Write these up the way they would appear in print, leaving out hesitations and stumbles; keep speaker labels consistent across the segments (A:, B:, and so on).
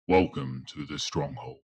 A: Welcome to the Stronghold.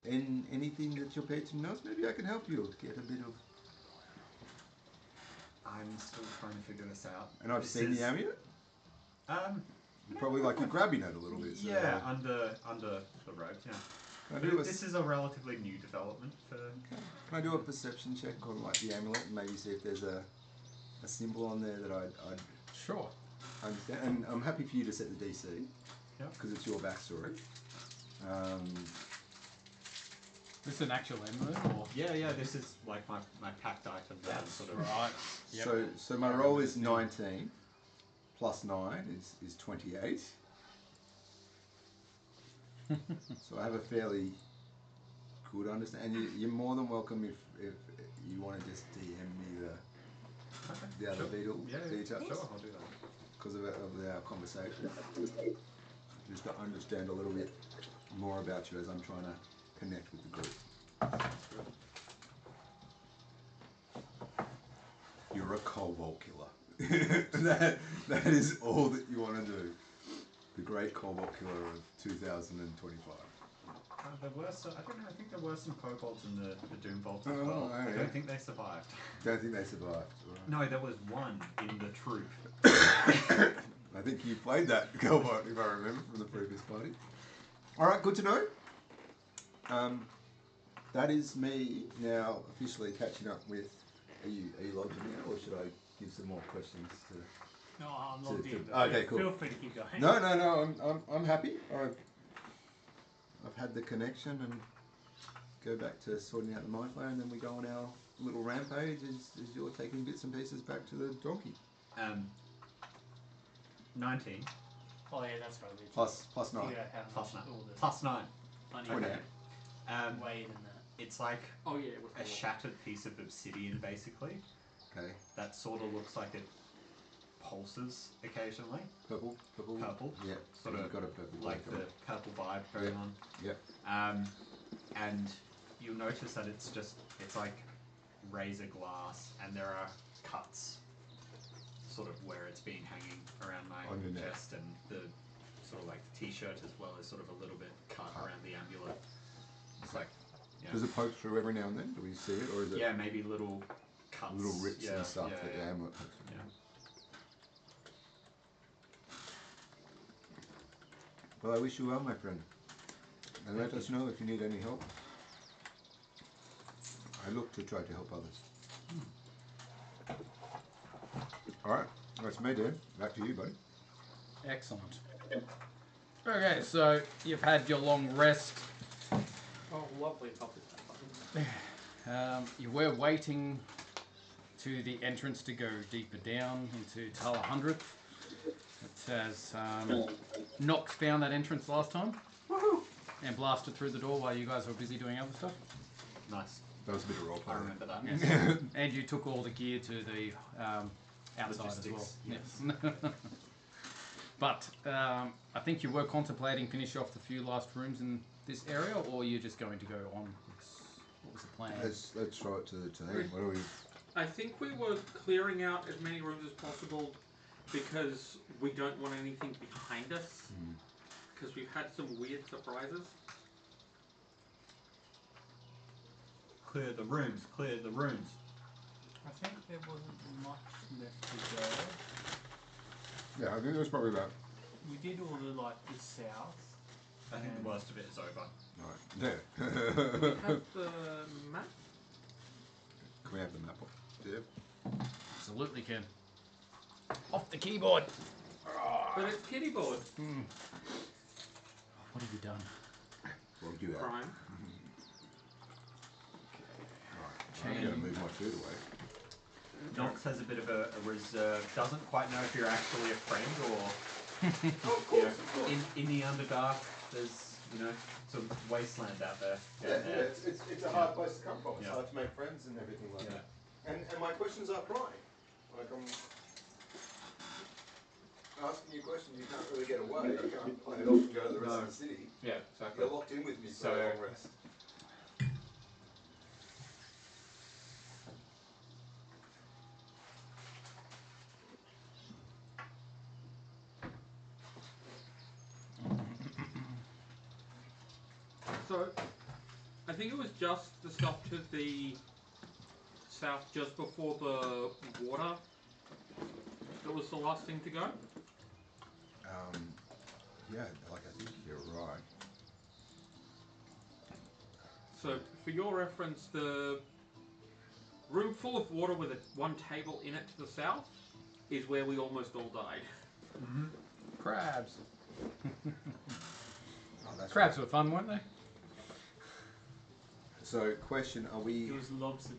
B: In anything that your patron knows, maybe I can help you get a bit of.
C: I'm still trying to figure this out.
B: And I've seen the amulet. Probably like you're grabbing it a little bit. So
C: yeah, under the robes. Yeah. This is a relatively new development for.
B: Okay. Can I do a perception check on like the amulet and maybe see if there's a symbol on there that I'd
D: Sure.
B: understand? And I'm happy for you to set the DC.
C: Yeah.
B: Because it's your backstory.
D: This is an actual amulet, or
C: Yeah. This is like my packed item. That sort of.
D: right. Yep.
B: So my roll is 19. Plus 9 is 28. So I have a fairly good understanding. And you're more than welcome if you want to just DM me the other details.
C: Sure, I'll do that.
B: Because of our conversation. Just to understand a little bit more about you as I'm trying to connect with the group. You're a cobalt killer. that is all that you want to do. The great cobalt killer of 2025.
C: There were some, I don't know, I think there were some kobolds in the Doom Vault as well. I don't think they survived.
B: Don't think they survived. Right.
C: No, there was one in the troop.
B: I think you played that cobalt, if I remember, from the previous party. Alright, good to know. That is me now officially catching up with. Are you logged in now, or should I give some more questions to?
E: No, I'm logged in.
B: Okay, cool.
E: Feel free to keep going.
B: No. I'm happy. I've had the connection and go back to sorting out the mind flayer, and then we go on our little rampage as you're taking bits and pieces back to the donkey.
C: 19.
E: Oh yeah, that's right.
B: Plus 9.
C: Plus 9.
B: 28.
E: Way than that.
C: It's like
E: a
C: shattered piece of obsidian, basically.
B: Okay.
C: That sort of looks like it pulses occasionally.
B: Purple.
C: Yeah.
B: Sort of got a purple.
C: Like the purple vibe going on.
B: Yeah.
C: And you'll notice that it's like razor glass, and there are cuts sort of where it's been hanging around my chest, and the sort of like the t-shirt as well is sort of a little bit cut around the amulet. It's like,
B: does it poke through every now and then? Do we see it, or is it?
C: Yeah, maybe little cuts,
B: little rips and stuff that the amulet pokes through.
C: Yeah.
B: Well, I wish you well, my friend, and let us know if you need any help. I look to try to help others. Alright, that's me, Dan. Back to you, buddy.
D: Excellent. Okay, so you've had your long rest.
E: Oh, lovely topic.
D: You were waiting to the entrance to go deeper down into Talhundereth. It has Nox found that entrance last time.
E: Woohoo!
D: And blasted through the door while you guys were busy doing other stuff.
C: Nice.
B: That was a bit of role play.
C: I remember that.
D: Yes. And you took all the gear to the outside
C: Logistics,
D: as well. Yes. But I think you were contemplating finish off the few last rooms in this area, or you're just going to go on. What was the plan?
B: Let's throw it to the team. What do we?
F: I think we were clearing out as many rooms as possible because we don't want anything behind us. Because we've had some weird surprises.
C: Clear the rooms.
E: I think there wasn't much left to go.
B: Yeah, I think that's probably about.
E: We did all the the south.
C: I think the worst of it is over.
B: Alright, there.
F: Have the map?
B: Can we have the map up? Yeah.
D: Absolutely can. Off the keyboard.
F: But it's kitty board.
D: What have you done?
B: Well, you out.
F: Prime.
B: Alright, I'm going to move my food away.
C: Nox has a bit of a reserve. Doesn't quite know if you're actually a friend or.
F: Oh, of course, of course.
C: In the Underdark, there's some wasteland out there.
B: It's a hard place to come from. It's
C: Yeah.
B: hard to make friends and everything like
C: Yeah.
B: that. And my questions are prying. Like I'm asking you questions, you can't really get away. You can't play it off and go to the rest of the city.
C: Yeah, exactly.
B: You're locked in with me for a long rest.
F: So, think it was just the stuff to the south just before the water that was the last thing to go.
B: Yeah, like I think you're right.
F: So, for your reference, the room full of water with one table in it to the south is where we almost all died.
D: Crabs.
B: Oh, that's
D: Crabs were fun, weren't they?
B: So, question: Are we
E: It was lobster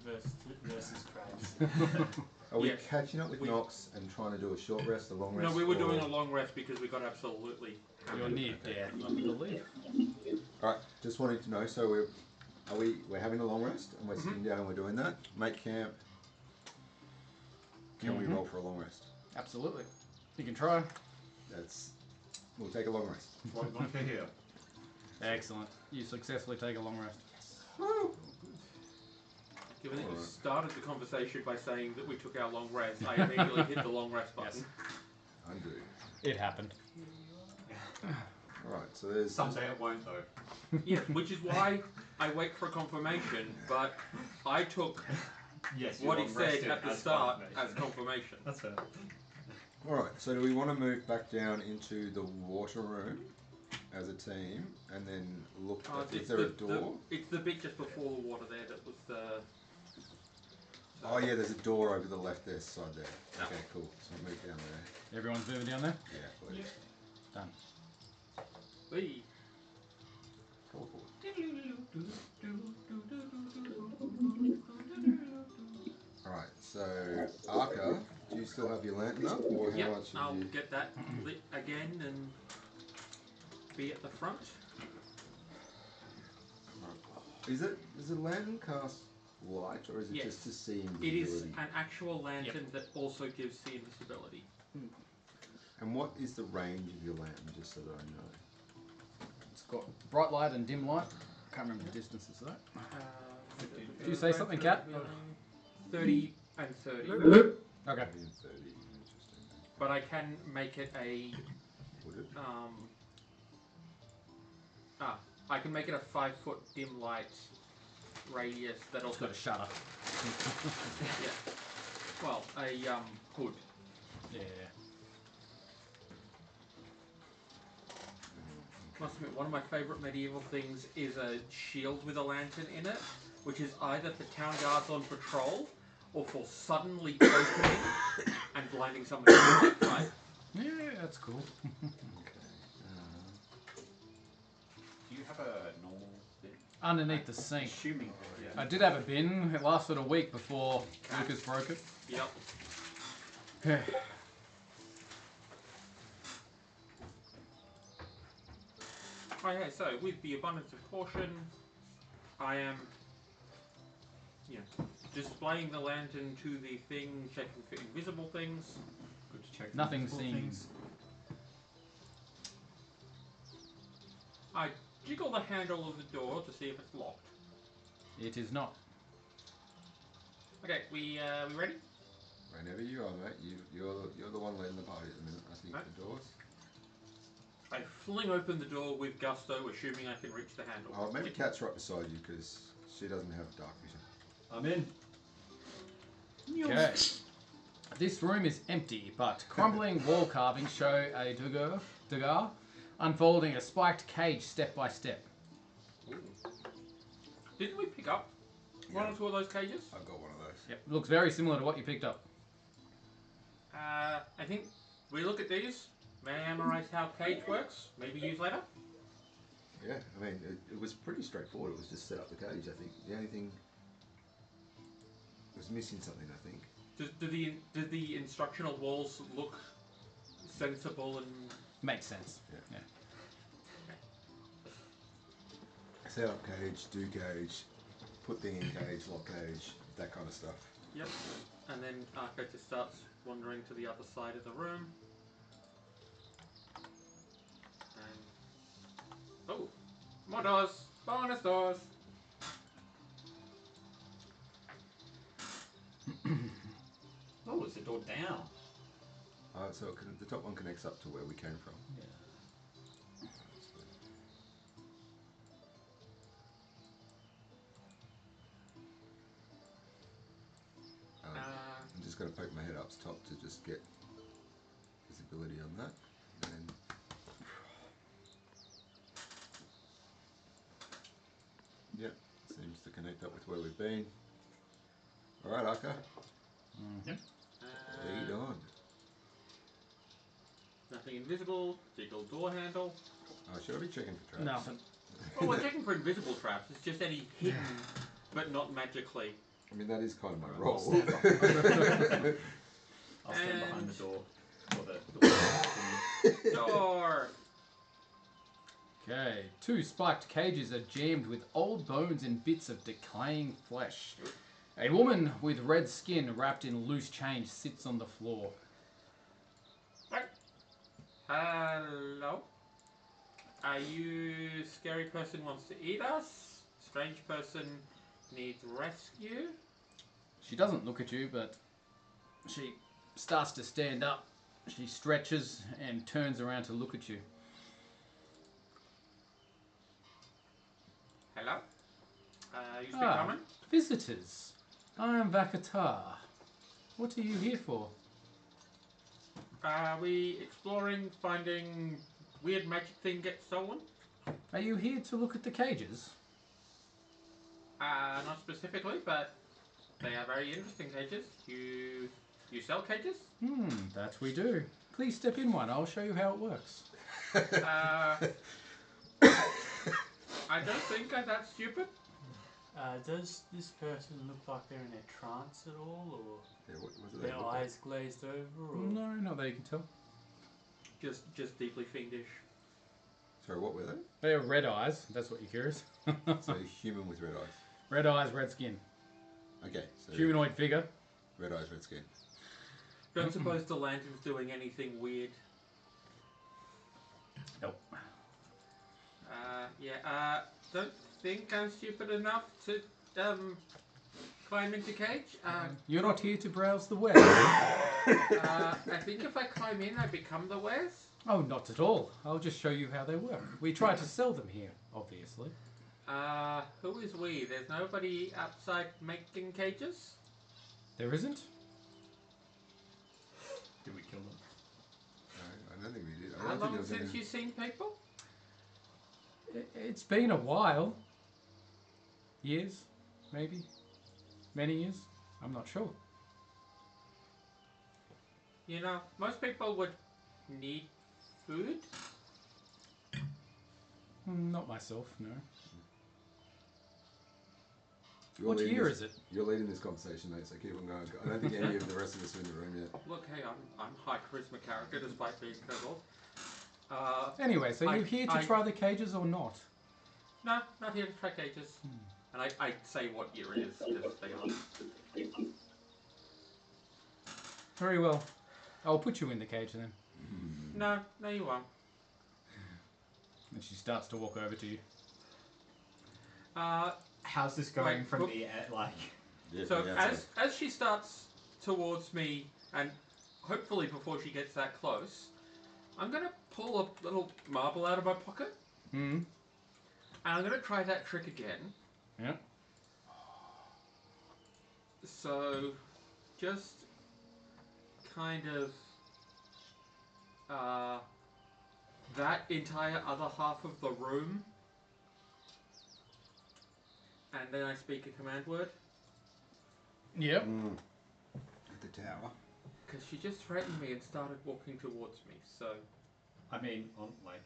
E: versus crabs.
F: Yes.
B: catching up with
F: We-
B: Nox and trying to do a short rest, a long rest?
F: No, we were
B: or-
F: doing a long rest because we got absolutely
D: You're
F: hammered.
D: near death, I believe.
B: All right, just wanted to know. So we're having a long rest and we're sitting down and we're doing that. Make camp. Can we roll for a long rest?
D: Absolutely. You can try.
B: We'll take a long rest.
C: One for here.
D: Excellent. You successfully take a long rest.
F: Given that you
B: Alright.
F: started the conversation by saying that we took our long rest, I immediately hit the long rest button.
B: Undo.
D: It happened.
B: All right, so there's
C: Someday it won't though.
F: Yes, which is why I wait for confirmation, but I took
C: Yes,
F: what he said at the start as confirmation.
C: That's fair.
B: All right. So do we want to move back down into the water room as a team and then look? Is
F: It's
B: there a door?
F: it's the bit just before the water there that was the...
B: Oh yeah, there's a door over the left there side there.
F: Yeah.
B: Okay, cool. So move down there.
D: Everyone's moving down there?
B: Yeah, please.
D: Done.
F: Whee.
B: Teleport. All right. So Arca, do you still have your lantern up, or how
F: Yep,
B: much have
F: I'll
B: you?
F: get that lit again and be at the front.
B: Is the lantern cast light, or is it
F: Yes.
B: just to see
F: It
B: invisibility?
F: is an actual lantern that also gives the invisibility.
B: And what is the range of your lantern, just so that I know?
D: It's got bright light and dim light. Can't remember the distances though.
F: Did
D: you say something, Kat?
F: 30 and 30.
D: Okay.
B: 30 and 30. Interesting.
F: But I can make it a...
B: Would it?
F: I can make it a 5-foot dim light radius that
D: It's
F: also...
D: got a shutter.
F: Yeah. Well, a hood.
D: Yeah.
F: Must admit, one of my favourite medieval things is a shield with a lantern in it, which is either for town guards on patrol or for suddenly opening and blinding somebody with light.
D: Yeah, that's cool.
C: Do you have a normal bin?
D: Underneath the sink.
C: Assuming.
D: I did have a bin. It lasted a week before Lucas broke it.
F: Yep. Okay, so with the abundance of caution, I am, displaying the lantern to the thing, checking for invisible things.
C: Good to check.
D: Nothing
C: invisible
D: seems-
C: things.
F: I jiggle the handle of the door to see if it's locked.
D: It is not.
F: Okay, we ready?
B: Whenever you are, mate. You're the one leading the party at the minute. I think
F: Right.
B: the doors.
F: I fling open the door with gusto, assuming I can reach the handle.
B: Oh, maybe Kat's right beside you because she doesn't have dark vision.
C: I'm in.
D: Okay. This room is empty, but crumbling wall carvings show a Dugar unfolding a spiked cage step by step.
F: Didn't we pick up one or two of those cages?
B: I've got one of those.
D: Yep, looks very similar to what you picked up.
F: I think we look at these, memorize how cage works, maybe use later.
B: Yeah, I mean, it was pretty straightforward. It was just set up the cage, I think. The only thing... It was missing something, I think.
F: Did the instructional walls look sensible and...
D: Makes sense.
B: Yeah.
D: Yeah.
B: Set up cage, do cage, put thing in cage, lock cage, that kind of stuff.
F: Yep. And then Arco just starts wandering to the other side of the room. And... Oh! More doors! Bonus doors!
C: Oh, it's a door down.
B: So the top one connects up to where we came from.
C: Yeah.
B: going to poke my head up top to just get visibility on that. And yep, seems to connect up with where we've been. Alright, Aka.
C: Yep.
B: Lead on.
F: Nothing invisible. Jiggle door handle.
B: Oh, should I be checking for traps?
D: Nothing.
F: Oh, we're checking for invisible traps. It's just any hidden, but not magically.
B: I mean, that is kind of my role.
C: I'll stand behind the door. Or the door.
F: Door.
D: Okay, 2 spiked cages are jammed with old bones and bits of decaying flesh. A woman with red skin wrapped in loose chains sits on the floor.
F: Hello. Are you scary person wants to eat us? Strange person needs rescue?
D: She doesn't look at you, but she starts to stand up. She stretches and turns around to look at you.
F: Hello. You speak common?
D: Visitors. I am Vakatar. What are you here for?
F: Are we exploring, finding weird magic thing get stolen?
D: Are you here to look at the cages?
F: Not specifically, but they are very interesting cages. You sell cages?
D: That we do. Please step in one. I'll show you how it works.
F: I don't think I'm that stupid.
E: Does this person look like they're in a trance at all, or
B: Yeah, what was it
E: their
B: they looked like?
E: eyes glazed over? Or?
D: No, not that you can tell.
F: Just deeply fiendish.
B: Sorry, what were they?
D: They have red eyes. That's what you're curious.
B: So human with red eyes.
D: Red eyes, red skin.
B: Okay, so
D: Humanoid figure.
B: red eyes, red skin.
F: Don't suppose the lantern's doing anything weird.
D: Nope.
F: Don't think I'm stupid enough to climb into cage.
D: You're not here to browse the web.
F: I think if I climb in, I become the wares.
D: Oh, not at all. I'll just show you how they work. We try to sell them here, obviously.
F: Who is we? There's nobody outside making cages?
D: There isn't?
C: Did we kill them?
B: No, I don't think we did. I
F: How
B: don't think
F: long
B: there was
F: since
B: any...
F: you've seen people?
D: It's been a while. Years, maybe. Many years. I'm not sure.
F: You know, most people would need food.
D: Not myself, no.
B: You're
D: What
B: leading
D: year
B: this-
D: is it?
B: You're leading this conversation, mate, so keep on going. I don't think any of the rest of us are in the room yet.
F: Look, hey, I'm high charisma character despite being curdled.
D: Anyway, so you're here to
F: I-
D: try the cages or not?
F: No, not here to try cages. And I say what year it is because they are.
D: Very well. I'll put you in the cage then.
F: No, you won't.
D: And she starts to walk over to you.
C: How's this going
F: Wait,
C: from
F: look-
C: the like?
B: Yeah,
F: So
B: from the outside.
F: as she starts towards me, and hopefully before she gets that close, I'm gonna pull a little marble out of my pocket, and I'm gonna try that trick again.
D: Yeah.
F: So, just kind of that entire other half of the room, and then I speak a command word.
D: Yep.
B: At the tower.
F: Because she just threatened me and started walking towards me, so...
C: I mean, on like,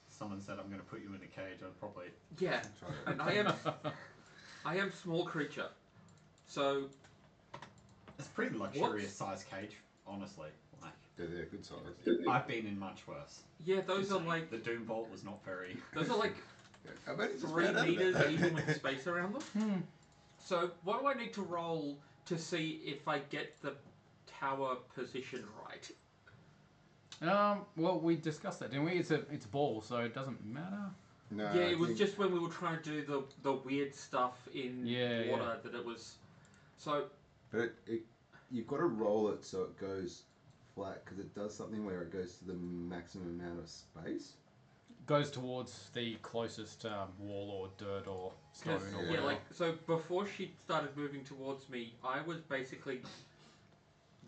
C: someone said I'm going to put you in a cage. I'd probably.
F: Yeah,
B: Try that.
F: and I am small creature, so...
C: It's a pretty luxurious size cage, honestly. Like,
B: They're good size.
C: I've been in much worse.
F: Yeah, those are like...
C: The Doom Vault was not very.
F: Those are like
B: I've only just
F: 3
B: found out about
F: meters
B: that.
F: even with space around them. So, what do I need to roll to see if I get the tower position right?
D: Well, we discussed that, didn't we? It's a ball, so it doesn't matter.
B: No,
F: Yeah,
B: I
F: it was
B: think-
F: just when we were trying to do the weird stuff in water that it was... So...
B: But you've got to roll it so it goes flat, because it does something where it goes to the maximum amount of space.
D: goes towards the closest wall or dirt or stone or
F: Yeah,
D: whatever.
F: like, so before she started moving towards me, I was basically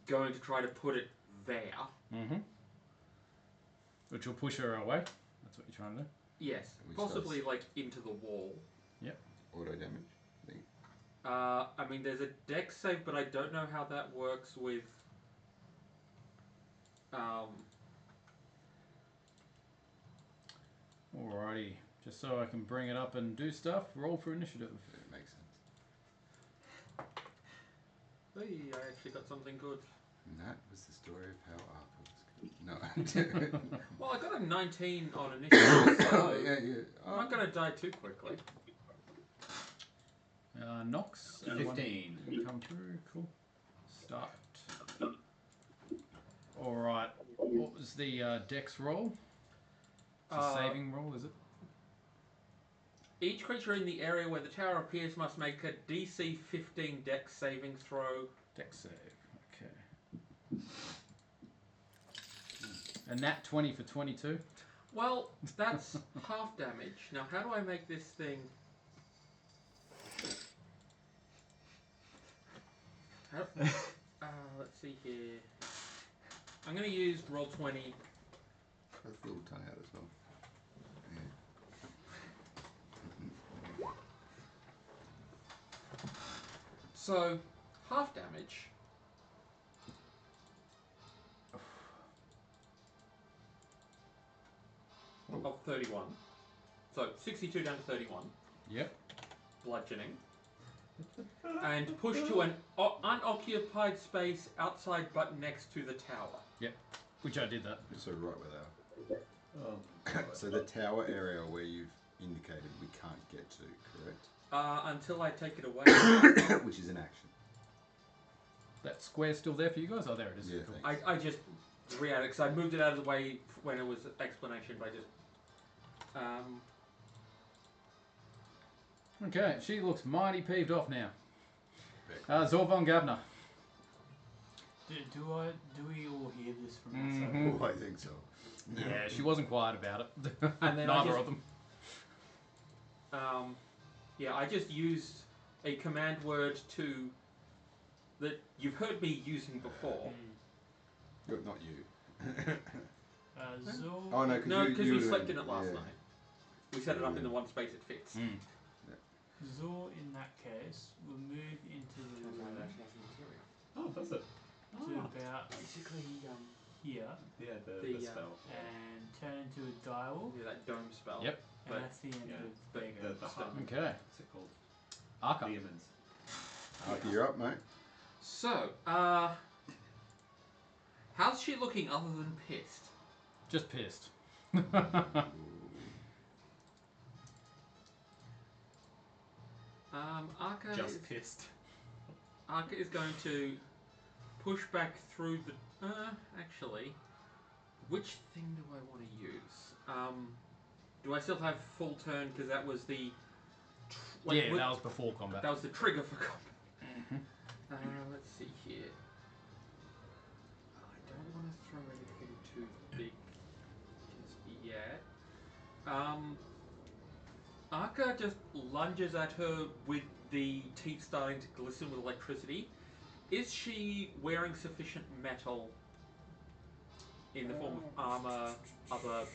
F: going to try to put it there.
D: Mm-hmm. Which will push her away. That's what you're trying to do.
F: Yes,
B: Which
F: possibly
B: does-
F: like into the wall.
B: Auto damage. I think.
F: I mean, there's a dex save, but I don't know how that works with.
D: Alrighty. Just so I can bring it up and do stuff, roll for initiative.
B: It makes sense.
F: Hey, I actually got something good.
B: And that was the story of how Arthur was good. No.
F: Well, I got a 19 on initiative, so
B: Oh, yeah.
F: I'm not going to die too quickly.
D: Nox.
C: 15.
D: Come through. Cool. Start. Alright. What was the dex roll? It's a saving roll, is it?
F: Each creature in the area where the tower appears must make a DC 15 dex saving throw.
D: Dex save. Okay. And that 20 for 22.
F: Well, that's half damage. Now, how do I make this thing... let's see here. I'm going to use roll 20.
B: That's a little tongue out as well.
F: So, half damage. Of 31. So, 62 down to 31.
D: Yep.
F: Bludgeoning. And push to an unoccupied space outside but next to the tower.
D: Which I did that.
B: So right where they are.
C: Oh.
B: So the tower area where you've indicated we can't get to, correct?
F: Until I take it away.
B: Which is an action.
D: That square's still there for you guys? Oh, there it is.
B: Yeah,
D: Cool.
B: thanks.
F: I just reacted because I moved it out of the way when it was explanation, but I just.
D: Okay, she looks mighty peeved off now. Zorvon Gavner.
E: Do we all hear this from
D: Mhm.
E: outside?
B: Oh, I think so.
D: Yeah, she wasn't quiet about it.
F: And then
D: Neither of them.
F: Yeah, I just used a command word to that you've heard me using before.
B: Not you.
E: Zor,
B: Oh no,
F: No, because
B: you
F: we
B: would've
F: slept
B: been-
F: in it last
B: yeah.
F: night. We set it up in the one space it fits.
E: Zor, in that case, will move into the room
C: Oh, does it?
E: to about
F: Basically,
E: here
C: Yeah,
F: The,
C: the spell.
E: and turn into a direwolf,
F: yeah, that dome spell.
D: Yep.
E: and
F: But
E: that's the end
C: yeah,
E: of
F: but
E: Vega.
C: The heart.
D: Okay.
C: What's it called?
D: Arca.
C: Demons.
B: Arthur, you're up, mate.
F: So, how's she looking other than pissed?
D: Just pissed.
F: Arca
C: Just pissed.
F: Arca is going to push back through the. Actually, which thing do I want to use? Do I still have full turn? Because that was the.
D: Yeah, that was before combat.
F: That was the trigger for combat. Let's see here. I don't want to throw anything too big just yet. Arca just lunges at her with the teeth starting to glisten with electricity. Is she wearing sufficient metal in the form of armor, other...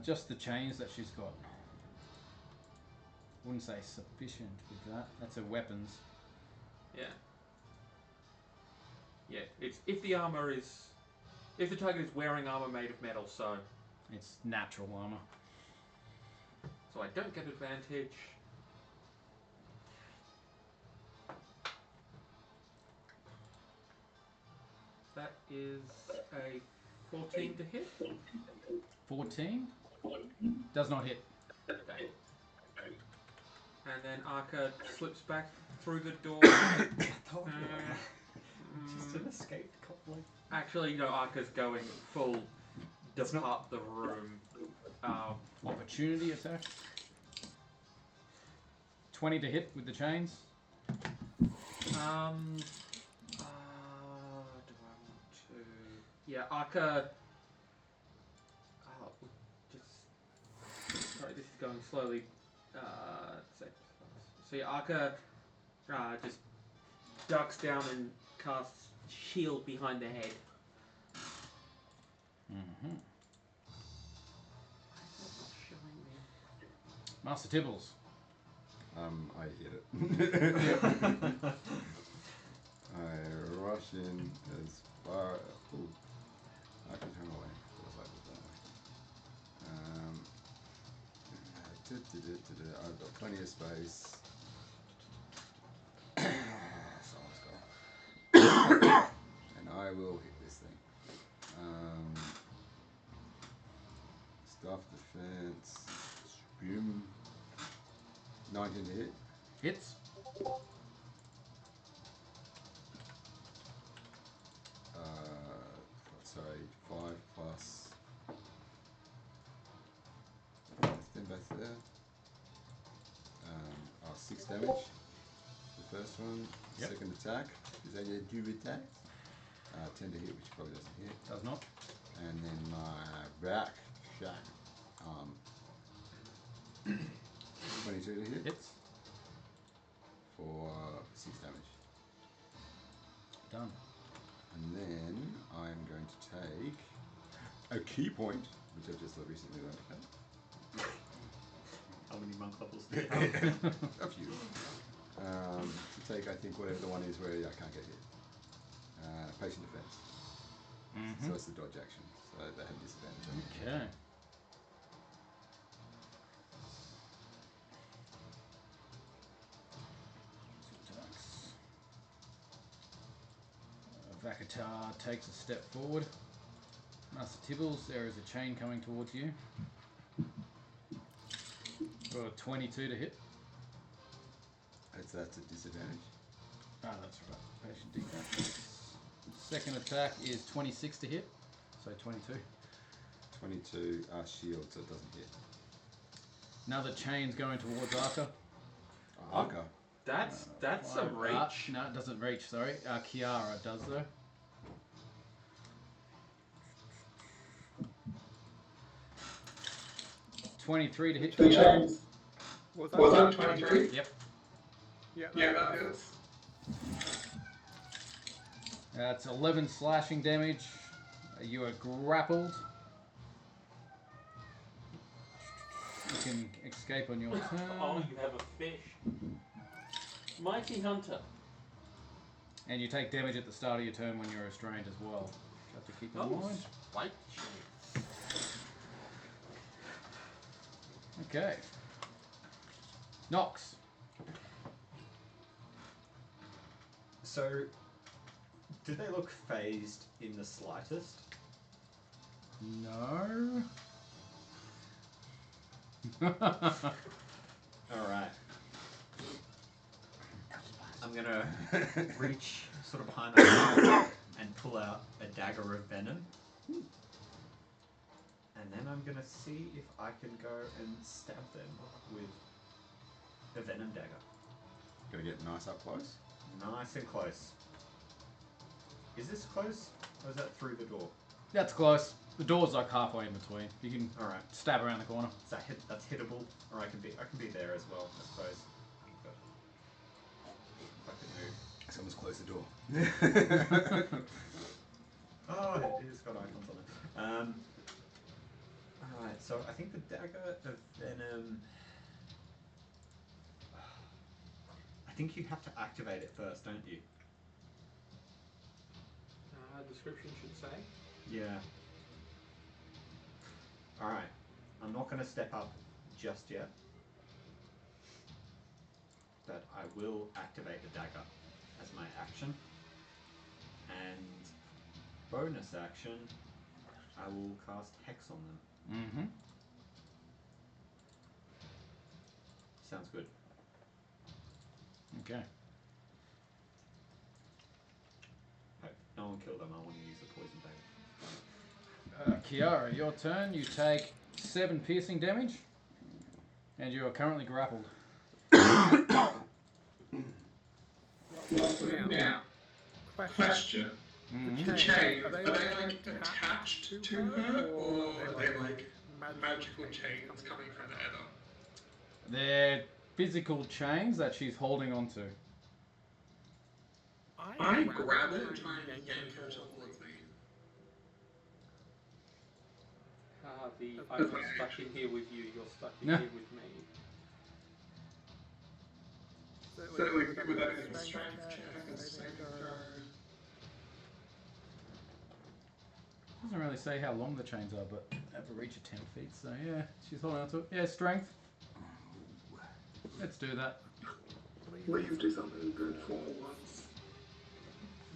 D: Just the chains that she's got. Wouldn't say sufficient with that. That's her weapons.
F: Yeah. Yeah, it's if the armor is... If the target is wearing armor made of metal, so...
D: It's natural armor.
F: So I don't get advantage. That is a 14 to hit.
D: 14? Does not hit.
F: Okay. And then Arca slips back through the door.
C: Just an escaped coupling.
F: Actually, no, Arca's going full depart the room.
D: Opportunity attack. 20 to hit with the chains.
F: Do I want to? Yeah, Arca Sorry, this is going slowly. So your Arca just ducks down and casts shield behind the head.
D: Mm-hmm.
F: It's not showing me.
D: Master Tibbles.
G: I hit it. I rush in as far. Ooh, I can turn away. Feels like that. I've got plenty of space. Someone's got. And I will hit this thing. Staff defense. Boom. 19 to hit.
D: Hits.
G: Sorry, 5 plus. 10 back there. 6 damage. The first one.
D: Yep.
G: Second attack. Is that your 2 attacks? 10 to hit, which probably doesn't hit.
D: Does not.
G: And then my back shack. 22 to hit.
D: Hits.
G: For 6 damage.
D: Done.
G: And then I'm going to take a key point, which I've just recently learned about.
C: How many monk levels do you have?
G: A few. To take, I think, whatever the one is where I can't get hit. Patient defense.
D: Mm-hmm.
G: So it's the dodge action. So they have disadvantage on it.
D: Okay. Vakatar takes a step forward. Master Tibbles, there is a chain coming towards you. For 22 to hit.
G: That's a disadvantage.
D: Ah, that's right. Patient defense. Second attack is 26 to hit. So 22.
G: 22 shield, so it doesn't hit.
D: Another chain's going towards Arca.
G: Arca.
F: That's some reach.
D: No, it doesn't reach, sorry. Kiara does though. $23 to hit
H: The
D: Kiara.
H: chains. Was that 23?
D: Yep.
H: Yeah, that is.
D: That's 11 slashing damage. You are grappled. You can escape on your turn.
F: Oh, you have a fish. Mighty Hunter.
D: And you take damage at the start of your turn when you're restrained as well. You have to keep in mind.
F: White
D: Okay. Nox.
C: So, do they look phased in the slightest?
D: No.
C: Alright. I'm gonna reach sort of behind my back and pull out a dagger of venom. And then I'm gonna see if I can go and stab them with a venom dagger.
G: Gotta get nice up close.
C: Nice and close. Is this close? Or is that through the door?
D: That's close. The door's like halfway in between. You can
C: Alright.
D: stab around the corner.
C: Is that that's hittable? Or I can be there as well, I suppose. But if I could move.
G: Someone's closed the door.
C: Oh, it has got icons on it. Alright, so I think the dagger of venom. I think you have to activate it first, don't you?
F: Description should say.
C: Yeah. Alright. I'm not going to step up just yet. But I will activate the dagger as my action. And bonus action, I will cast Hex on them.
D: Mm-hmm.
C: Sounds good.
D: Okay.
C: Hope no one kill them. I want to use the poison dagger.
D: Kiara, your turn. You take 7 piercing damage. And you are currently grappled.
H: Now, question.
D: Mm-hmm.
H: The chain, are they like attached to her, or are they like magical chains coming from the Ether?
D: They're physical chains that she's holding onto.
H: I grab it and try and yank her towards me.
F: Harvey, I'm not stuck in here with you, you're stuck in here with me.
H: So, like, would that be a strength check, a saving throw?
D: Doesn't really say how long the chains are, but they have a reach of 10 feet, so yeah, she's holding onto it. Yeah, strength. Let's do that.
H: Please do something good for once.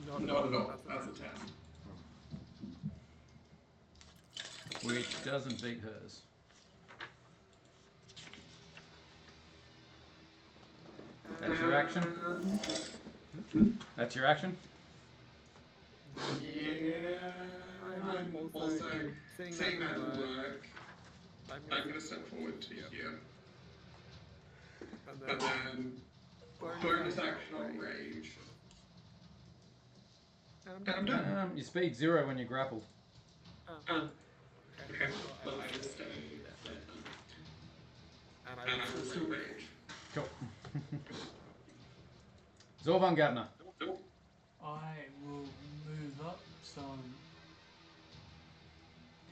H: Not at all. That's a 10.
D: Which doesn't beat hers. That's your action? That's your action?
H: Yeah. I'm also seeing that work. I'm going to step forward to here. And then bonus action on rage. And I'm done.
D: Your speed's 0 when you're grappled.
H: Okay, well, I will stay there. And I will still rage.
D: Cool. Zorvan Gabner.
E: I will move up some.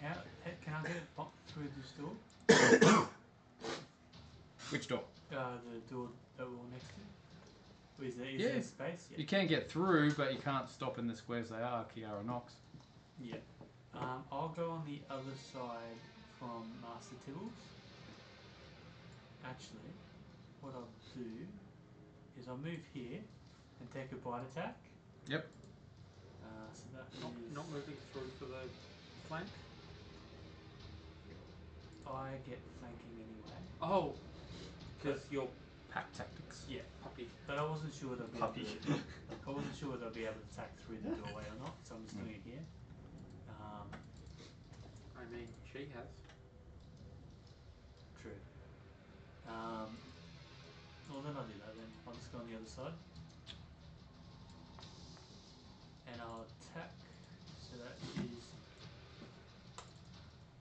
E: Can I get it popped through this door?
D: Which door?
E: The door that we're next to. Or is there space? Yeah.
D: You can get through, but you can't stop in the squares they are, Kiara Knox.
E: Yeah. I'll go on the other side from Master Tibbles. Actually, what I'll do is I'll move here and take a bite attack.
D: Yep.
E: So that
F: Not moving through for the flank?
E: I get flanking anyway.
F: Oh, because you're
D: Pack tactics.
E: Yeah,
F: puppy.
E: but I wasn't sure they'll be
C: Puppy.
E: I wasn't sure they'll be able to attack through the doorway or not, so I'm just doing it here.
F: I mean, she has.
E: True. Well, then I'll do that then. I'll just go on the other side. And I'll attack. So that is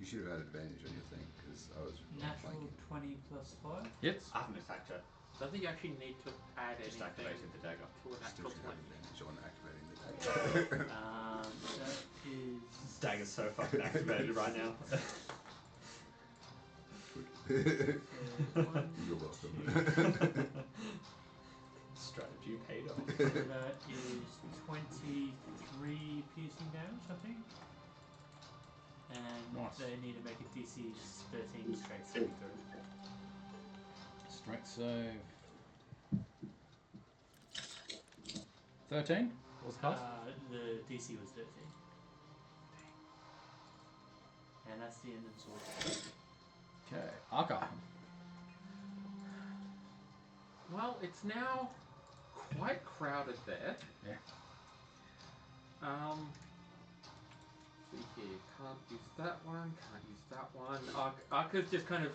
G: You should have had advantage on your thing, because I was
E: natural
G: flanking.
E: 20 plus 5.
D: Hits.
C: I haven't attacked her.
F: I don't think you actually need to add
C: Just
F: anything
C: activated the dagger.
F: to an
G: Still
F: actual
G: should have
F: 20.
G: advantage on activating the dagger.
E: That is.
C: This dagger's so fucking activated right now.
G: You're welcome.
C: Strategy paid off.
E: So that is 23 piercing damage, I think. And
D: Nice.
E: they need to make a DC 13 straight saving throw.
D: Strength save. 13? What was the pass?
E: The DC was 13. And that's the end of sword.
D: Okay. Arca.
F: Well, it's now quite crowded there.
D: Yeah.
F: See here, can't use that one, can't use that one. Arca's just kind of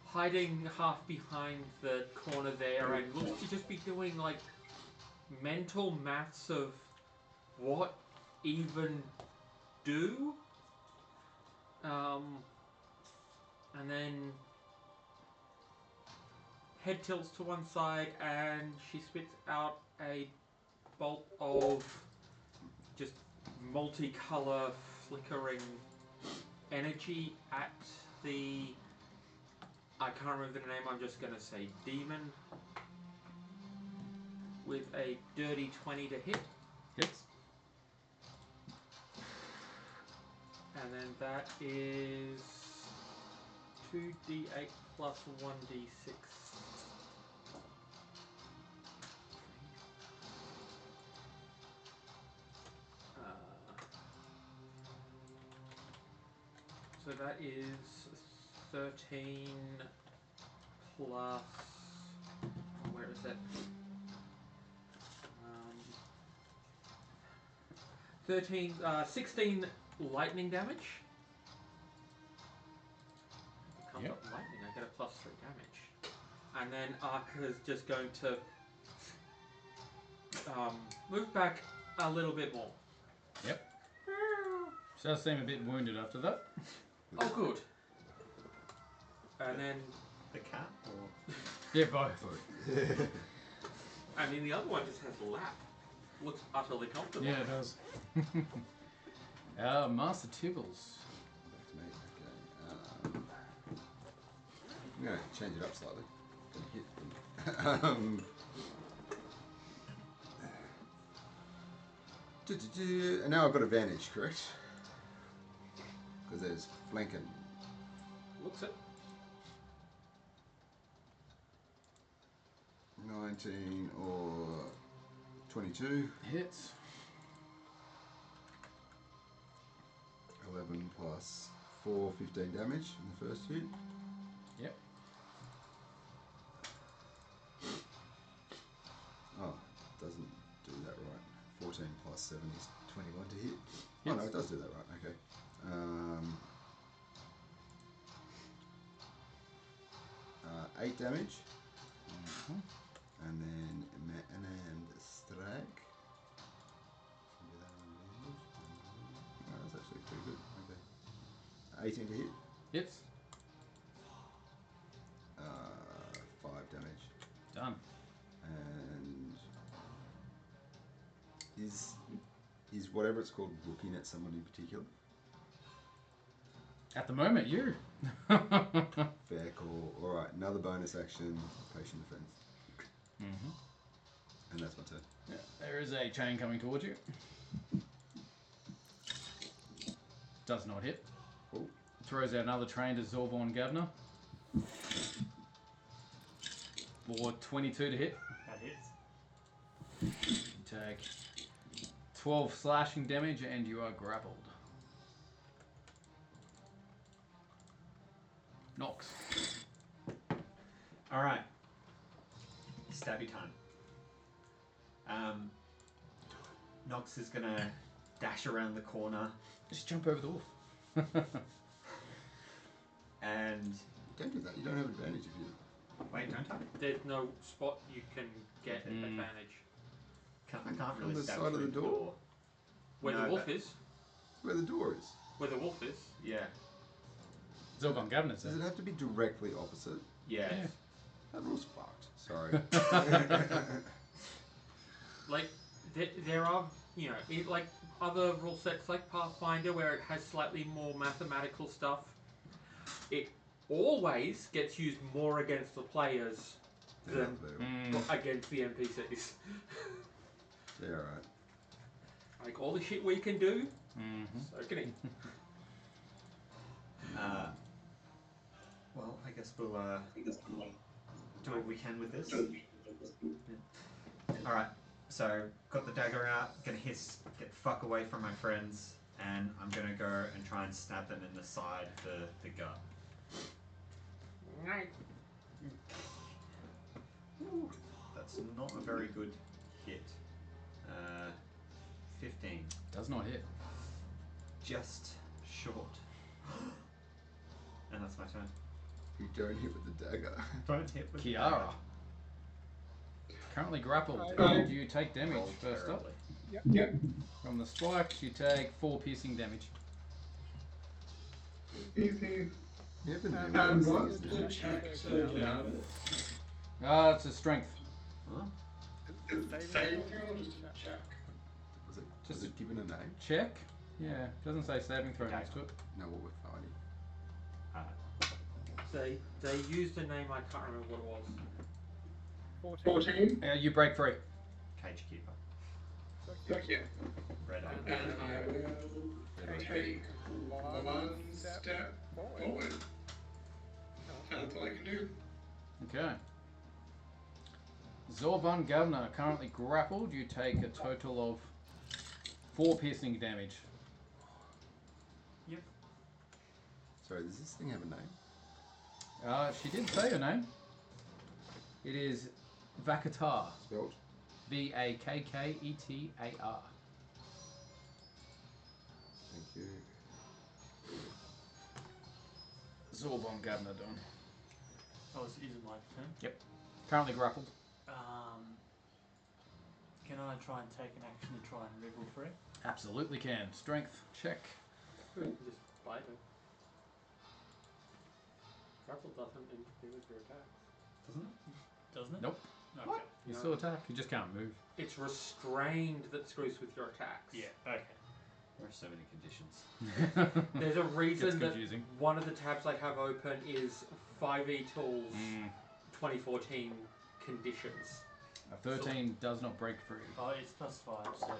F: hiding half behind the corner there and looks to just be doing like mental maths of what even do. And then head tilts to one side and she spits out a bolt of just multicolour flickering energy at the, I can't remember the name, I'm just going to say demon, with a dirty 20 to hit.
D: Hits.
F: And then that is 2d8 plus 1d6. So that is 13 plus, where is it? 16 lightning damage. If it comes
D: Yep.
F: up lightning, I get a plus 3 damage. And then Arca's just going to move back a little bit more.
D: Yep. She does seem a bit wounded after that.
F: Oh, good. And then,
C: The cat? Or...
D: Yeah, both.
F: I mean, the other one just has a lap. Looks utterly comfortable.
D: Yeah, it does. Master Tibbles.
G: Back to me. Okay. I'm going to change it up slightly. Gonna hit them. And now I've got advantage, correct? Because there's flanking.
F: Looks it.
G: 19 or 22.
D: Hits.
G: 11 plus 4, 15 damage in the first hit.
D: Yep.
G: Oh, it doesn't do that right. 14 plus 7 is 21 to hit.
D: Yes.
G: Oh no, it does do that right, okay. 8 damage. And then and strike. Oh, that's actually pretty good. Okay. 18 to hit.
D: Hits.
G: 5 damage.
D: Done.
G: And is whatever it's called looking at someone in particular?
D: At the moment, you.
G: Fair call. Alright, another bonus action, patient defense. And that's my turn.
D: Yeah, there is a chain coming towards you. Does not hit.
G: Oh.
D: Throws out another train to Zorborn Governor. For 22 to hit.
E: That hits.
D: You take 12 slashing damage and you are grappled. Nox.
C: Alright. Stabby time. Nox is gonna dash around the corner
D: Just jump over the wolf.
C: and...
G: Don't do that, you don't have advantage if you...
C: Wait, don't I?
F: There's no spot you can get an advantage.
C: I can't
G: From
C: really
G: the
C: stab
G: side of
C: through
G: the door?
F: Where
C: No,
F: the wolf
C: but-
F: is.
G: Where the door is.
F: Where the wolf is.
C: Yeah.
D: Zorborn Governor's
G: Does
D: there.
G: it have to be directly opposite?
C: Yeah.
D: Yeah.
G: That rule's fucked. Sorry.
F: Like, there are, you know, like other rule sets like Pathfinder where it has slightly more mathematical stuff. It always gets used more against the players than against the NPCs.
G: Yeah, alright.
F: Like, all the shit we can do, so can he.
C: Well, I guess we'll do what we can with this. Alright, so got the dagger out, gonna hiss, get the fuck away from my friends, and I'm gonna go and try and stab them in the side for the gut. Ooh, that's not a very good hit. 15.
D: Does not hit.
C: Just short. And that's my turn.
G: You don't hit with the dagger.
C: Don't hit with
D: Kiara. Currently grappled. And you take damage
C: Rolled
D: first up.
C: terribly.
H: Yep.
D: From the spikes, you take 4 piercing damage.
H: Easy.
G: You haven't
H: And
G: been
H: what's
G: with
H: the
G: us,
H: check?
D: It's a strength.
C: Huh?
H: Saving throw or just check?
G: Was it given a name?
D: Check. Yeah, doesn't say saving throw next to it.
G: No, what we're fighting.
F: They used a name, I can't remember what it was.
H: 14.
D: You break free.
C: Cage keeper.
H: Thank you.
C: Red eye.
H: And I will take one step forward. That's all I can do.
D: Okay. Zorborn Governor, currently grappled. You take a total of 4 piercing damage.
C: Yep.
G: Sorry, does this thing have a name?
D: She did say her name. It is Vakatar.
G: Spelled?
D: Vakketar.
G: Thank you.
D: Zorborn Governor done.
E: Oh, is it my turn?
D: Currently grappled.
E: Can I try and take an action to try and wriggle free?
D: Absolutely can. Strength check.
F: Just bite Grapple doesn't interfere with your attacks.
C: Doesn't it?
E: Doesn't it?
D: Nope.
E: Okay.
F: What?
D: You
F: No.
D: still attack. You just can't move.
F: It's restrained that screws with your attacks.
E: Yeah. Okay.
C: There are so many conditions.
F: There's a reason
D: Gets
F: that
D: confusing.
F: one of the tabs I have open is 5e Tools
D: Mm.
F: 2014 conditions.
D: A 13 does not break free.
E: Oh, it's +5. So.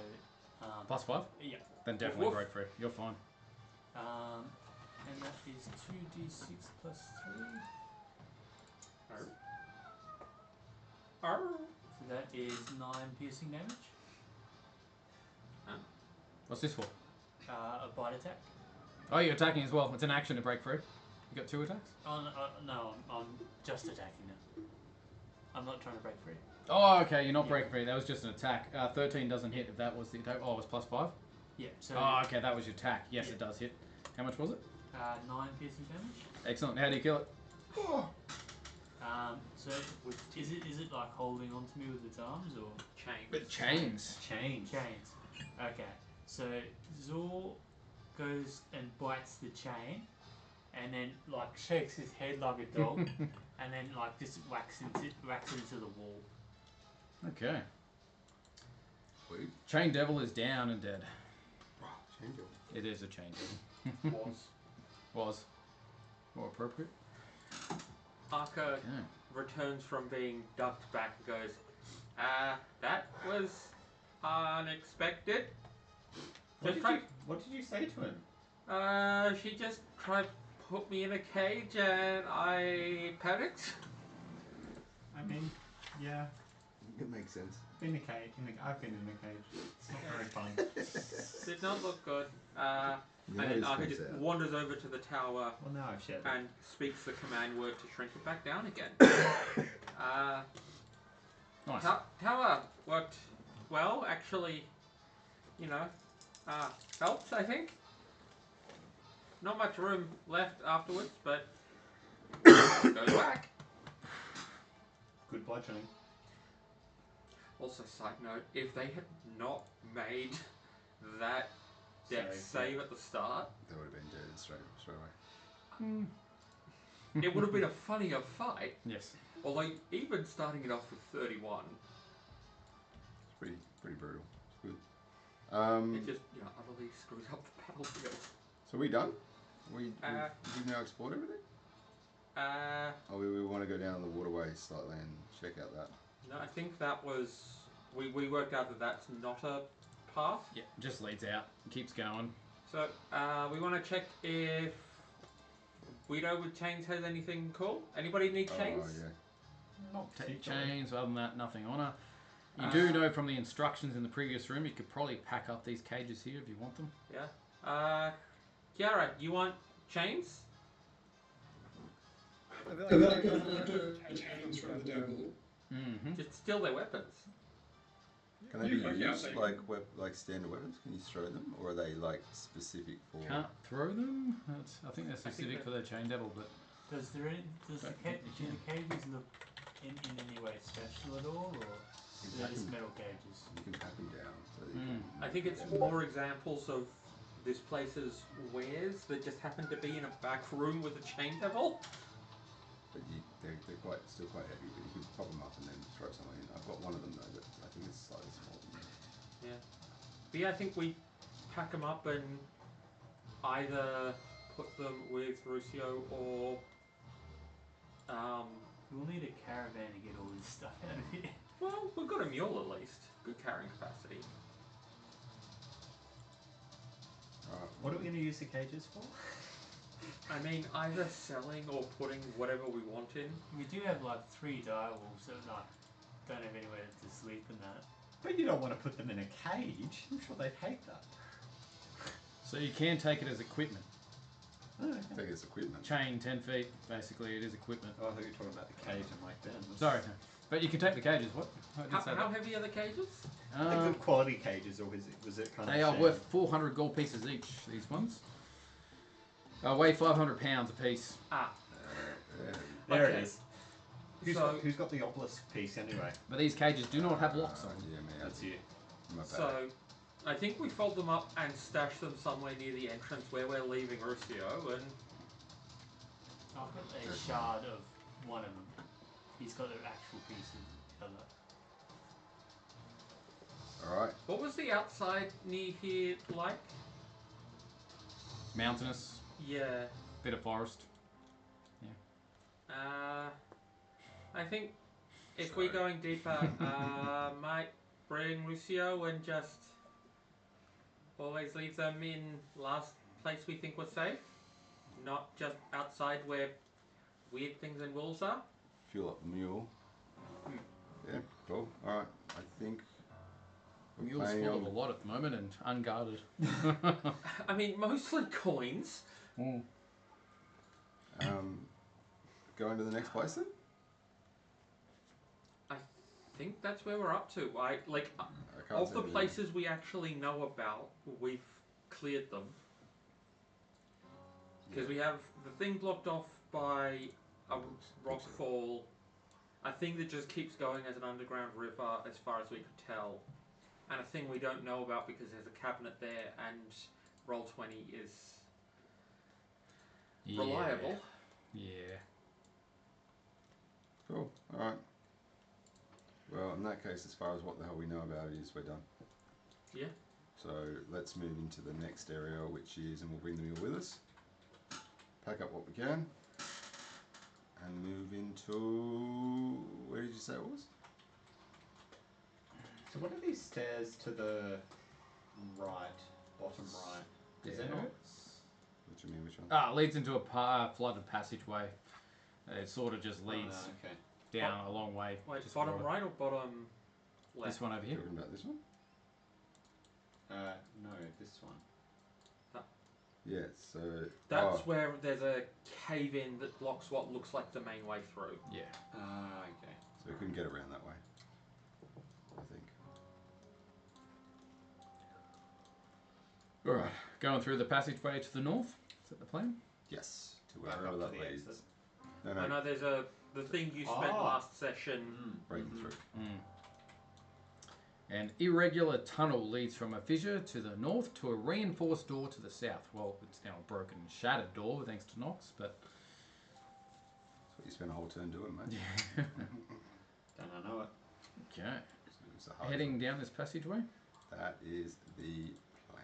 D: Plus 5?
E: Yeah.
D: Then definitely
F: Woof.
D: break free. You're fine.
E: And that is 2d6 plus 3.
F: Arr.
E: So that is 9 piercing damage.
D: What's this for?
E: A bite attack.
D: Oh, you're attacking as well. It's an action to break free. You got 2 attacks?
E: Oh no, I'm just attacking now. I'm not trying to break free.
D: Oh, okay. You're not break free. That was just an attack. 13 doesn't hit if that was the attack. Oh, it was plus 5?
E: Yeah. So.
D: Oh, okay. That was your attack. Yes,
E: Yeah.
D: it does hit. How much was it?
E: 9 piercing damage.
D: Excellent. How do you kill it?
E: So is it like holding onto me with its arms or
F: Chain.
D: Chains.
E: chains? Okay. So Zor goes and bites the chain, and then like shakes his head like a dog, and then like just whacks it into the wall.
D: Okay.
G: Wait.
D: Chain devil is down and dead.
G: Chain devil.
D: It is a chain devil. Was. More appropriate.
F: Arca
D: Okay.
F: returns from being ducked back and goes, that was unexpected.
C: What
F: Just
C: did you say to him?
F: she just tried to put me in a cage and I panicked.
C: I mean, yeah,
G: It makes sense.
C: I've been in a cage. It's not very fun.
F: Did not look good.
G: Yeah,
F: And
G: it
F: Arca
G: spins
F: just
G: out.
F: wanders over to the tower
C: Well, now I've shared it.
F: and speaks the command word to shrink it back down again.
D: Nice.
F: Tower worked well, actually. You know, helped, I think. Not much room left afterwards, but goes back.
C: Good bludgeoning.
F: Also, side note, if they had not made that dex save at the start,
G: They would have been dead straight away.
F: it would have been a funnier fight.
D: Yes.
F: Although, even starting it off with 31,
G: It's pretty brutal. It's good.
F: it just, utterly screws up the battlefield.
G: So we done? We've now explored everything? Or we want to go down the waterway slightly and check out that?
F: No, I think that was... We worked out that that's not a path.
D: Yeah, just leads out. Keeps going.
F: So, we want to check if Guido with chains has anything cool. Anybody need chains?
G: Oh, yeah.
C: Not
D: Take
C: particularly.
D: chains, other than that, nothing on her. You do know from the instructions in the previous room, you could probably pack up these cages here if you want them.
F: Yeah. Kiara, you want chains?
H: I feel like I don't want to touch hands from the devil.
D: Mm-hmm.
F: Just steal their weapons.
G: Can they be
H: Yeah, yeah,
G: used
H: they-
G: like standard weapons? Can you throw them? Or are they like specific for...
D: Can't throw them. I think they're specific
F: that-
D: for their chain devil, but
E: Do the cages look in any way special at all, or they're just metal cages?
G: You can pack them down. So that you can
F: I think it's more examples of this place's wares that just happen to be in a back room with a chain devil.
G: But they're still quite heavy, but you can pop them up and then throw something in. I've got one of them though, but I think it's slightly smaller than that.
F: Yeah. But yeah, I think we pack them up and either put them with Rusio or...
E: We'll need a caravan to get all this stuff out of here.
F: well, we've got a mule at least. Good carrying capacity.
G: Alright.
C: What are we going to use the cages for?
F: I mean, either selling or putting whatever we want in.
E: We do have like 3 direwolves, so don't have anywhere to sleep in that.
C: But you don't want to put them in a cage. I'm sure they'd hate that.
D: so you can take it as equipment.
G: I think it's equipment.
D: Chain 10 feet, basically, it is equipment.
C: Oh, I thought you were talking about the cage. I'm like, damn.
D: Sorry, but you can take the cages. What? I did say
F: How
D: that.
F: heavy are the cages?
C: The good quality cages, or was it kind of?
D: They are worth 400 gold pieces each. These ones. Weigh 500 pounds a piece.
C: There
F: Okay.
C: it is. Who's got the obelisk piece anyway?
D: But these cages do not have locks on them.
G: Yeah, man.
C: That's you.
G: My bad.
F: So, I think we fold them up and stash them somewhere near the entrance where we're leaving Rusio, and
E: I've got a shard of one of them. He's got the actual pieces of the other.
G: Alright.
F: What was the outside near here like?
D: Mountainous,
F: Yeah.
D: bit of forest.
F: I think if we're going deeper, might bring Lucio and just always leave them in last place we think was safe. Not just outside where weird things and wolves are.
G: Fuel up the mule. Yeah, cool. Alright, I think we're
D: Mule's
G: planning
D: full of
G: on
D: a lot at the moment and unguarded.
F: I mean, mostly coins.
G: going to the next place then?
F: I think that's where we're up to.
G: I can't
F: Of
G: see
F: the
G: anything.
F: places we actually know about, we've cleared them. Because we have the thing blocked off by a rockfall, a thing that just keeps going as an underground river as far as we could tell, and a thing we don't know about because there's a cabinet there and Roll20 is reliable.
D: Yeah.
G: Cool. Alright. Well, in that case, as far as what the hell we know about it is, we're done.
F: Yeah.
G: So let's move into the next area, which is, and we'll bring the mule with us. Pack up what we can, and move into, where did you say it was?
C: So what are these stairs to the right, bottom right? Is there not?
G: What do you mean, which one?
D: It leads into a flooded passageway. It sort of just leads
C: Okay.
D: down a long way.
F: Wait,
D: just
F: bottom
D: water.
F: right or bottom left?
D: This one over here?
G: Talking about this one?
C: No, this one.
G: Yeah, so...
F: That's where there's a cave-in that blocks what looks like the main way through.
D: Yeah.
C: Okay.
G: So we couldn't get around that way, I think.
D: Alright, going through the passageway to the north. Is that the plan?
G: Yes, to
C: Back
G: wherever
C: up
G: that
C: to the
G: leads.
C: exit.
G: No,
F: I know there's the thing you spent last session.
G: breaking through.
D: An irregular tunnel leads from a fissure to the north to a reinforced door to the south. Well, it's now a broken and shattered door thanks to Nox, but...
G: That's what you spent a whole turn doing, mate.
C: Don't I know it?
D: Okay.
G: It's a hard
D: Heading
G: one.
D: down this passageway.
G: That is the plan.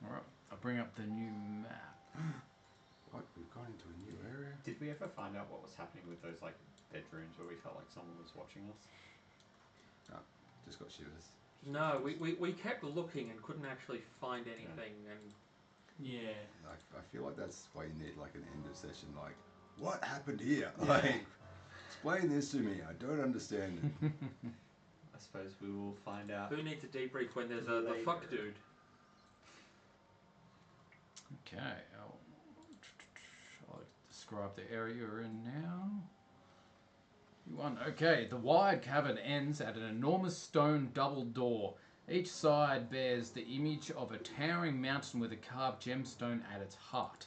D: Alright, I'll bring up the new map.
G: What? We've gone into a new area?
C: Did we ever find out what was happening with those like bedrooms where we felt like someone was watching us?
G: No, just got shivers.
F: No, we kept looking and couldn't actually find anything. And
E: Yeah.
G: I feel like that's why you need like an end of session, like, what happened here? Like, explain this to me, I don't understand it.
C: I suppose we will find out.
F: who needs a debrief when there's the
C: Later.
F: fuck dude?
D: Okay, I'll describe the area you're in now. Okay, the wide cavern ends at an enormous stone double door. Each side bears the image of a towering mountain with a carved gemstone at its heart.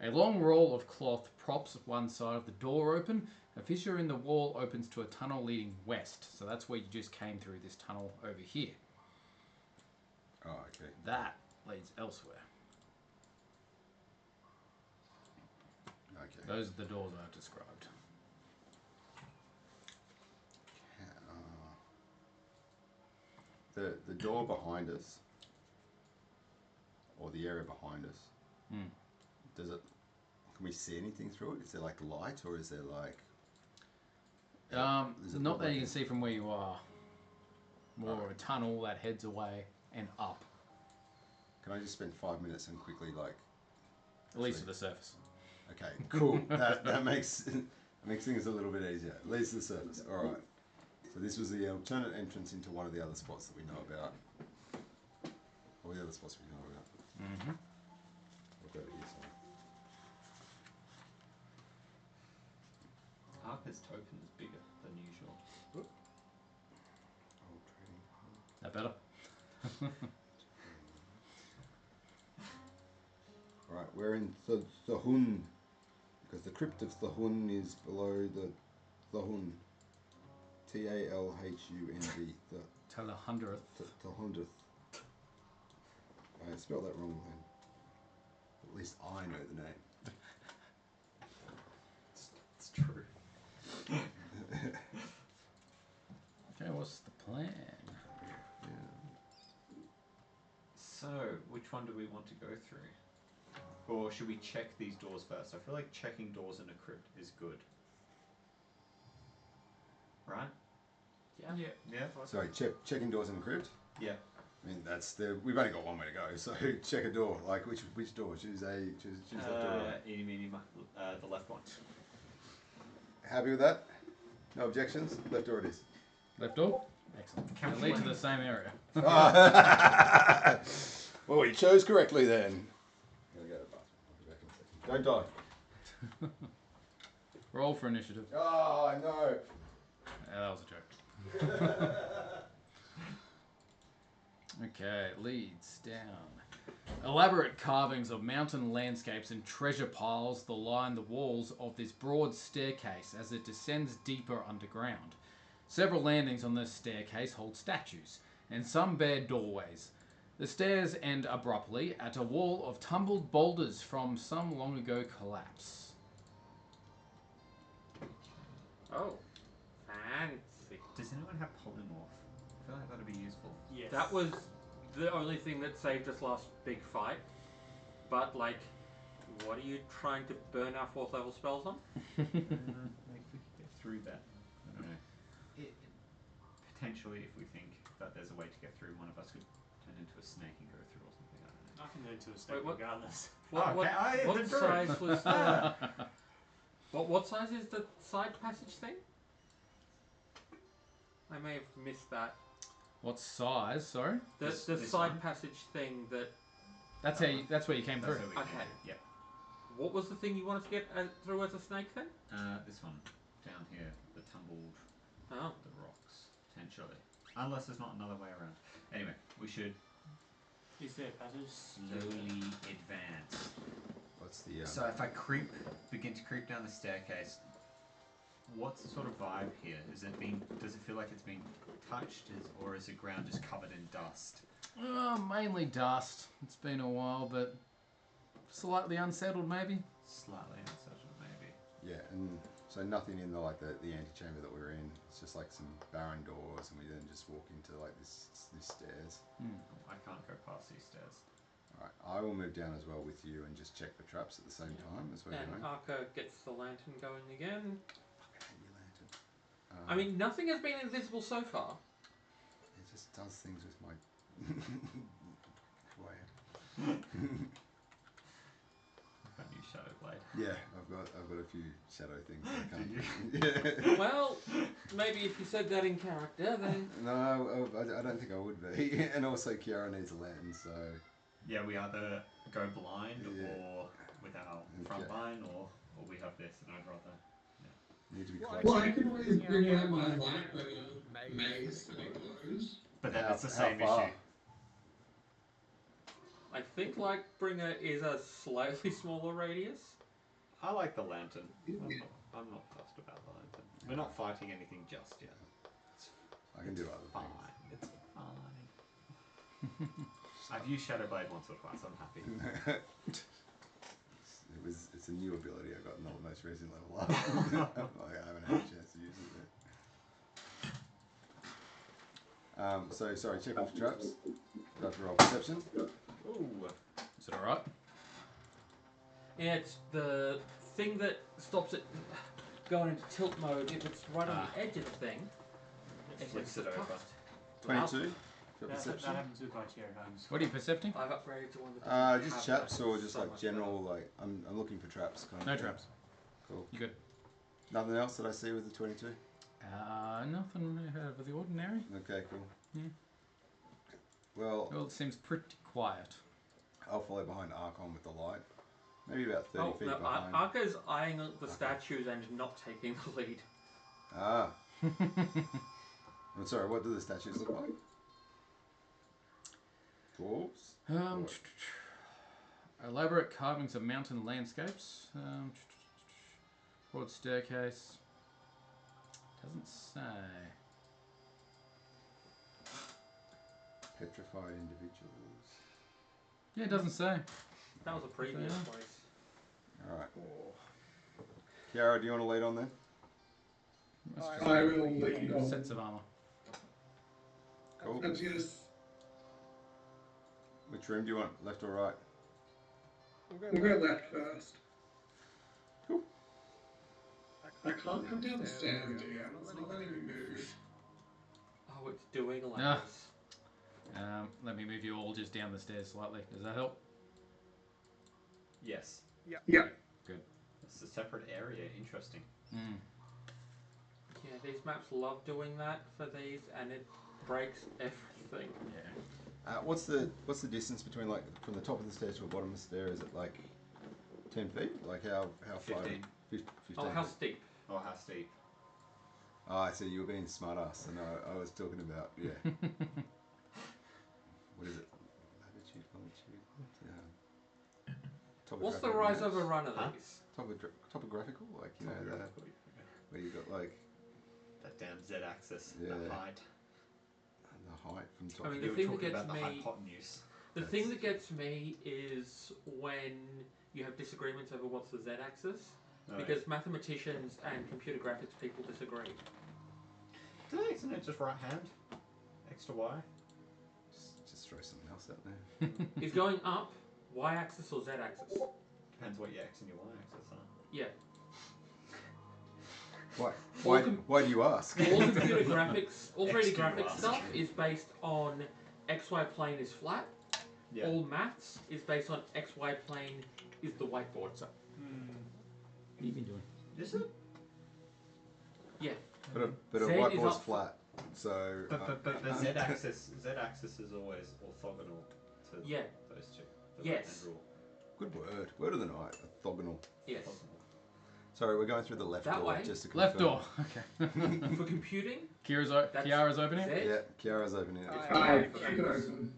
D: A long roll of cloth props one side of the door open. A fissure in the wall opens to a tunnel leading west. So that's where you just came through, this tunnel over here.
G: Oh, okay.
D: That leads elsewhere.
G: Okay.
D: Those are the doors I've described.
G: The door behind us, or the area behind us, does it? Can we see anything through it? Is there like light, or is there like? Does it
D: Not
G: look
D: that
G: like
D: you
G: a-
D: can see from where you are. More a tunnel that heads away and up.
G: Can I just spend 5 minutes and quickly like?
D: At least to the surface.
G: Okay, cool. that makes things a little bit easier. At least the surface. All right. So this was the alternate entrance into one of the other spots that we know about. Or the other spots we know about.
D: Mm-hmm.
G: I'll go to here somewhere.
C: Harper's token is bigger than usual.
G: Old trading hall.
D: That better?
G: Right, we're in Thahun, because the crypt of Thahun is below the Thahun. Talhund.
D: Talhundereth.
G: Talhundereth. I spelled that wrong then. At least I know the name.
D: Okay, what's the plan?
C: So, which one do we want to go through? Or should we check these doors first? I feel like checking doors in a crypt is good. Right?
E: Yeah.
C: Yeah?
G: Sorry, checking doors in the crypt.
C: Yeah.
G: I mean, we've only got one way to go. So check a door. Like which door? Choose that door.
C: Eeny, meeny, the left one.
G: Happy with that? No objections. Left door it is.
D: Left door? Excellent.
C: Can
D: Can
C: we-
D: lead to the same area.
G: Well, you chose correctly then. I'm gonna go to the bathroom. I'll be back in a second. Don't die.
D: Roll for initiative.
G: Oh no.
D: Yeah, that was a joke. Okay, leads down. Elaborate carvings of mountain landscapes and treasure piles line the walls of this broad staircase as it descends deeper underground. Several landings on this staircase hold statues, and some bear doorways. The stairs end abruptly at a wall of tumbled boulders from some long ago collapse.
F: Oh, fancy.
C: Does anyone have polymorph? I feel like that'd be useful.
E: Yes.
F: That was the only thing that saved us last big fight. But, like, what are you trying to burn our 4th level spells on?
C: Like, if we could get through that. I don't know. Potentially, if we think that there's a way to get through, one of us could turn into a snake and go through or something. I don't know.
E: I can do it to a snake
F: Wait, what?
E: regardless.
F: What size was the... What size is the side passage thing? I may have missed that.
D: What size? Sorry,
F: The
C: This
F: side
C: one?
F: passage thing that...
D: that's that's where you came
C: That's
D: through.
C: how we
F: Okay.
C: can do. Yep.
F: What was the thing you wanted to get through as a snake thing?
C: This one down here, the tumbled,
F: Oh.
C: the rocks potentially, unless there's not another way around. Anyway, we should
E: Is there a passage?
C: slowly advance.
G: What's the
C: So if I begin to creep down the staircase, what's the sort of vibe here? Does it feel like it's been touched, or is the ground just covered in dust?
D: Mainly dust. It's been a while, but slightly unsettled, maybe.
C: Slightly unsettled, maybe.
G: Yeah, and so nothing in the antechamber that we're in. It's just like some barren doors, and we then just walk into like these stairs.
C: I can't go past these stairs.
G: All right, I will move down as well with you and just check the traps at the same time as we're
F: And
G: doing.
F: Arca gets the lantern going again.
G: Fucking hate your lantern.
F: I mean, nothing has been invisible so far.
G: It just does things with my who I am.
C: I've got new shadow blade.
G: Yeah, I've got a few shadow things. That I
C: Do
G: can't. Yeah.
F: Well, maybe if you said that in character, then...
G: No, I don't think I would be. And also, Kiara needs a lantern, so
C: Yeah, we either go blind
G: Yeah.
C: or with our front
G: Okay.
C: line, or we have this, and I'd rather.
G: need to be
H: Well,
G: close.
H: I can always bring out my lightbringer maze that it glows.
C: But then
G: How-
C: it's the
G: how
C: same
G: far?
C: issue.
F: I think Lightbringer is a slightly smaller radius.
C: I like the lantern. I'm not fussed about the lantern. We're not fighting anything just yet.
G: I can do other
C: Fine.
G: things.
C: It's fine. I've used Shadow Blade once or twice. I'm happy.
G: It's a new ability I got in the most recent level up. Like, I haven't had a chance to use it yet. So sorry, checking for traps. Do I have to roll perception?
C: Ooh.
D: Is it alright?
F: Yeah, it's the thing that stops it going into tilt mode. If it's right on the edge of the thing, it
C: Flips
F: gets
C: it over.
F: touched.
G: 22 for
E: That
G: perception.
E: happens with my chair homes.
D: What are you percepting?
F: I've upgraded to one that doesn't
G: Just
F: have
G: traps
F: that.
G: or just
F: So
G: like
F: much
G: general like I'm looking for traps kind
D: No
G: of thing.
D: traps.
G: Cool.
D: You good?
G: Nothing else that I see with the 22?
D: Nothing really out of the ordinary.
G: Okay, cool.
D: Yeah.
G: Well,
D: Well, it seems pretty quiet.
G: I'll follow behind Archon with the light. Maybe about 30
F: Oh,
G: feet
F: no,
G: behind.
F: Arca's eyeing the statues and not taking the lead.
G: Ah. I'm sorry, what do the statues look like? Dwarves?
D: Elaborate carvings of mountain landscapes. Broad staircase. Doesn't say.
G: Petrified individuals.
D: Yeah, it doesn't say.
F: That was a previous
D: Yeah.
F: place.
G: Alright. Kiara, do you want to lead on then?
H: I will lead on.
D: Sets of armor.
G: Cool.
H: And yes,
G: Which room do you want? Left or right?
H: we'll go left first.
G: Cool.
H: I can't come down the stairs, dear. It's not letting me move.
F: Oh, it's doing like
D: Ah.
F: this.
D: Let me move you all just down the stairs slightly. Does that help?
C: Yes.
H: Yeah.
D: Good.
C: It's a separate area. Interesting.
D: Mm.
F: Yeah, these maps love doing that for these, and it breaks everything.
D: Yeah.
G: What's the distance between like from the top of the stairs to the bottom of the stair? Is it like 10 feet? Like how far?
C: 15.
G: 15
F: Oh, how
G: feet.
F: steep?
C: Oh, how steep?
G: Oh, I see. You were being smart ass, and I was talking about what is it? Latitude, longitude.
F: What's the
G: Topographical
F: rise
G: maps?
F: over run of
C: Huh?
F: these?
G: Topographical, like where you got like
C: That damn Z-axis.
G: Yeah.
C: The height.
G: the height from top.
F: I mean,
C: You
F: the
C: were
F: thing that
C: talking
F: gets
C: about the
F: me,
C: hypotenuse.
F: the thing that gets me is when you have disagreements over what's the z-axis,
C: Oh,
F: because mathematicians and computer graphics people disagree.
C: Isn't it just right hand? X to Y?
G: Just throw something else out there.
F: Is going up y-axis or z-axis?
C: Depends what your X and your Y axis are.
F: Yeah.
G: Why do you ask?
F: All computer graphics, all 3D
C: XQ
F: graphics
C: ask.
F: stuff is based on XY plane is flat.
C: Yeah.
F: All maths is based on XY plane is the whiteboard. So,
D: What have you been doing?
C: Is it?
F: yeah.
G: But a
F: Z is
G: whiteboard's
F: up-
G: flat, so
C: But the Z-axis is always orthogonal to
F: Yeah.
C: those two. The
F: Yes.
C: right-hand rule.
G: good word of the night. Orthogonal.
F: Yes.
G: Sorry, we're going through the left
F: That
G: door
F: way?
G: just to confirm.
D: Left door. Okay.
F: For computing,
D: Kiara's opening it?
F: Z.
G: Yeah, Kiara's opening it.
H: I keep it open.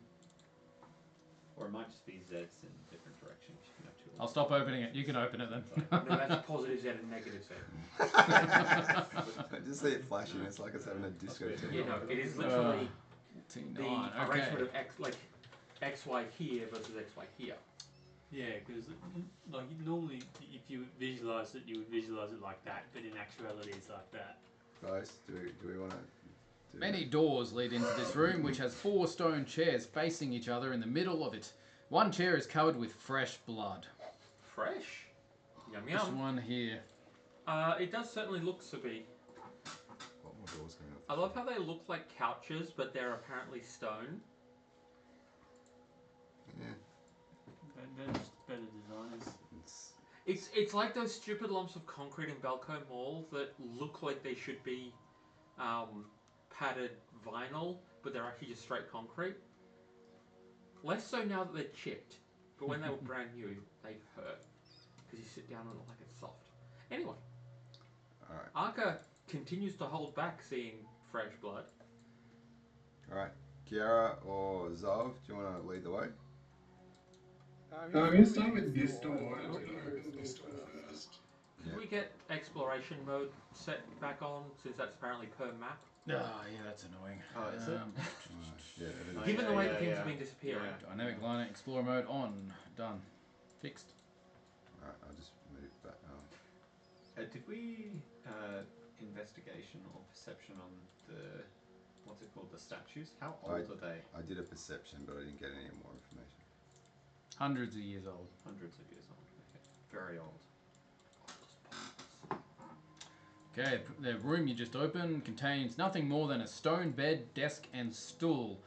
C: Or it might just be Z's in different directions. You can have two.
D: I'll stop opening it. You can open it then.
F: No, that's positive Z and negative Z.
G: I just see it flashing. It's like it's having a discotheque.
F: You know, it is literally the
D: T9. Okay.
F: arrangement of X, like XY here versus XY here.
E: Yeah, because like normally if you visualize it, you would visualize it like that, but in actuality it's like that.
G: Guys, do we want to?
D: Many doors lead into this room, which has 4 stone chairs facing each other in the middle of it. One chair is covered with fresh blood.
F: Fresh. Yum
D: This
F: yum.
D: one here.
F: It does certainly look to be.
G: What more doors going up?
F: I love how they look like couches, but they're apparently stone.
G: Yeah,
E: They're just better designers.
F: It's like those stupid lumps of concrete in Belco Mall that look like they should be padded vinyl, but they're actually just straight concrete. Less so now that they're chipped, but when they were brand new, they hurt because you sit down and it like it's soft. Anyway,
G: all right,
F: Arca continues to hold back seeing fresh blood.
G: all right. Kiara or Zav, do you want to lead the way?
H: I'm going to start with this door. I'm going to open this door first.
F: Can we get exploration mode set back on, since that's apparently per map?
D: Oh, yeah, that's annoying.
C: Oh, is it?
G: Yeah, it is.
C: Oh,
F: Given the
C: yeah,
F: way
C: yeah,
F: things
C: yeah.
F: have been disappearing.
C: Yeah.
D: Dynamic line explorer mode on. Done. Fixed.
G: All right, I'll just move back.
C: Did we investigation or perception on the what's it called, the statues? How old are they?
G: I did a perception, but I didn't get any more information.
D: Hundreds of years old.
C: Hundreds of years old. Okay. Very old.
D: Okay, the room you just opened contains nothing more than a stone bed, desk, and stool.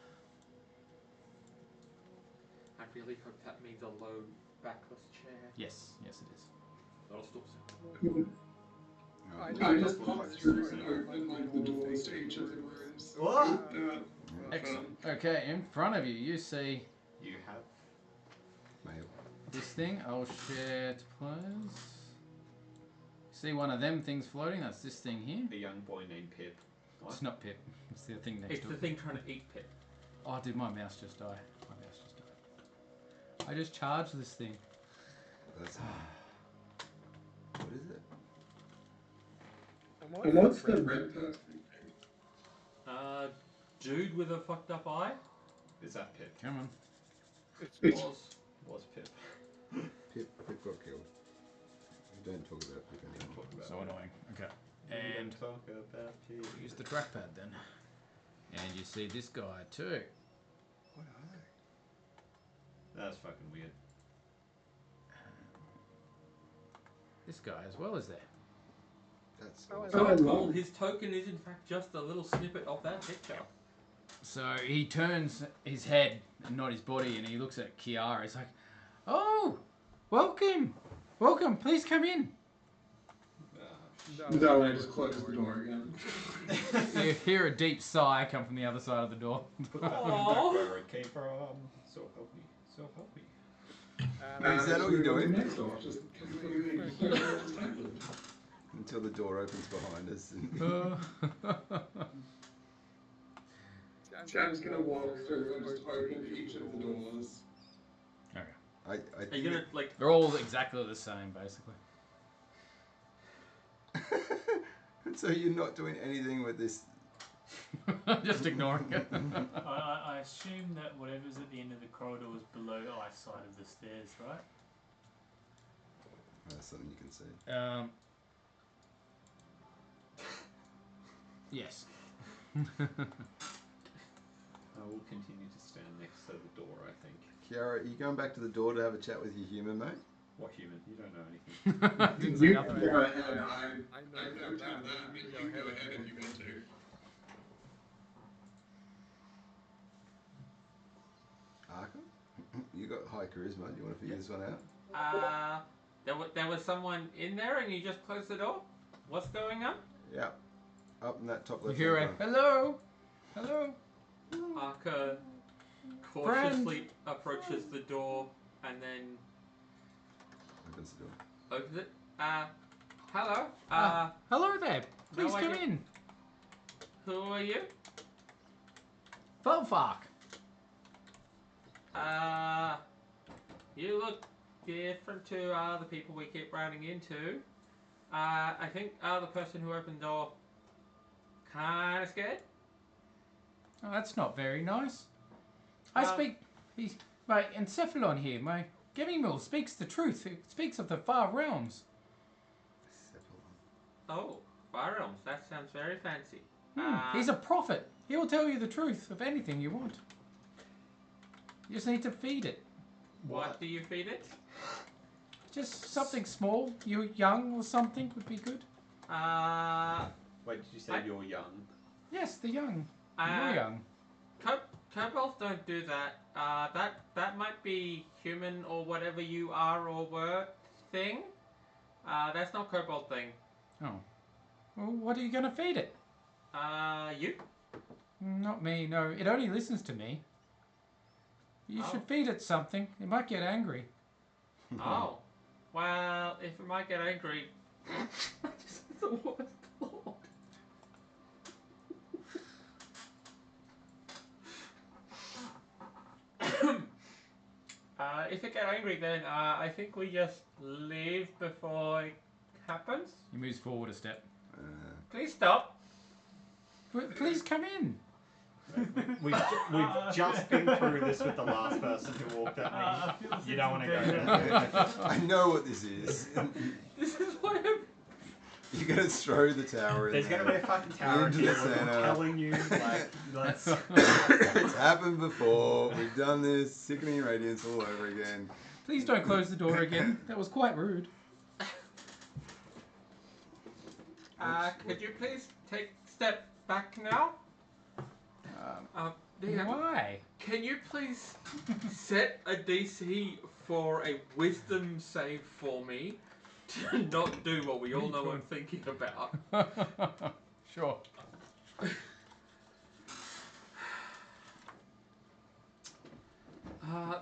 F: I really hope that means a low backless chair.
D: Yes, yes it is.
F: Not a stool set.
H: I just pop through and open like the doors to each of the rooms.
C: What?
D: Excellent. Okay, in front of you, you see
C: You have
G: Mail.
D: this thing. I'll share to players. See one of them things floating? That's this thing here.
C: a young boy named Pip. What?
D: It's not Pip. It's the thing next
F: It's
D: to
F: the
D: it.
F: thing trying to eat Pip.
D: Oh, did my mouse just die? My mouse just died. I just charged this thing.
G: That's what is it?
H: And what's the red person?
F: Dude with a fucked up eye?
C: Is that Pip?
D: Come on.
C: Was Pip?
G: Pip got killed. We don't talk about Pip anymore.
C: Talk about
D: So annoying. Okay. And
C: talk about Jesus.
D: use the trackpad then. And you see this guy too.
G: What are they?
C: That's fucking weird.
D: This guy as well is there.
G: That's
H: Oh,
G: awesome.
F: Oh, his token is in fact just a little snippet of that picture.
D: So he turns his head and not his body, and he looks at Kiara. He's like, "Oh, welcome, welcome. Please come in."
H: No, I just closed the door again.
D: You hear a deep sigh come from the other side of the door.
C: Put that back where it came from. So help me. So help me.
G: Is that all you're doing?
H: Next door, just
G: Until the door opens behind us.
H: Sam's gonna walk through and just open each of the doors.
D: Okay.
G: I
F: Are
G: think
F: you gonna like?
D: They're all exactly the same, basically.
G: so you're not doing anything with this.
D: Just ignoring it.
E: I assume that whatever's at the end of the corridor is below eyesight of the stairs, right?
G: That's something you can see.
D: Yes.
C: I will continue to stand next to the door, I think.
G: Kiara, are you going back to the door to have a chat with your human mate?
C: What human? You don't know anything.
D: Didn't say
H: You
D: nothing.
H: go ahead. I don't have that, but you can go ahead if you want to.
G: Arkham? You got high charisma. Do you want to figure this one out?
F: There was someone in there, and you just closed the door. What's going on?
G: Yeah. Up in that top
D: You
G: left
D: hear a
G: hand corner.
D: hello, hello.
F: Arca cautiously approaches the door and then
G: Opens the door.
F: opens it. Hello.
D: Hello there. Please
F: No
D: come
F: idea.
D: in.
F: Who are you?
D: Felfark.
F: You look different to the people we keep running into. I think the person who opened the door kind of scared.
D: Oh, that's not very nice. I speak. My Encephalon here. My Gemmules speaks the truth. It speaks of the far realms.
F: Oh, Fire Realms. That sounds very fancy.
D: He's a prophet. He will tell you the truth of anything you want. You just need to feed it.
F: What do you feed it?
D: Just something small. You're young or something would be good.
C: Wait, did you say you're young?
D: Yes, the young. You're young.
F: Kobolds don't do that. That might be human or whatever you are or were thing. That's not kobold thing.
D: Oh. Well, what are you going to feed it?
F: You?
D: Not me, no. It only listens to me. You should feed it something. It might get angry.
F: Oh. Well, if it might get angry... This is the worst thought. If it gets angry, then I think we just leave before it happens.
D: He moves forward a step.
F: Please stop.
D: Please come in.
C: We've just been through this with the last person who walked at me. You don't want to go there.
G: I know what this is.
F: This is why I'm...
G: You're going to throw the tower in
C: There's
G: there.
C: going to be a fucking tower in
G: Into
C: here.
G: the
C: I'm
G: center.
C: telling you, like, let's...
G: It's happened before. We've done this. Sickening radiance all over again.
D: Please don't close the door again. That was quite rude.
F: Could you please take a step back now? DM,
D: Why?
F: can you please set a DC for a wisdom save for me to not do what we all know I'm thinking about?
D: Sure.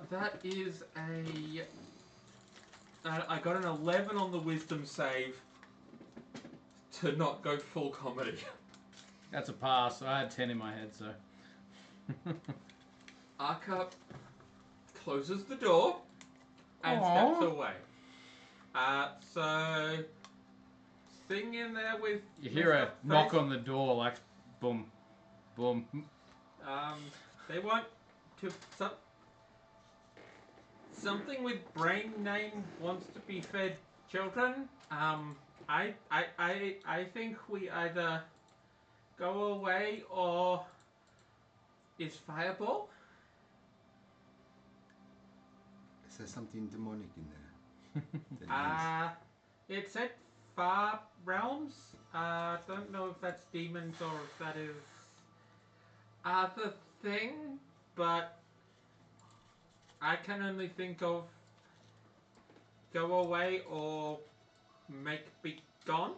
F: That is a... I got an 11 on the wisdom save to not go full comedy.
D: That's a pass. I had 10 in my head, so.
F: Arca closes the door and
D: Aww.
F: steps away. So thing in there with
D: You hear a
F: Mr.
D: knock
F: Face-
D: on the door, like, boom, boom.
F: They want to something with brain name wants to be fed children. I think we either go away or is fireball?
G: Is there something demonic in there?
F: It said far realms. Don't know if that's demons or if that is other thing, but I can only think of go away or make be gone.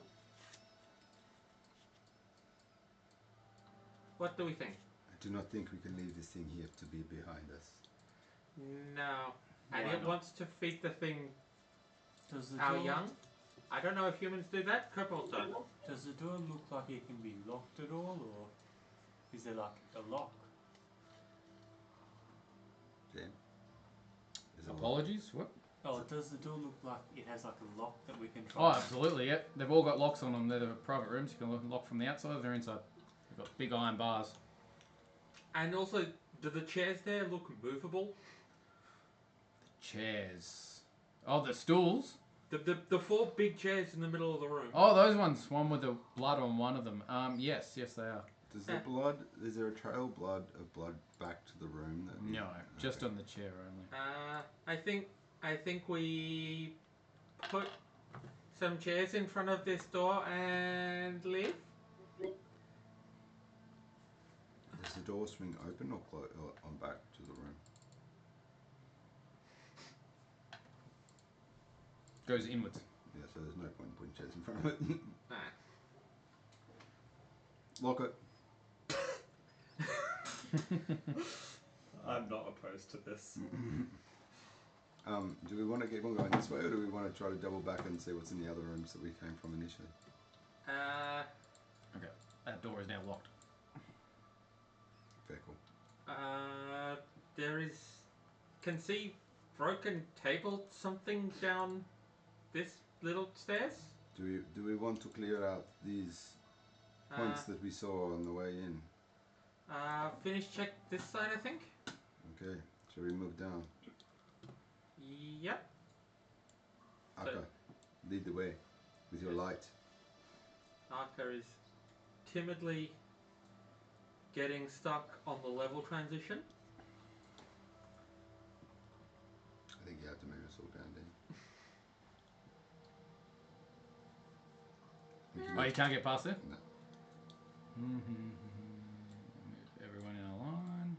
F: What do we think?
G: I do not think we can leave this thing here to be behind us.
F: No. And
C: Why
F: it
C: not?
F: wants to feed the thing
E: Does the
F: our
E: door,
F: young. I don't know if humans do that. Kobolds don't.
E: does the door look like it can be locked at all, or is there like a lock?
G: Jen? There's a lot.
D: Apologies. What?
E: Oh, does the door look like it has like a lock that we can try?
D: Oh, absolutely. Yep. They've all got locks on them. They're the private rooms. You can lock from the outside. They're inside. They've got big iron bars.
F: And also, do the chairs there look movable?
D: Chairs. Oh, the stools.
F: The four big chairs in the middle of the room.
D: Oh, those ones. One with the blood on one of them. Yes, they are.
G: Does the blood, is there a trail of blood back to the room? That
D: No, just on the chair only.
F: I think we put some chairs in front of this door and leave.
G: Does the door swing open or on back to the room?
D: Goes inwards.
G: Yeah, so there's no point in putting chairs in front of it.
F: Nah.
G: Lock it.
C: I'm not opposed to this.
G: Do we want to keep on going this way, or do we want to try to double back and see what's in the other rooms that we came from initially?
D: Okay, that door is now locked.
G: Fair call.
F: There is, can see broken table something down this little stairs.
G: Do we want to clear out these points that we saw on the way in?
F: Finish check this side, I think.
G: Okay, shall we move down?
F: Yep.
G: Aka, lead the way with your light.
F: Arca is timidly getting stuck on the level transition.
G: I think you have to move us all down, Dan.
D: Oh, you can't get past there?
G: No.
D: Move everyone in a line.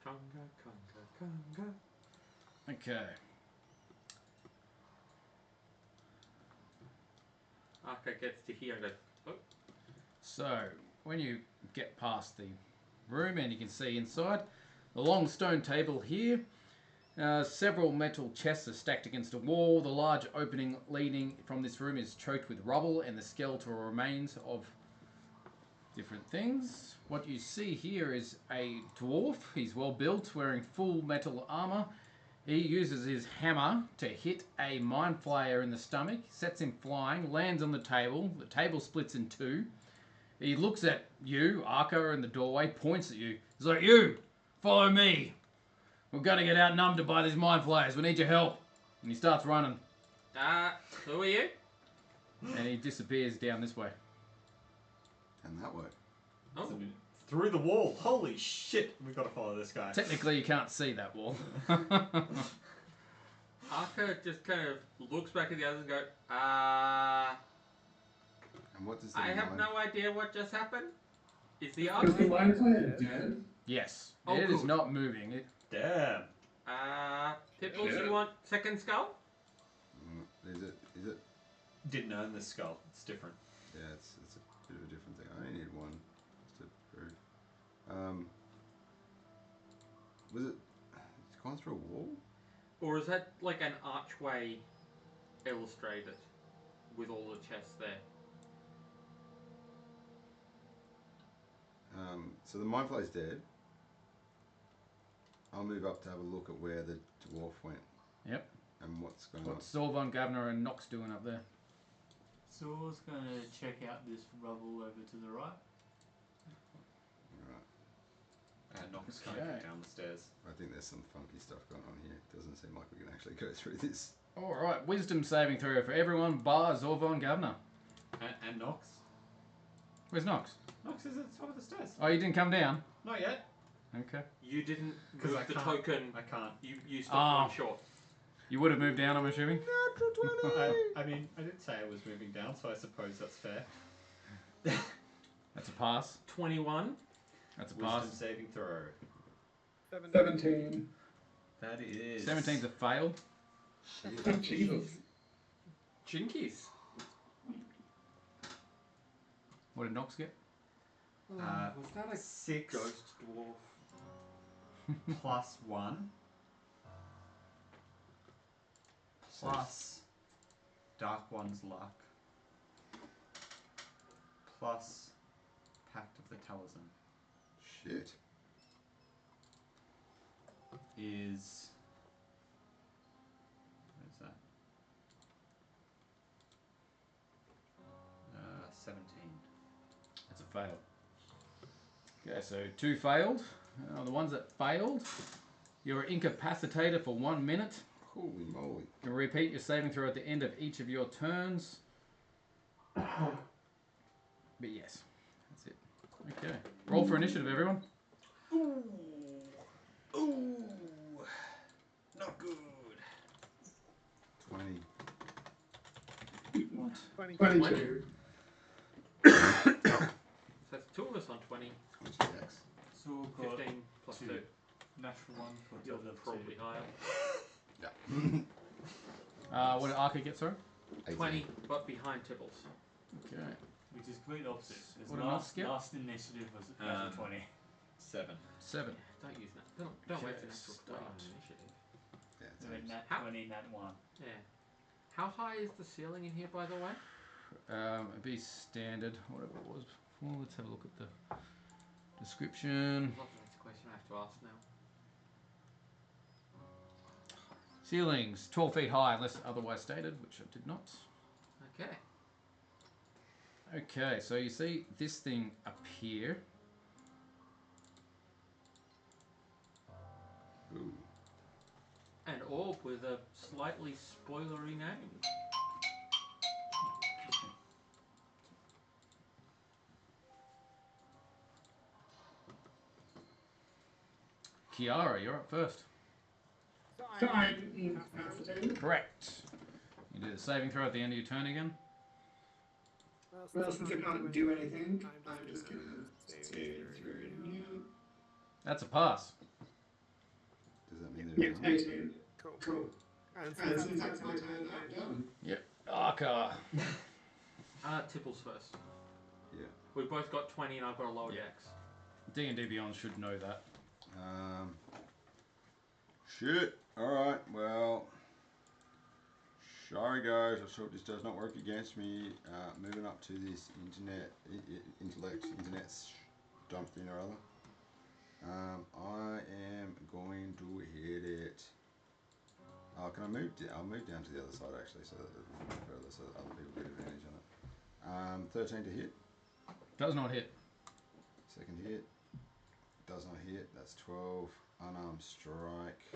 F: Conga, conga, conga.
D: Okay.
F: Arca gets to here and goes, oh.
D: So, when you get past the room and you can see inside, the long stone table here, several metal chests are stacked against a wall. The large opening leading from this room is choked with rubble and the skeletal remains of different things. What you see here is a dwarf. He's well built, wearing full metal armor. He uses his hammer to hit a mind flayer in the stomach, sets him flying, lands on the table. The table splits in two. He looks at you, Arca, in the doorway, points at you. He's like, "You, follow me. We're going to get outnumbered by these mind flayers. We need your help." And he starts running.
F: Who are you?
D: And he disappears down this way.
G: And that way.
F: Oh.
C: Through the wall. Holy shit. We've got to follow this guy.
D: Technically, you can't see that wall.
F: Arca just kind of looks back at the others and goes,
G: And what does the
F: I have
G: mind-
F: no idea what just happened. Is the
H: Is
F: Arca...
H: the mind flayer dead?
D: Yes.
F: Oh,
D: It is
F: good.
D: not moving.
C: Damn.
F: Pipples,
H: Yeah.
F: you want second skull?
G: Is it?
C: Didn't earn this skull. It's different.
G: Yeah, it's a bit of a different thing. I only need one just to prove. Was it? It's gone through a wall?
F: Or is that like an archway illustrated with all the chests there?
G: So the mind flayer's dead. I'll move up to have a look at where the dwarf went.
D: Yep.
G: And what's going on.
D: What's Zorvan, Governor, and Nox doing up there?
E: Zor's gonna check out this rubble over to the right.
G: Alright.
C: Nox can't
D: Okay.
C: get down the stairs.
G: I think there's some funky stuff going on here. It doesn't seem like we can actually go through this.
D: Alright, wisdom saving throw for everyone, bar Zorvon Governor.
C: And Nox.
D: Where's Nox?
C: Nox is at the top of the stairs.
D: Oh, you didn't come down?
C: Not yet.
D: Okay.
F: You didn't
C: 'Cause
F: move
C: I
F: the
C: can't.
F: token.
C: I can't.
F: You stopped one short.
D: You would have moved down, I'm assuming?
C: I mean, I did say I was moving down, so I suppose that's fair.
D: That's a pass.
F: 21.
D: That's a
C: Wisdom
D: pass.
C: saving throw.
H: 17.
C: That is
D: 17's a fail.
H: Jesus.
F: Jinkies.
D: What did Nox get?
F: Was that a
C: 6
F: ghost dwarf?
C: plus 1 plus Dark One's luck plus Pact of the Talisman
G: Shit.
C: is what is that? 17.
D: That's a fail. Okay, so 2 failed. The ones that failed, you're incapacitated for 1 minute.
G: Holy moly.
D: You can repeat your saving throw at the end of each of your turns. But yes, that's it. Okay. Roll for initiative, everyone.
C: Ooh, not good.
G: 20.
D: What?
H: 22.
F: So that's 2 of us on 20.
G: What's your dex?
E: So we've got
F: 15 plus 2.
E: natural 1 for
F: You're
E: total of
F: probably
E: 2.
F: higher.
G: Yeah.
D: What did Arca get, sorry?
F: 20, but behind Tibbles.
D: Okay.
E: Which is complete opposite. His
D: What did Nox
E: last,
D: get?
E: last initiative was natural 20.
C: 7.
D: 7.
F: Don't use that. Don't
D: Okay,
F: wait for natural 20 on
D: start.
F: initiative.
G: Yeah, it's
E: So we had nat
F: How-
E: 20, nat 1.
F: Yeah. How high is the ceiling in here, by the way?
D: It'd be standard, whatever it was before. Let's have a look at the description.
F: That's a question I have to ask now.
D: Ceilings, 12 feet high unless otherwise stated, which I did not.
F: Okay.
D: Okay, so you see this thing up here.
G: Ooh.
F: An orb with a slightly spoilery name.
D: Kiara, you're up first.
H: So I'm incapacitated.
D: Correct. You do the saving throw at the end of your turn again.
H: Well, since I can't do anything, I'm just gonna save through it.
D: That's a pass.
G: Does that mean
H: Yeah,
G: there's
H: 18. Cool. And since that's my turn, I'm done.
D: Yep. Arca.
F: Tibbles first.
G: Yeah.
F: We both got 20 and I've got a lower
D: Yeah.
F: dex.
D: D&D Beyond should know that.
G: Shit. Alright, well. Sorry guys, I hope this does not work against me. Moving up to this internet something or other. I am going to hit it. Oh, can I move? I'll move down to the other side actually, so that other people get advantage on it. 13 to hit.
D: Does not hit.
G: Second hit. Does not hit. That's 12. Unarmed strike.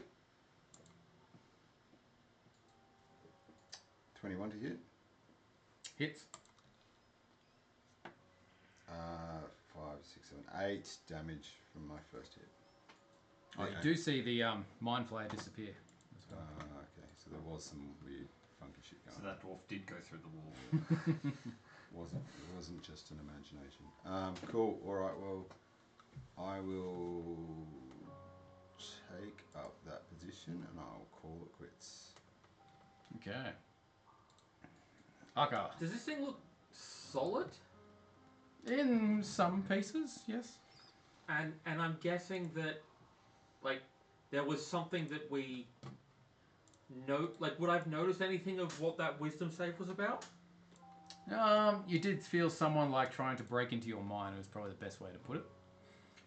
G: 21 to hit.
D: Hits.
G: 5, 6, 7, 8 damage from my first hit.
D: Oh, you do see the mind flare disappear as well.
G: Okay, so there was some weird funky shit
C: So
G: going on.
C: that dwarf did go through the wall.
G: It wasn't just an imagination. Cool. All right. Well, I will take up that position and I'll call it quits.
D: Okay. Arca.
F: Does this thing look solid?
D: In some pieces, yes.
F: And I'm guessing that, like, there was something that we note. Like, would I've noticed anything of what that wisdom save was about?
D: You did feel someone like trying to break into your mind. It was probably the best way to put it.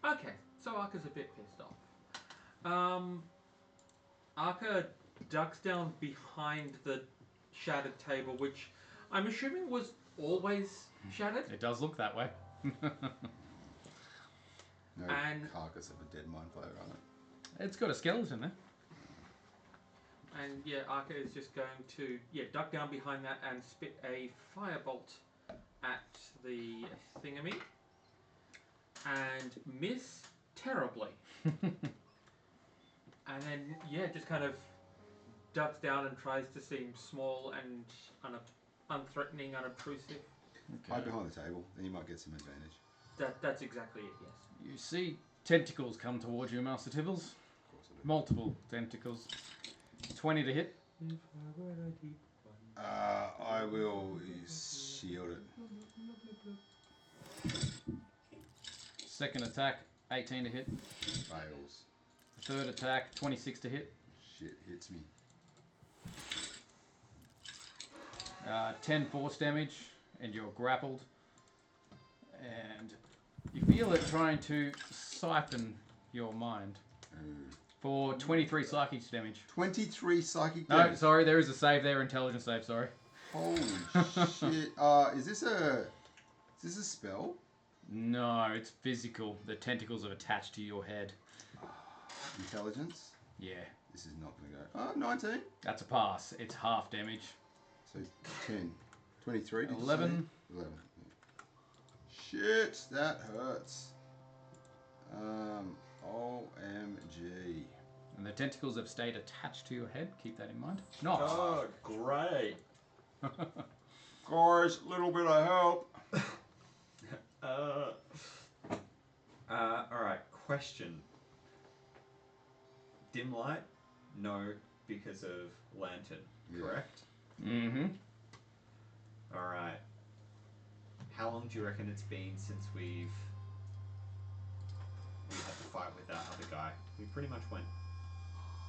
F: Okay, so Arca's a bit pissed off. Arca ducks down behind the shattered table, which I'm assuming was always shattered.
D: It does look that way.
G: No
F: And-
G: carcass of a dead mind flayer on it.
D: It's got a skeleton there.
F: And yeah, Arca is just going to duck down behind that and spit a firebolt at the thingamy. And miss terribly. And then just kind of ducks down and tries to seem small and unthreatening, unobtrusive.
G: Hide behind the table, then you might get some advantage.
F: That's exactly it, yes.
D: You see tentacles come towards you, Master Tibbles.
G: Of course I do.
D: Multiple tentacles. 20 to hit.
G: I will shield it.
D: Second attack, 18 to hit.
G: Fails.
D: Third attack, 26 to hit.
G: Shit hits me.
D: 10 force damage, and you're grappled. And you feel it trying to siphon your mind for 23 psychic damage.
G: 23 psychic
D: No,
G: damage.
D: sorry, there is a save there, intelligence save, sorry.
G: Holy shit. Is this a spell?
D: No, it's physical. The tentacles are attached to your head.
G: Intelligence?
D: Yeah,
G: This is not going to go. 19.
D: that's a pass. It's half damage.
G: So 10. 23. Did you say?
D: 11.
G: 11. Shit, that hurts. OMG.
D: And the tentacles have stayed attached to your head. Keep that in mind. Not.
C: Oh, great.
G: Guys, a little bit of help.
C: Alright, question. Dim light? No, because of lantern,
G: Yeah.
C: correct?
D: Mm-hmm.
C: Alright. How long do you reckon it's been since we had to fight with that other guy? We pretty much went.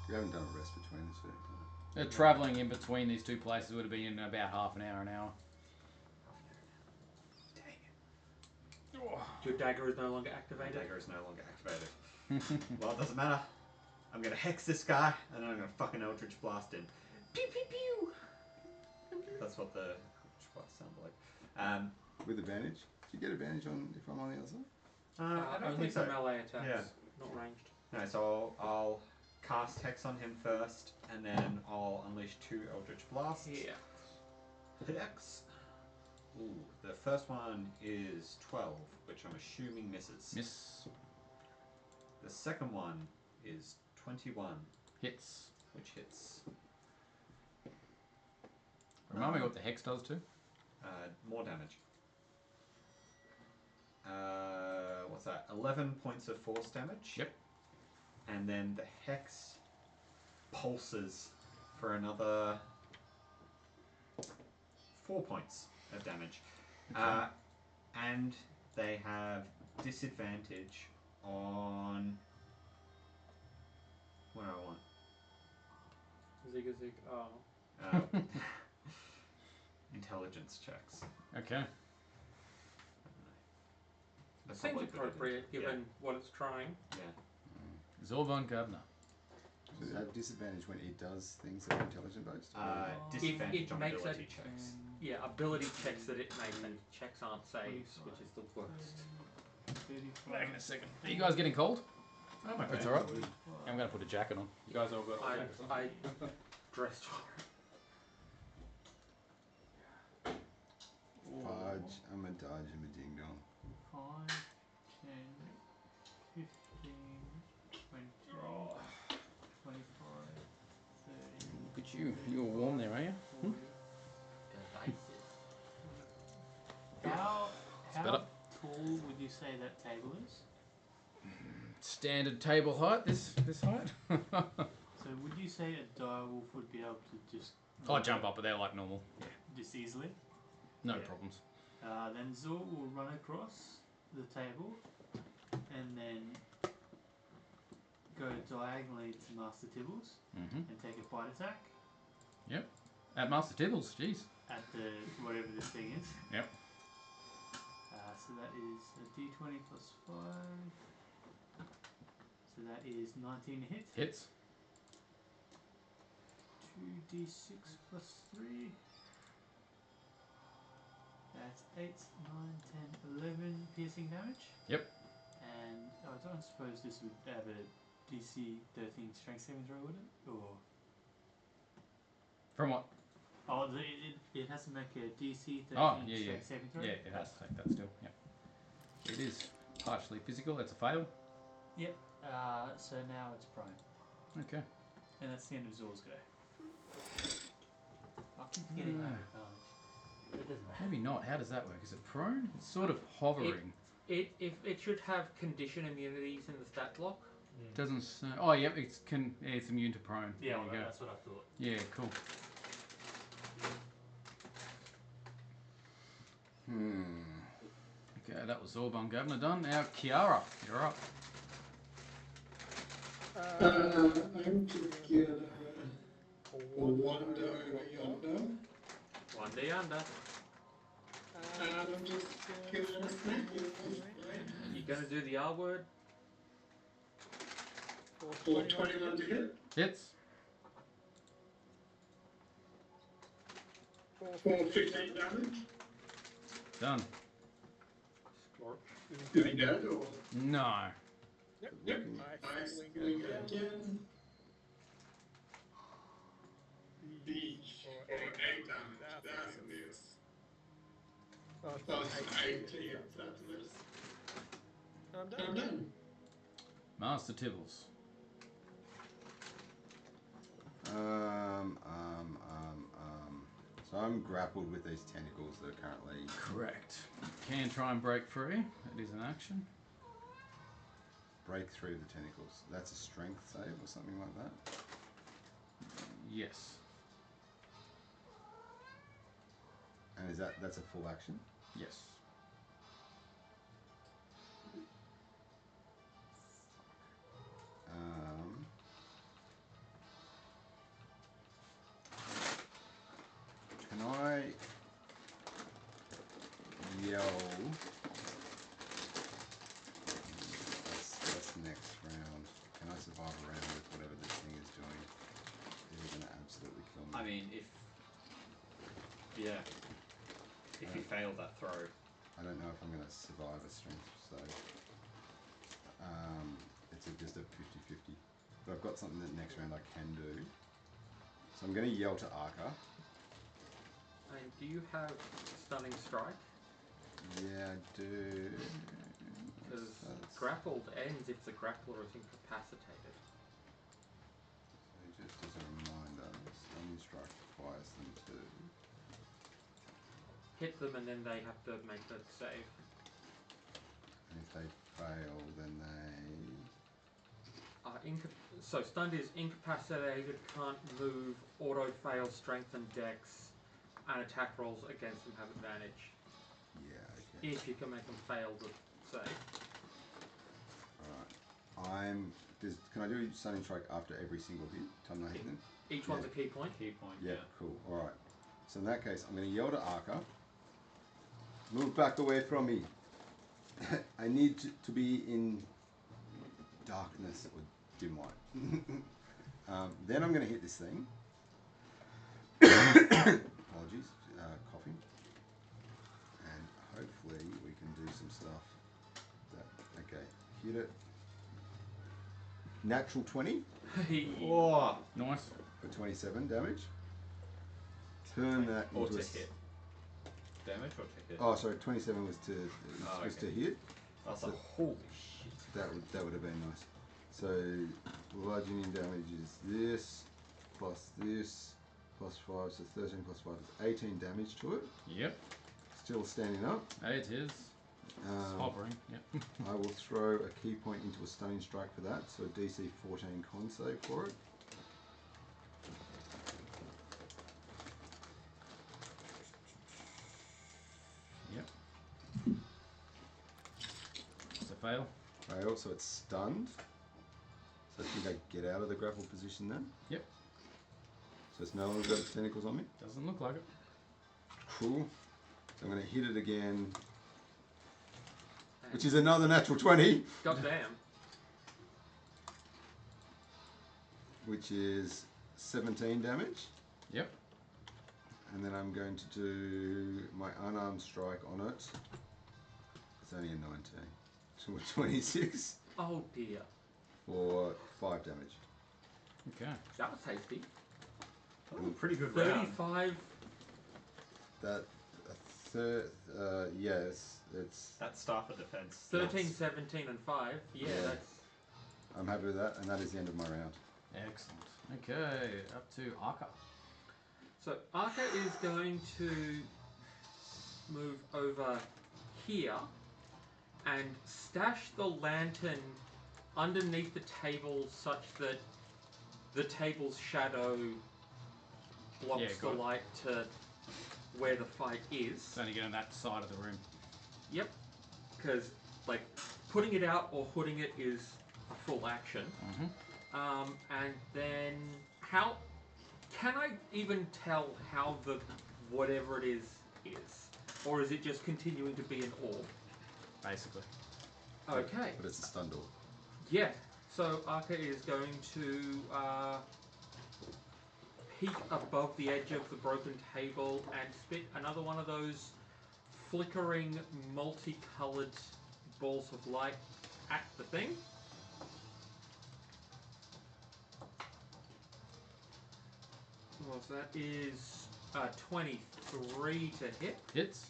G: We haven't done a rest between us yet.
D: Travelling in between these two places would have been in about half an hour, an hour.
C: Dang it.
F: Your dagger is no longer
C: My
F: activated.
C: dagger is no longer activated. Well, it doesn't matter. I'm gonna hex this guy, and then I'm gonna fucking Eldritch Blast him. Pew pew pew! That's what the Eldritch Blast sounded like.
G: With advantage? Do you get advantage on if I'm on the other side?
C: I don't
F: Only
C: think
F: for
C: so.
F: melee attacks,
C: Yeah.
F: not ranged.
C: No, so I'll cast Hex on him first, and then I'll unleash 2 Eldritch Blasts.
F: Yeah.
C: Hex. Ooh, the first one is 12, which I'm assuming misses.
D: Miss.
C: The second one is 21,
D: Hits.
C: which hits.
D: Remind me what the hex does too.
C: More damage. What's that? 11 points of force damage.
D: Yep.
C: And then the hex pulses for another 4 points of damage. And they have disadvantage on. What do I want?
F: Zig. Oh.
C: Intelligence checks.
D: Okay.
C: That's
F: Seems
C: probably good
F: appropriate
C: advantage.
F: given what it's trying.
C: Yeah.
D: Zorvan Gardner.
G: Does it have disadvantage when it does things that are intelligent based?
C: Disadvantage
F: it
C: on
F: makes
C: ability
F: it-
C: checks.
F: Yeah, ability checks that it makes and checks aren't saves, which is the worst.
E: 35.
D: Back in a second. Are you guys getting cold?
C: Oh my
D: It's alright. I'm going to put a jacket on.
F: You guys all got I dressed for it.
G: Fudge. I'm a dodge. I'm a ding dong.
E: 5, 10, 15, 20, 25, 30.
D: Look at you. You're warm there, are you?
E: 40. How
D: better.
E: tall would you say that table is?
D: Standard table height, this height.
E: So would you say a direwolf would be able to just
D: I'll jump up, but they're like normal.
E: just easily?
D: No
E: Yeah.
D: problems.
E: Then Zor will run across the table and then go diagonally to Master Tibbles
D: Mm-hmm.
E: and take a bite attack
D: At Master Tibbles, jeez.
E: at the whatever this thing is.
D: Yep.
E: So that is a d20 plus 5. So that is 19 to hit.
D: Hits.
E: 2d6 plus 3. That's 8, 9, 10, 11 piercing damage.
D: Yep.
E: And I don't suppose this would have a DC 13 strength saving throw, would it? Or
D: From what?
E: Oh, it has to make a DC 13
D: Oh, yeah, yeah.
E: strength saving throw.
D: Yeah, it has to take that still. Yeah. It is partially physical. That's a fail.
E: Yep. So now it's prone.
D: Okay.
E: And that's the end of Zor's go. I keep forgetting I have advantage. It doesn't matter.
D: Maybe not. How does that work? Is it prone? It's sort of hovering.
F: It should have condition immunities in the stat block.
D: Doesn't say. Oh, yep. It's immune to prone.
E: Yeah,
D: There you go.
E: that's what I thought.
D: Yeah, cool. Okay, that was Orban Governor done. Now, Kiara, you're up.
H: I'm just gonna wander over yonder.
F: Wander yonder.
H: And I'm just gonna smack you.
F: You're gonna do the R word.
H: For 21 to hit.
D: Hits.
H: For 15 damage.
D: Done.
H: Is he dead or?
D: No.
H: Yep. Nice. Going again. Beach for 8 damage. That is. That's 18. That is. I'm done.
D: Master Tibbles.
G: So I'm grappled with these tentacles that are currently...
D: Correct. Can try and break free. It is an action.
G: Break through the tentacles. That's a strength save or something like that?
D: Yes.
G: And that's a full action?
D: Yes.
G: Can I yell? That's next round. Can I survive a round with whatever this thing is doing? Is it going to absolutely kill me?
C: I mean, if you fail that throw,
G: I don't know if I'm going to survive a strength save. It's just a 50-50. But I've got something that next round I can do. So I'm going to yell to Arca.
F: And do you have stunning strike?
G: Yeah, I do.
F: Because grappled ends if the grappler is incapacitated.
G: So just as a reminder, stunning strike requires them to
F: Hit them and then they have to make a save.
G: and if they fail, then they...
F: So stunned is incapacitated, can't move, auto fail, strength and dex, and attack rolls against them have advantage.
G: Yeah, okay.
F: If you can make them fail the save.
G: Alright. Can I do stunning strike after every single hit? Time I hit them?
F: Each one's a key point.
C: key point.
G: Yeah, cool. Alright. So in that case, I'm going to yell to Arca. Move back away from me. I need to be in darkness or dim light. Then I'm going to hit this thing. Apologies, coughing. And hopefully we can do some stuff. Okay, hit it. Natural 20
C: Oh,
D: Nice.
G: for 27 damage. Turn that
C: or
G: into
C: to
G: a...
C: hit. Damage or to hit?
G: Oh, sorry, 27 was to hit.
C: That's
G: so
C: a holy shit.
G: That would have been nice. So bludgeoning damage is this plus 5, so 13 plus 5 is 18 damage to it.
D: Yep.
G: Still standing up.
D: It is. It's hovering. Yep.
G: I will throw a key point into a stunning strike for that, so a DC 14 con save for it.
D: Yep. It's a fail.
G: Fail, so it's stunned. So I think I get out of the grapple position then.
D: Yep.
G: So it's no longer got its tentacles on me.
D: Doesn't look like it.
G: Cool. So I'm going to hit it again, which is another natural 20.
F: Goddamn.
G: Which is 17 damage.
D: Yep.
G: And then I'm going to do my unarmed strike on it. It's only a 19. So we're 26
F: Oh dear.
G: for 5 damage.
D: Okay.
F: That was hasty.
C: Ooh, pretty good round.
F: 35.
G: That yes, it's.
C: That's staff of defense.
F: 13,
C: That's-
F: 17, and 5. Yeah,
G: Yeah.
F: that's.
G: I'm happy with that, and that is the end of my round.
D: Excellent. Okay, up to Arca.
F: So Arca is going to move over here and stash the lantern underneath the table such that the table's shadow blocks
D: Yeah,
F: the
D: got it.
F: light to where the fight is.
D: It's only getting that side of the room.
F: Yep. Because, like, putting it out or hooding it is a full action. And then, how can I even tell how the whatever it is? Or is it just continuing to be an orb?
D: Basically.
F: Okay.
G: But it's a stun door.
F: Yeah. So Arca is going to peek above the edge of the broken table and spit another one of those flickering, multicolored balls of light at the thing. Well, so that is 23 to hit.
D: Hits.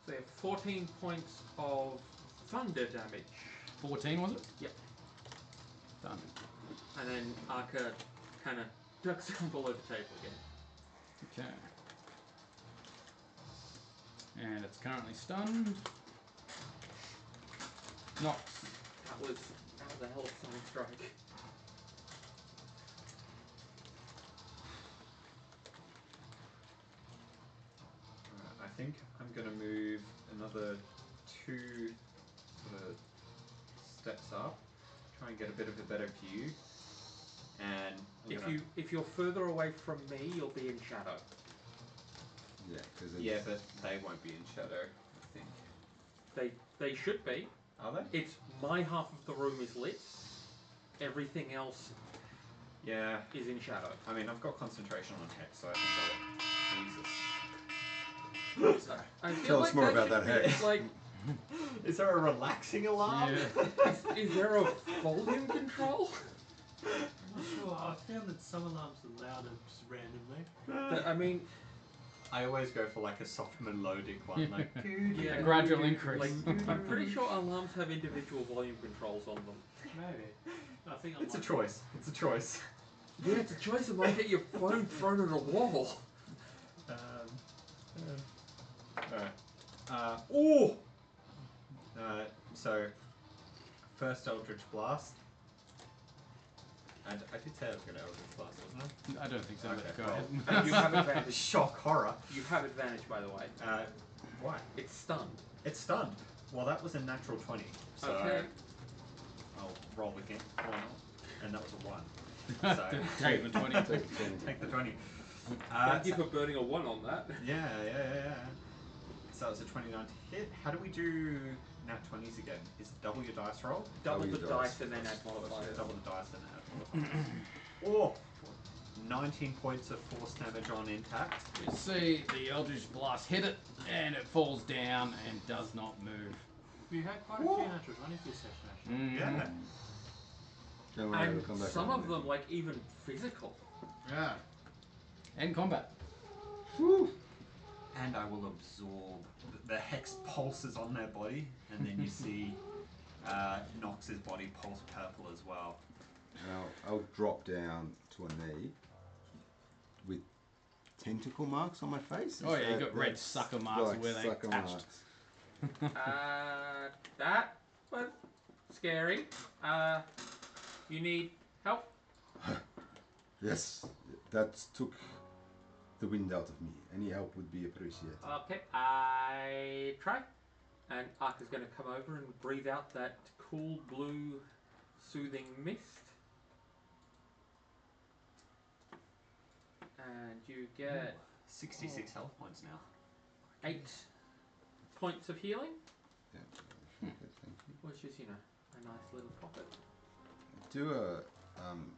F: So you have 14 points of thunder damage.
D: 14 was it?
F: Yep.
D: Done.
F: And then Arca kind of ducks down below the table again.
D: Okay. And it's currently stunned. Nox.
F: That was a hell of a sonic strike.
C: I think I'm going to move another 2 sort of steps up, try and get a bit of a better view. And
F: If you're further away from me, you'll be in shadow.
G: Yeah, because
C: yeah, but they won't be in shadow, I think.
F: They should be.
C: Are they?
F: It's my half of the room is lit. Everything else
C: Yeah.
F: is in shadow.
C: I mean, I've got concentration on hex, so I think I'll... Jesus.
F: I feel
G: Tell us
F: like
G: more about
F: should
G: that
F: be,
G: hex.
F: Like,
C: Is there a relaxing alarm?
D: Yeah.
F: is there a volume control?
E: I'm not sure. I found that some alarms are louder just randomly.
F: I mean,
C: I always go for like a soft melodic one, like
F: yeah,
D: A gradual increase.
F: Like, I'm pretty sure alarms have individual volume controls on them.
E: Maybe. I think I
C: It's a
E: might-
C: choice. It's a choice.
F: Yeah, it's a choice. It might get your phone thrown at a wall.
C: Alright. Oh! So, first Eldritch Blast. And I did say I was going to Eldritch Blast, wasn't I?
D: I don't think so.
C: Okay,
D: Go
C: well.
D: ahead.
F: And you have advantage.
C: Shock horror.
F: You have advantage, by the way.
C: Why?
F: It's stunned.
C: It's stunned. Well, that was a natural 20. So
F: Okay.
C: I'll roll again. Why not? And that was a 1. So
D: Take the 20.
C: take the 20.
F: Thank you for burning a 1 on that.
C: Yeah. So that was a 29 to hit. How do we do nat 20s again? Is double your dice roll?
F: Double
G: Double
F: the
G: your dice.
F: dice and then add modifiers.
C: Double the dice and add modifiers. Oh! 19 points of force damage on impact.
D: You see the Eldritch Blast hit it, and it falls down and does not move.
E: You had quite a few natural 20s this session, actually.
C: Yeah.
G: Don't worry,
F: And
G: we'll come back
F: some
G: on
F: of
G: it.
F: them, like, even physical.
D: Yeah. And combat.
C: And I will absorb. The hex pulses on their body, and then you see Nox's body pulse purple as well.
G: And I'll drop down to a knee with tentacle marks on my face.
D: Oh, yeah, you got red
G: that's
D: sucker marks
G: like
D: where they
G: sucker
D: attached.
G: marks.
F: That was scary. You need help?
G: Yes, that took the wind out of me. Any help would be appreciated.
F: Okay, I try. And Arka's going to come over and breathe out that cool blue soothing mist. And you get
C: 66 health points now.
F: 8 points of healing,
G: Yeah. Okay, thank you.
F: which is, you know, a nice little profit.
G: Do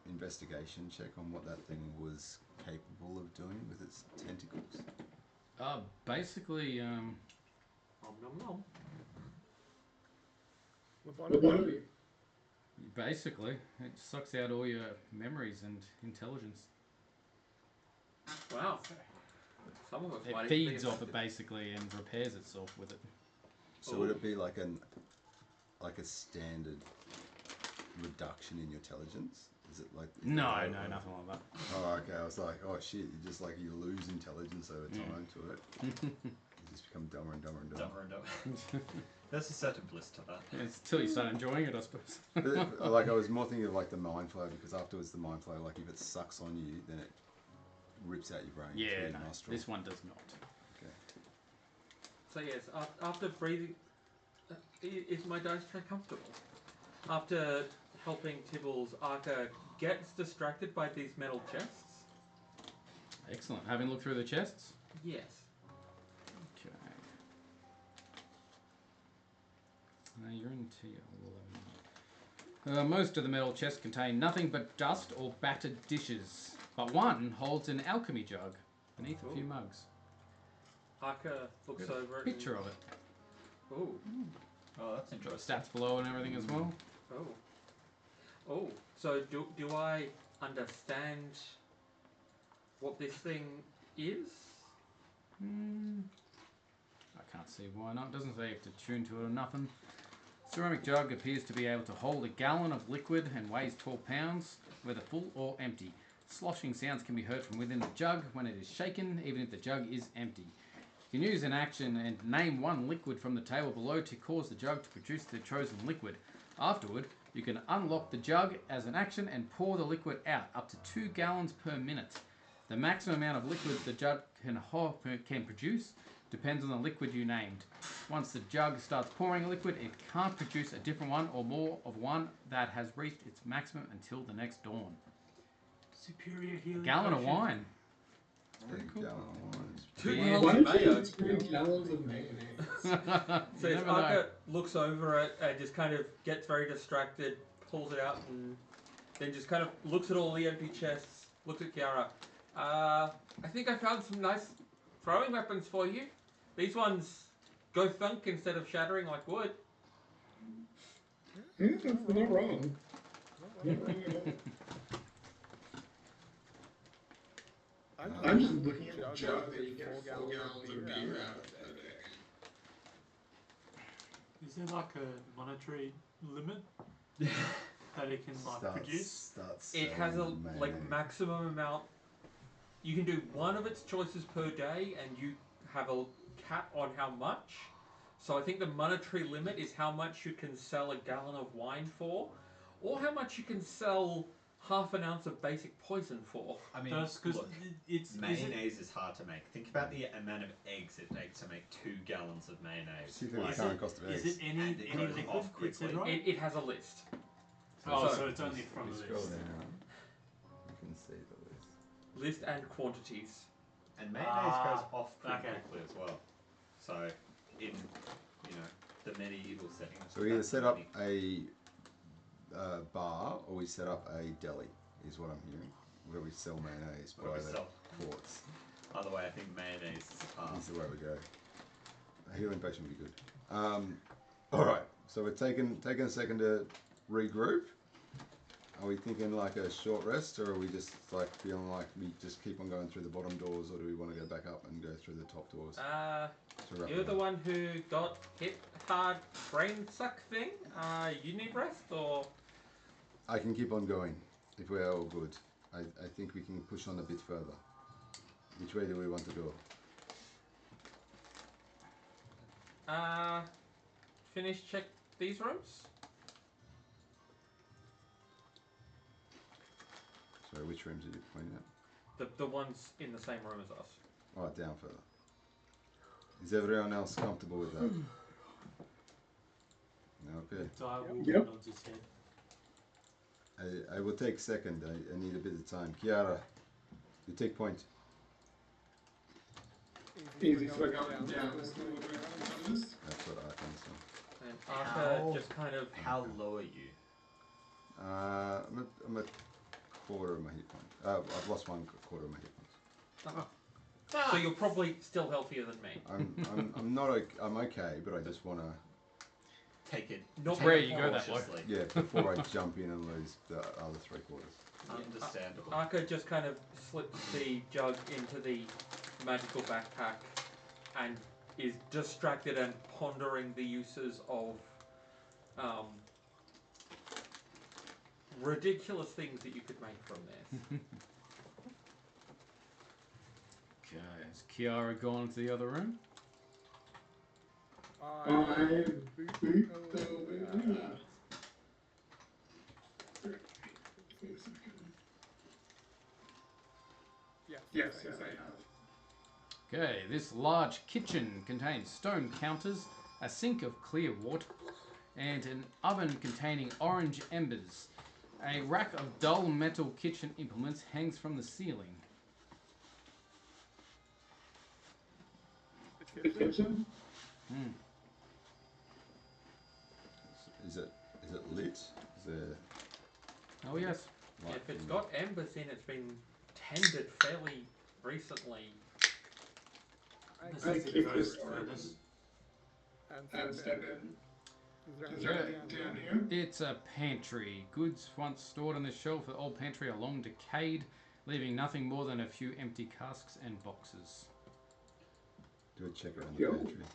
G: investigation check on what that thing was capable of doing with its tentacles?
D: Basically,
F: Nom nom nom.
H: Lobotomy.
D: basically, it sucks out all your memories and intelligence.
F: Wow. Some of us
D: It
F: might
D: feeds
F: even
D: off it basically and repairs itself with it.
G: So would it be like a standard reduction in your intelligence? Is it like
D: No, nothing like that.
G: Oh, okay. I was like, oh shit! You just like you lose intelligence over time to it. You just become dumber and dumber and dumber.
C: Dumber and dumber. There's a certain bliss to that.
D: It's till you start enjoying it, I suppose.
G: But, like I was more thinking of like the mind flow, because afterwards the mind flow, like if it sucks on you, then it rips out your brain through
D: Yeah,
G: your
D: no,
G: nostril.
D: this one does not.
G: Okay.
F: So yes, after breathing, is my dice tray comfortable? After helping Tibbles, Arca gets distracted by these metal chests.
D: Excellent. Having looked through the chests?
F: Yes.
D: Okay. You're in tier 11. Most of the metal chests contain nothing but dust or battered dishes, but one holds an alchemy jug beneath a few mugs.
F: Arca looks over it.
D: Picture of it.
F: Oh.
C: Oh, that's interesting.
D: Stats below and everything as well.
F: Oh. Oh. So do I understand what this thing is?
D: I can't see why not. Doesn't say you have to tune to it or nothing. Ceramic jug appears to be able to hold a gallon of liquid and weighs 12 pounds, whether full or empty. Sloshing sounds can be heard from within the jug when it is shaken, even if the jug is empty. You can use an action and name one liquid from the table below to cause the jug to produce the chosen liquid. Afterward, you can unlock the jug as an action and pour the liquid out, up to 2 gallons per minute. The maximum amount of liquid the jug can produce depends on the liquid you named. Once the jug starts pouring liquid, it can't produce a different one or more of one that has reached its maximum until the next dawn.
E: Superior healing.
D: A gallon of
E: potion.
D: wine.
G: Very cool.
F: 2
D: Yeah.
F: gallons
H: Why
F: of
H: don't you
F: mayo.
H: use 3 gallons of mayonnaise?
F: So
D: You
F: as
D: never know.
F: Arca looks over it and just kind of gets very distracted, pulls it out, and then just kind of looks at all the empty chests, looks at Kiara. I think I found some nice throwing weapons for you. These ones go thunk instead of shattering like wood.
H: Yeah, that's not wrong. Not wrong at all. I'm just looking at a jug that you get 4 gallons of beer out of a day.
E: Is there like a monetary limit that it can like produce?
F: It has a maximum amount. You can do one of its choices per day, and you have a cap on how much. So I think the monetary limit is how much you can sell a gallon of wine for, or how much you can sell half an ounce of basic poison for.
C: I mean,
E: Because
C: look,
E: it's
C: mayonnaise is hard to make. Think about the amount of eggs it takes to make 2 gallons of mayonnaise.
G: Particularly the
E: Is
G: current
E: it-
G: cost of
E: Is
G: eggs.
E: it any
C: And it goes
E: liquid,
C: off quickly.
E: etc.?
F: It has a list.
E: Oh,
F: So-
E: so it's only from the
G: Scroll
E: list.
G: down. You can see the list.
F: List and quantities.
C: And mayonnaise goes off pretty
E: okay.
C: quickly as well. So, in the medieval settings.
G: So we either
C: that's
G: set up
C: plenty.
G: a bar or we set up a deli, is what I'm hearing, where we sell mayonnaise
C: Where
G: by
C: we
G: the
C: sell.
G: quarts.
C: Other way, I think mayonnaise is the path.
G: That's the way we go. A healing potion would be good. All right, so we're taking a second to regroup. Are we thinking like a short rest, or are we just like feeling like we just keep on going through the bottom doors, or do we want to go back up and go through the top doors? to wrap
F: You're
G: it
F: the
G: up?
F: one who got hit hard brain suck thing. You need rest, or
G: I can keep on going if we're all good. I think we can push on a bit further. Which way do we want to go?
F: finish check these rooms.
G: Sorry, which rooms are you pointing at?
F: The ones in the same room as us.
G: Oh, down further. Is everyone else comfortable with that? Okay.
E: Direwolf
H: Yep.
E: nods his head.
G: I will take second. I need a bit of time. Kiara, you take point.
H: Easy, so I go down this little bit on this.
G: That's what I think so.
F: And Arthur
C: How-
F: just kind of
C: How low are you?
G: I'm a quarter of my hit points. I've lost one quarter of my hit points.
F: So you're probably still healthier than me.
G: I'm not okay. I'm okay, but I just want to.
C: Take it.
F: Not
D: rare you go that low.
C: cautiously.
G: Yeah, before I jump in and lose the other 3/4.
C: Understandable.
F: Arca just kind of slips the jug into the magical backpack and is distracted and pondering the uses of ridiculous things that you could make from this.
D: Okay, has Kiara gone into the other room?
H: I think so. Wait a second. Yes, I have.
D: Okay, this large kitchen contains stone counters, a sink of clear water, and an oven containing orange embers. A rack of dull metal kitchen implements hangs from the ceiling.
H: The kitchen?
G: Is it lit? Is there
D: Oh yes.
G: light
F: If it's
G: in
F: got embers in, it's been tended fairly recently.
E: This
H: I
E: is the
H: keep
E: first
H: this
E: furnace.
H: and step in. Is
D: Yeah.
H: there anything down here?
D: It's a pantry. Goods once stored on the shelf of the old pantry are long decayed, leaving nothing more than a few empty casks and boxes.
G: Do a check around the
H: Yo.
G: pantry.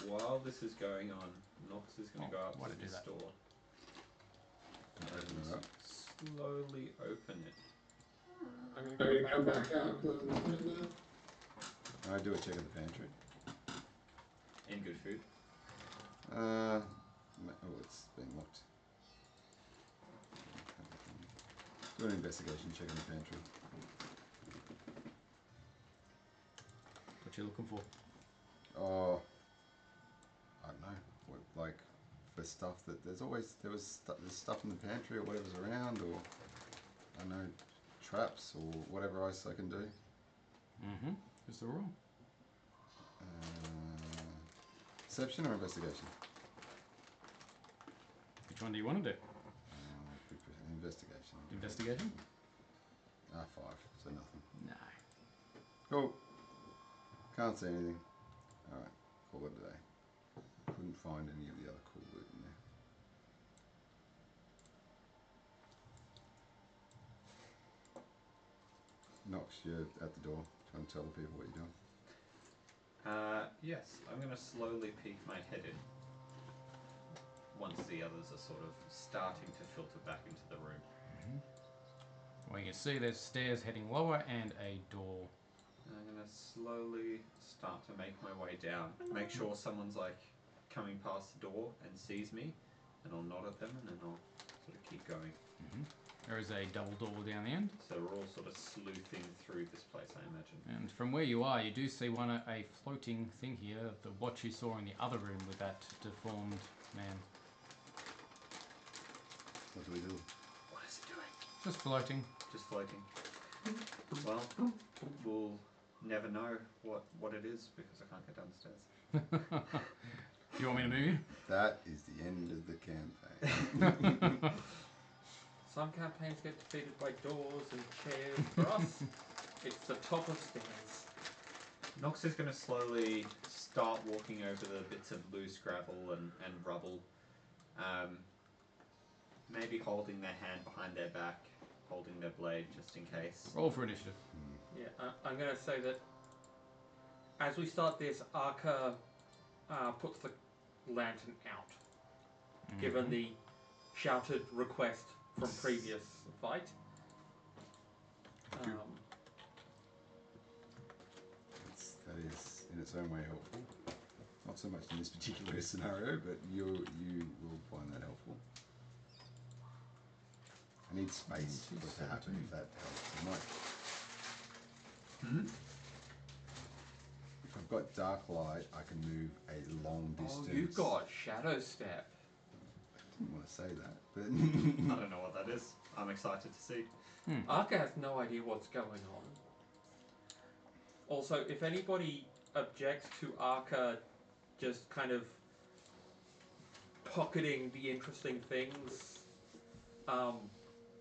C: While this is going on, Nox is going to go up
D: why
C: to
D: did I
C: the
D: do that?
C: store
G: Open it up.
C: slowly open it.
H: I'm gonna come back out and close the window.
G: I do a check of the pantry.
C: In good food.
G: Oh, it's been locked. Do an investigation check in the pantry.
D: What you looking for?
G: Oh, I don't know. Like for stuff that there's stuff in the pantry or whatever's around, or I don't know, traps or whatever else I can do.
D: Mm-hmm. Who's the rule?
G: Deception or investigation?
D: Which one do you want to do?
G: Investigation.
D: Investigation?
G: 5, so nothing.
D: No.
G: Cool. Can't see anything. Alright, call it a day. Couldn't find any of the other cool loot in there. Nox, you're at the door. Trying to tell the people what you're doing.
C: Yes, I'm going to slowly peek my head in once the others are sort of starting to filter back into the room.
D: Well, you can see there's stairs heading lower and a door.
C: I'm going to slowly start to make my way down. Make sure someone's like coming past the door and sees me, and I'll nod at them and then I'll sort of keep going.
D: There is a double door down the end.
C: So we're all sort of sleuthing through this place, I imagine.
D: And from where you are, you do see a floating thing here, what you saw in the other room with that deformed man.
G: What do we do?
C: What is it doing?
D: Just floating.
C: Just floating. Well, we'll never know what it is because I can't get downstairs.
D: You want me to move you?
G: That is the end of the campaign.
F: Some campaigns get defeated by doors and chairs. For us, it's the top of stairs.
C: Nox is going to slowly start walking over the bits of loose gravel and rubble. Maybe holding their hand behind their back, holding their blade just in case.
D: Roll for initiative.
F: Yeah, I'm going to say that as we start this, Arca puts the lantern out, given the shouted request from previous fight.
G: That is in its own way helpful. Not so much in this particular scenario, but you will find that helpful. I need space for it to happen if that helps. If I've got dark light, I can move a long distance.
F: Oh, you've got shadow step.
G: I didn't want to say that, but
C: I don't know what that is. I'm excited to see.
F: Arca has no idea what's going on. Also, if anybody objects to Arca just kind of pocketing the interesting things,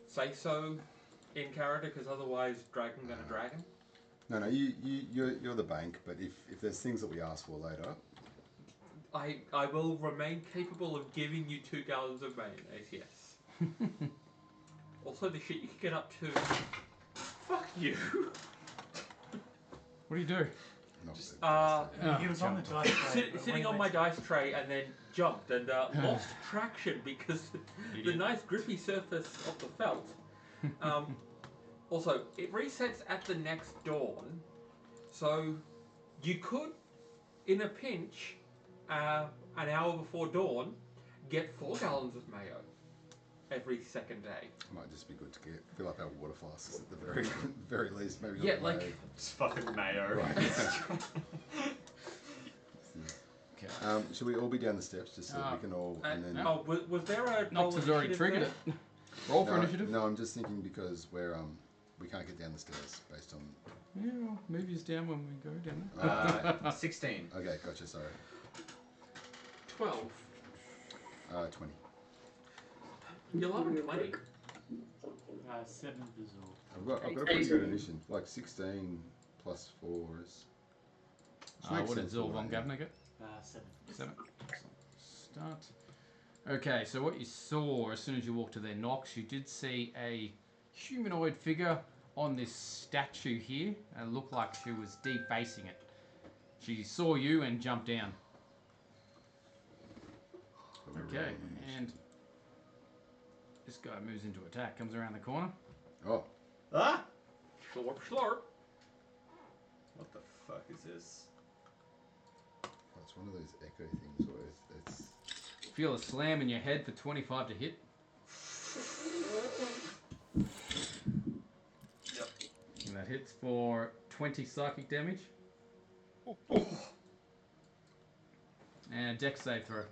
F: say so in character, because otherwise dragon gonna dragon.
G: No, you're the bank, but if there's things that we ask for later,
F: I will remain capable of giving you 2 gallons of mayonnaise, yes. Also, the shit you can get up to. Fuck you.
D: What do you do?
E: He was on the dice tray. but when
F: Sitting
E: he
F: on my
E: went
F: dice tray and then jumped and lost traction because the nice grippy surface of the felt. Also, it resets at the next dawn, so you could, in a pinch, an hour before dawn, get 4 gallons of mayo every second day.
G: it might just be good to fill up our water flasks at the very least. Maybe
F: Yeah,
G: not
F: like-
G: mayo.
C: It's fucking mayo.
G: Right.
D: Okay.
G: Should we all be down the steps just so that we can all and then?
F: Oh, was there a
D: Nox has already triggered it. Roll for initiative.
G: No, I'm just thinking because we can't get down the stairs based on.
D: Yeah, well, move us down when we go down.
C: 16.
G: Okay, gotcha. Sorry.
F: 12.
G: 20.
F: You're 11, 20.
E: 7 for Zor.
G: I've got a pretty good addition. Like 16 plus 4 is.
D: What did Zor von Gavner get?
E: 7.
D: 7. Start. Okay, so what you saw as soon as you walked to their Nox, you did see a humanoid figure on this statue here, and it looked like she was defacing it. She saw you and jumped down. Okay, and this guy moves into attack, comes around the corner.
G: Oh,
C: Ah!
F: Slurp, slurp.
C: What the fuck is this?
G: it's one of those echo things where it's.
D: Feel a slam in your head for 25 to hit.
C: Yep.
D: And that hits for 20 psychic damage. And a dex save throw.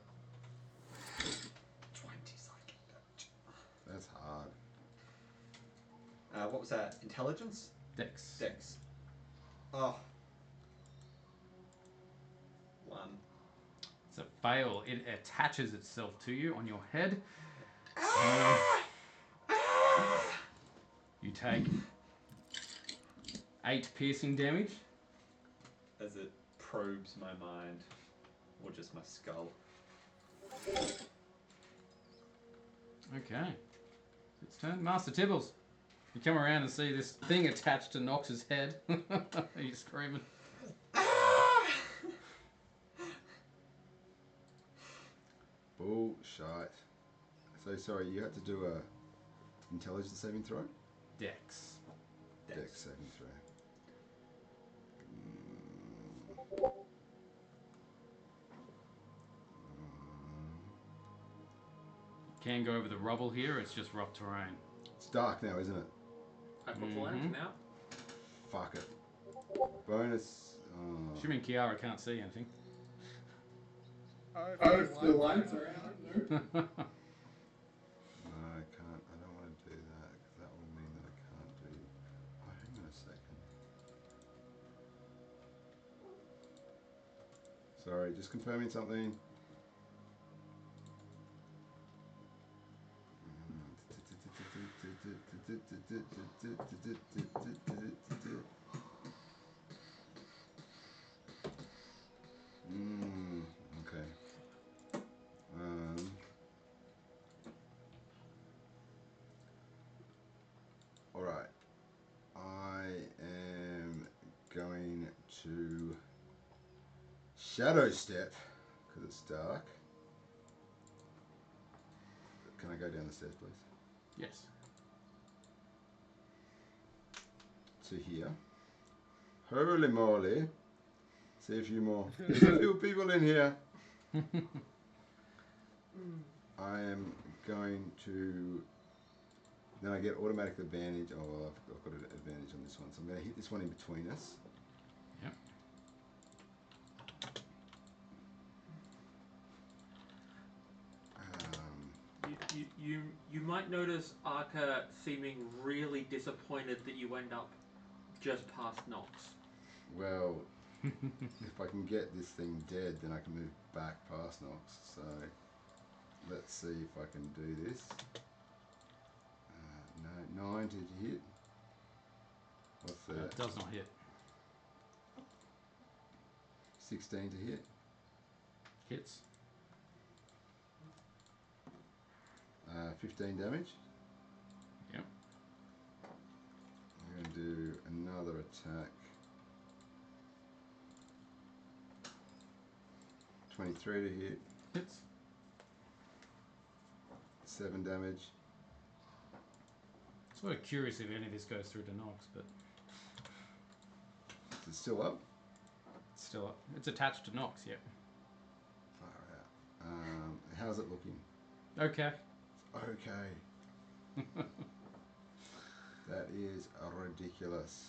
C: 20 psychic damage.
G: That's hard.
C: What was that? Intelligence?
D: Dex.
C: Dex. Oh. 1.
D: It's a fail. It attaches itself to you on your head. You take 8 piercing damage.
C: As it probes my mind. Or just my skull.
D: Okay. It's turn. Master Tibbles. You come around and see this thing attached to Nox's head. He's screaming.
G: Bullshit. So sorry, you had to do a intelligence saving throw?
D: Dex.
G: Dex saving throw.
D: Can go over the rubble here. It's just rough terrain.
G: It's dark now, isn't it?
F: I put the lantern out.
G: Fuck it. Bonus.
D: Assuming Kiara can't see anything.
H: Oh, if the lights are out, no.
G: No, I can't. I don't want to do that because that will mean that I can't do. Oh, hang on a second. Sorry, just confirming something. Okay. All right. I am going to shadow step because it's dark. Can I go down the stairs, please?
D: Yes.
G: To here. Holy moly. See a few more. There's a few people in here. I am going to. Then I get automatic advantage. Oh, well, I've got an advantage on this one. So I'm going to hit this one in between us.
D: Yep.
F: You might notice Arca seeming really disappointed that you end up just past Nox.
G: Well, if I can get this thing dead, then I can move back past Nox. So let's see if I can do this. 9 to hit. What's that?
D: Does not hit.
G: 16 to hit.
D: Hits.
G: 15 damage.
D: Yep.
G: I'm going to do another attack. 23 to hit.
D: Hits.
G: 7 damage.
D: Sort of curious if any of this goes through to Nox, but
G: Is it still up?
D: it's still up. It's attached to Nox, yep.
G: Far out. How's it looking?
D: Okay.
G: Okay. That is ridiculous.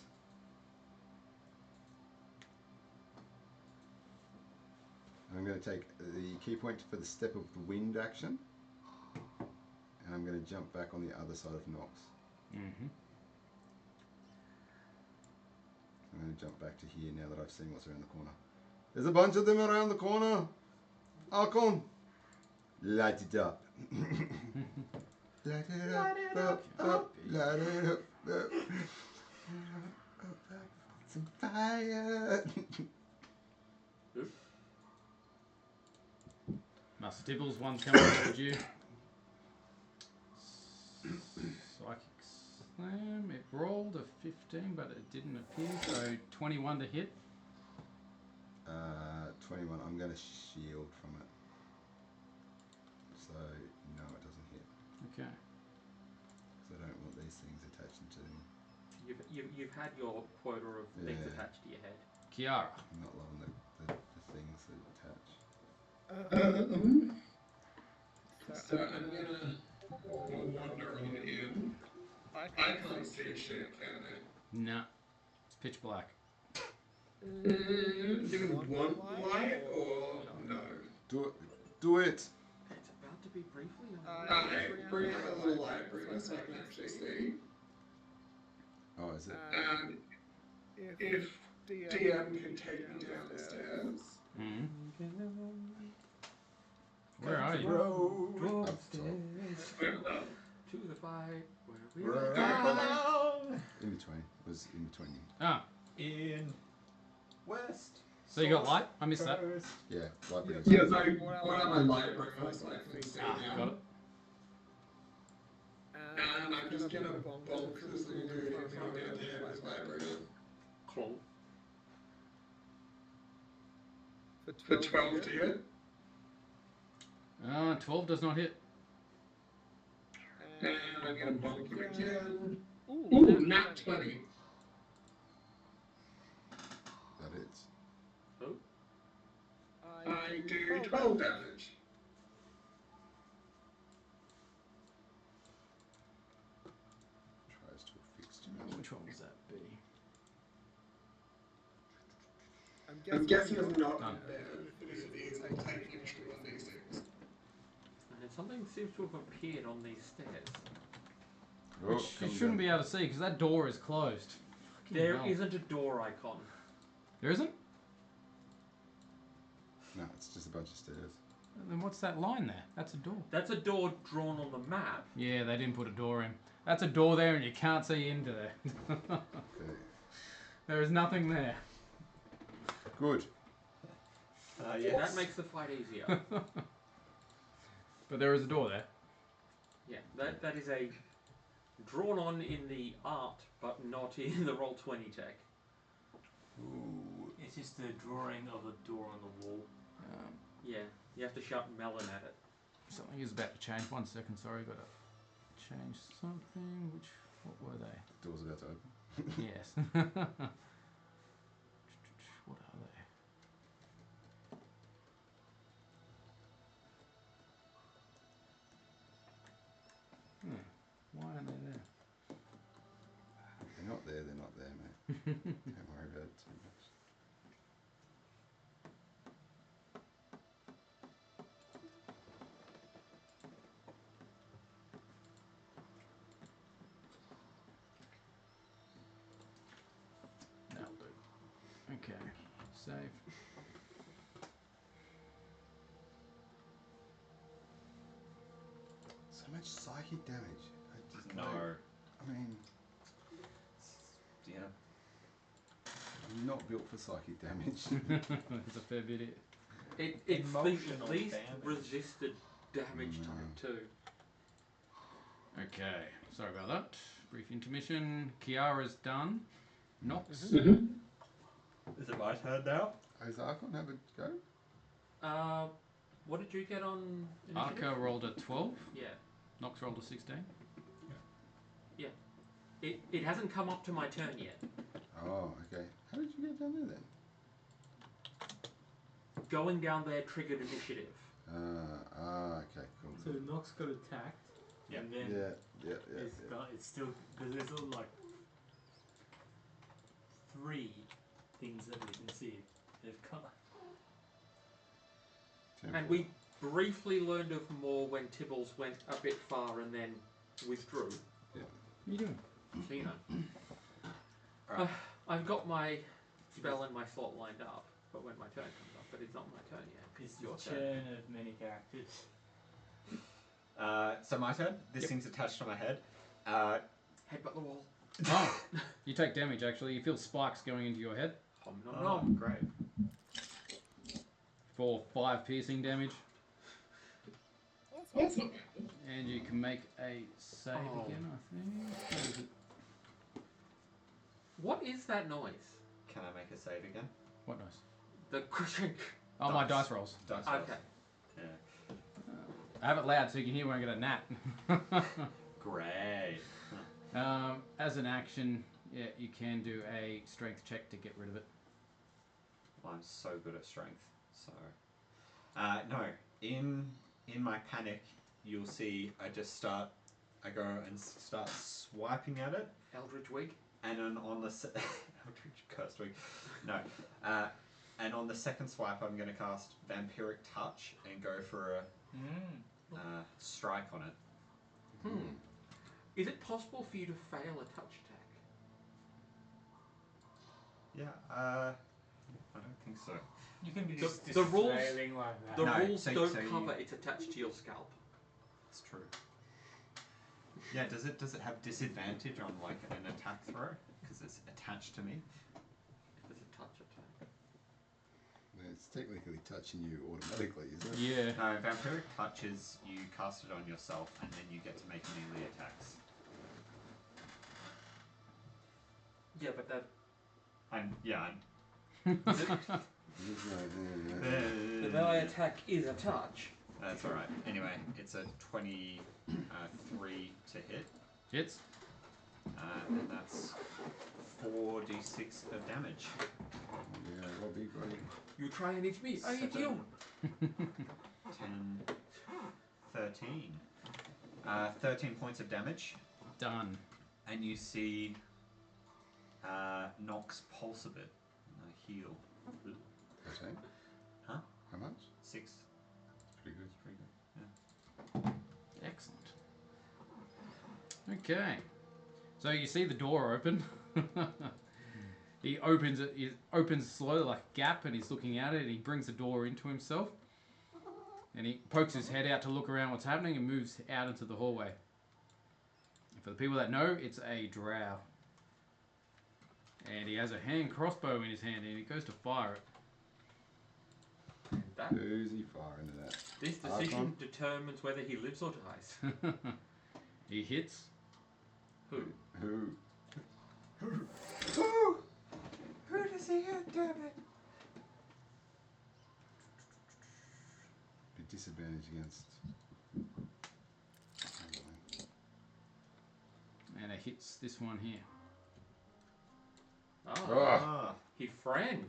G: I'm going to take the key point for the Step of the Wind action, and I'm going to jump back on the other side of Nox.
D: Mm-hmm.
G: I'm going to jump back to here now that I've seen what's around the corner. There's a bunch of them around the corner. Alcon, light it up. Light it up, up, light it up, up. Some fire.
D: Master Tibbles, one's coming towards you. Psychic Slam. It rolled a 15, but it didn't appear, so 21 to hit.
G: 21. I'm going to shield from it. So, no, it doesn't hit.
D: Okay.
G: Because I don't want these things attaching to me.
F: You've had your quota of things
G: Yeah.
F: attached to your head.
D: Kiara.
G: I'm not loving the things that attach.
H: So I'm gonna wander on in. I can't see shit, can I?
D: Nah. It's pitch black.
H: Do you want light or no?
G: Do it. Do it.
F: It's about to be briefly on.
H: I bring out a little library so I can actually see.
G: Oh, is it?
H: And if DM can take me down the stairs.
D: Mm. Where are you?
G: Up top.
H: Well,
F: To the fight where we
G: Right.
F: go.
G: In between. It was in between.
D: Ah,
C: In west.
D: so you got light? I missed that.
G: Yeah, library.
H: yes, I went out my library so I can see
D: Got
H: now.
D: it.
H: And I'm just gonna bonk this little dude in front of me at the head of his library.
F: Clonk.
H: For 12 to hit.
D: 12 does not hit.
H: And I'm gonna bonk you again. Ooh, nat 20.
G: That is.
F: Oh.
H: I do 12 damage.
G: Tries to affix to
D: Which one was that B?
H: I'm guessing it's not
D: Done.
H: dead. If it is, I'll take initiative on these things.
F: And then something seems to have appeared on these stairs.
G: Oh,
D: Which you shouldn't be able to see because that door is closed. Fucking
F: There
D: hell.
F: isn't a door icon.
D: There isn't?
G: No, it's just a bunch of stairs.
D: Then what's that line there? That's a door.
F: That's a door drawn on the map.
D: Yeah, they didn't put a door in. That's a door there and you can't see into there.
G: Okay.
D: There is nothing there.
G: Good.
F: Yeah, that makes the fight easier.
D: But there is a door there.
F: Yeah, that is a drawn on in the art, but not in the Roll20 tech.
G: Ooh.
E: It's just the drawing of a door on the wall.
F: Yeah, you have to shout melon at it.
D: Something is about to change. 1 second, sorry, got to change something. What were they?
G: The door's about to open.
D: Yes. What are they? Why aren't they there?
G: They're not there, mate. Don't worry about it too much.
D: That'll do. Okay. Save.
G: So much psychic damage. I just
C: No.
G: I mean,
C: Yeah.
G: I'm not built for psychic damage.
D: There's a fair bit.
F: It's
C: Emotional
F: the least
C: damage.
F: resisted damage type too.
D: Okay, sorry about that. Brief intermission. Kiara's done. Nox.
C: Is it my turn now?
G: Is Archon have a go?
F: What did you get on initiative?
D: Arca rolled a 12.
F: Yeah.
D: Nox rolled a 16.
F: It hasn't come up to my turn yet.
G: Oh, okay. How did you get down there then?
F: Going down there triggered initiative.
G: Okay, cool.
E: So Nox got attacked.
C: Yeah.
E: And then
G: Yeah.
E: it's still because there's all like 3 things that we can see. They've got.
F: And we briefly learned of more when Tibbles went a bit far and then withdrew.
G: Yeah.
D: What are you doing?
F: So, you know.
C: Alright.
F: I've got my spell and my slot lined up, but when my turn comes up, but it's not my turn yet.
E: It's
F: your
E: the
F: turn.
E: churn of many characters.
C: So my turn. This
F: Yep.
C: thing's attached to my head.
F: Headbutt the wall.
D: Oh, you take damage actually. You feel spikes going into your head
F: Nom nom
C: Oh,
F: nom.
C: great.
D: for 5 piercing damage.
H: That's not bad.
D: And you can make a save
F: Oh.
D: again, I think. What is it?
F: What is that noise?
C: Can I make a save again?
D: What dice?
F: The crushing.
D: Oh, my
C: Dice.
D: dice rolls.
C: Dice rolls.
F: Okay.
C: Yeah.
D: I have it loud so you can hear when I get a nat.
C: Great.
D: As an action, yeah, you can do a strength check to get rid of it.
C: I'm so good at strength. So, no. In my panic, you'll see I go and start swiping at it,
F: Eldritch Wig.
C: and then on the Eldritch Cursed Wig. No. And on the second swipe, I'm going to cast Vampiric Touch and go for a strike on it.
F: Is it possible for you to fail a touch attack?
C: Yeah. I don't think so.
E: You can be
F: The-
E: just
F: the rules-
E: flailing like that.
F: The
C: No,
F: rules
C: so
F: don't
C: you-
F: cover it's attached to your scalp.
C: It's true. Yeah. Does it have disadvantage on like an attack throw because it's attached to me?
F: If it's a touch attack.
G: It's technically touching you automatically, isn't it?
D: Yeah.
C: No, Vampiric Touch is you cast it on yourself and then you get to make melee attacks.
F: Yeah, but that
C: I'm.
F: the melee attack is a touch.
C: That's alright. Anyway, it's a 23 to hit.
D: Hits.
C: And that's 4d6 of damage.
G: Yeah, Robbie, great.
F: You try and hit me, I hit you.
C: 10, 13. 13 points of damage.
D: Done.
C: And you see Nox pulse a bit. Heal.
G: 13?
C: Huh?
G: How much?
C: 6.
G: Pretty good.
C: Pretty good. Yeah.
D: Excellent. Okay. So you see the door open. He opens it. He opens slowly like a gap, and he's looking at it. And he brings the door into himself, and he pokes his head out to look around what's happening, and moves out into the hallway. And for the people that know, it's a drow, and he has a hand crossbow in his hand, and he goes to fire it.
F: That,
G: Who's he firing it at?
F: this decision
G: Archon?
F: determines whether he lives or dies.
D: He hits.
F: Who?
G: Who?
C: Who does he hit, damn it?
G: The disadvantage against.
D: And it hits this one here.
F: Ah, he friend.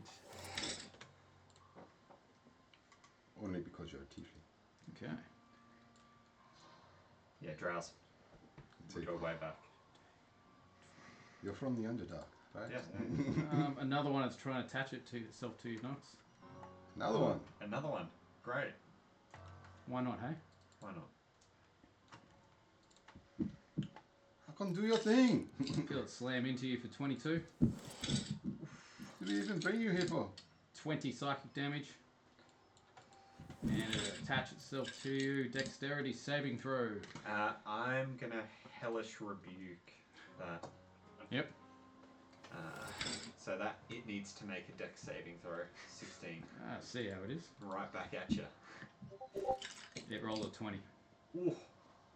G: Only because you're a tiefling.
D: Okay.
C: Yeah, drows. We go way back.
G: You're from the Underdark, right?
C: Yeah.
D: Another one that's trying to attach it to itself to your Nox.
G: Another one.
C: Another one. Great.
D: Why not, hey?
C: Why not?
G: How come do your thing?
D: Feel it slam into you for 22.
G: Did he even bring you here for?
D: 20 psychic damage. And it'll attach itself to you. Dexterity saving throw.
C: I'm gonna hellish rebuke. that.
D: Yep.
C: So that it needs to make a dex saving throw. 16.
D: Ah, see how it is.
C: Right back at you.
D: It rolled a 20.
C: Ooh.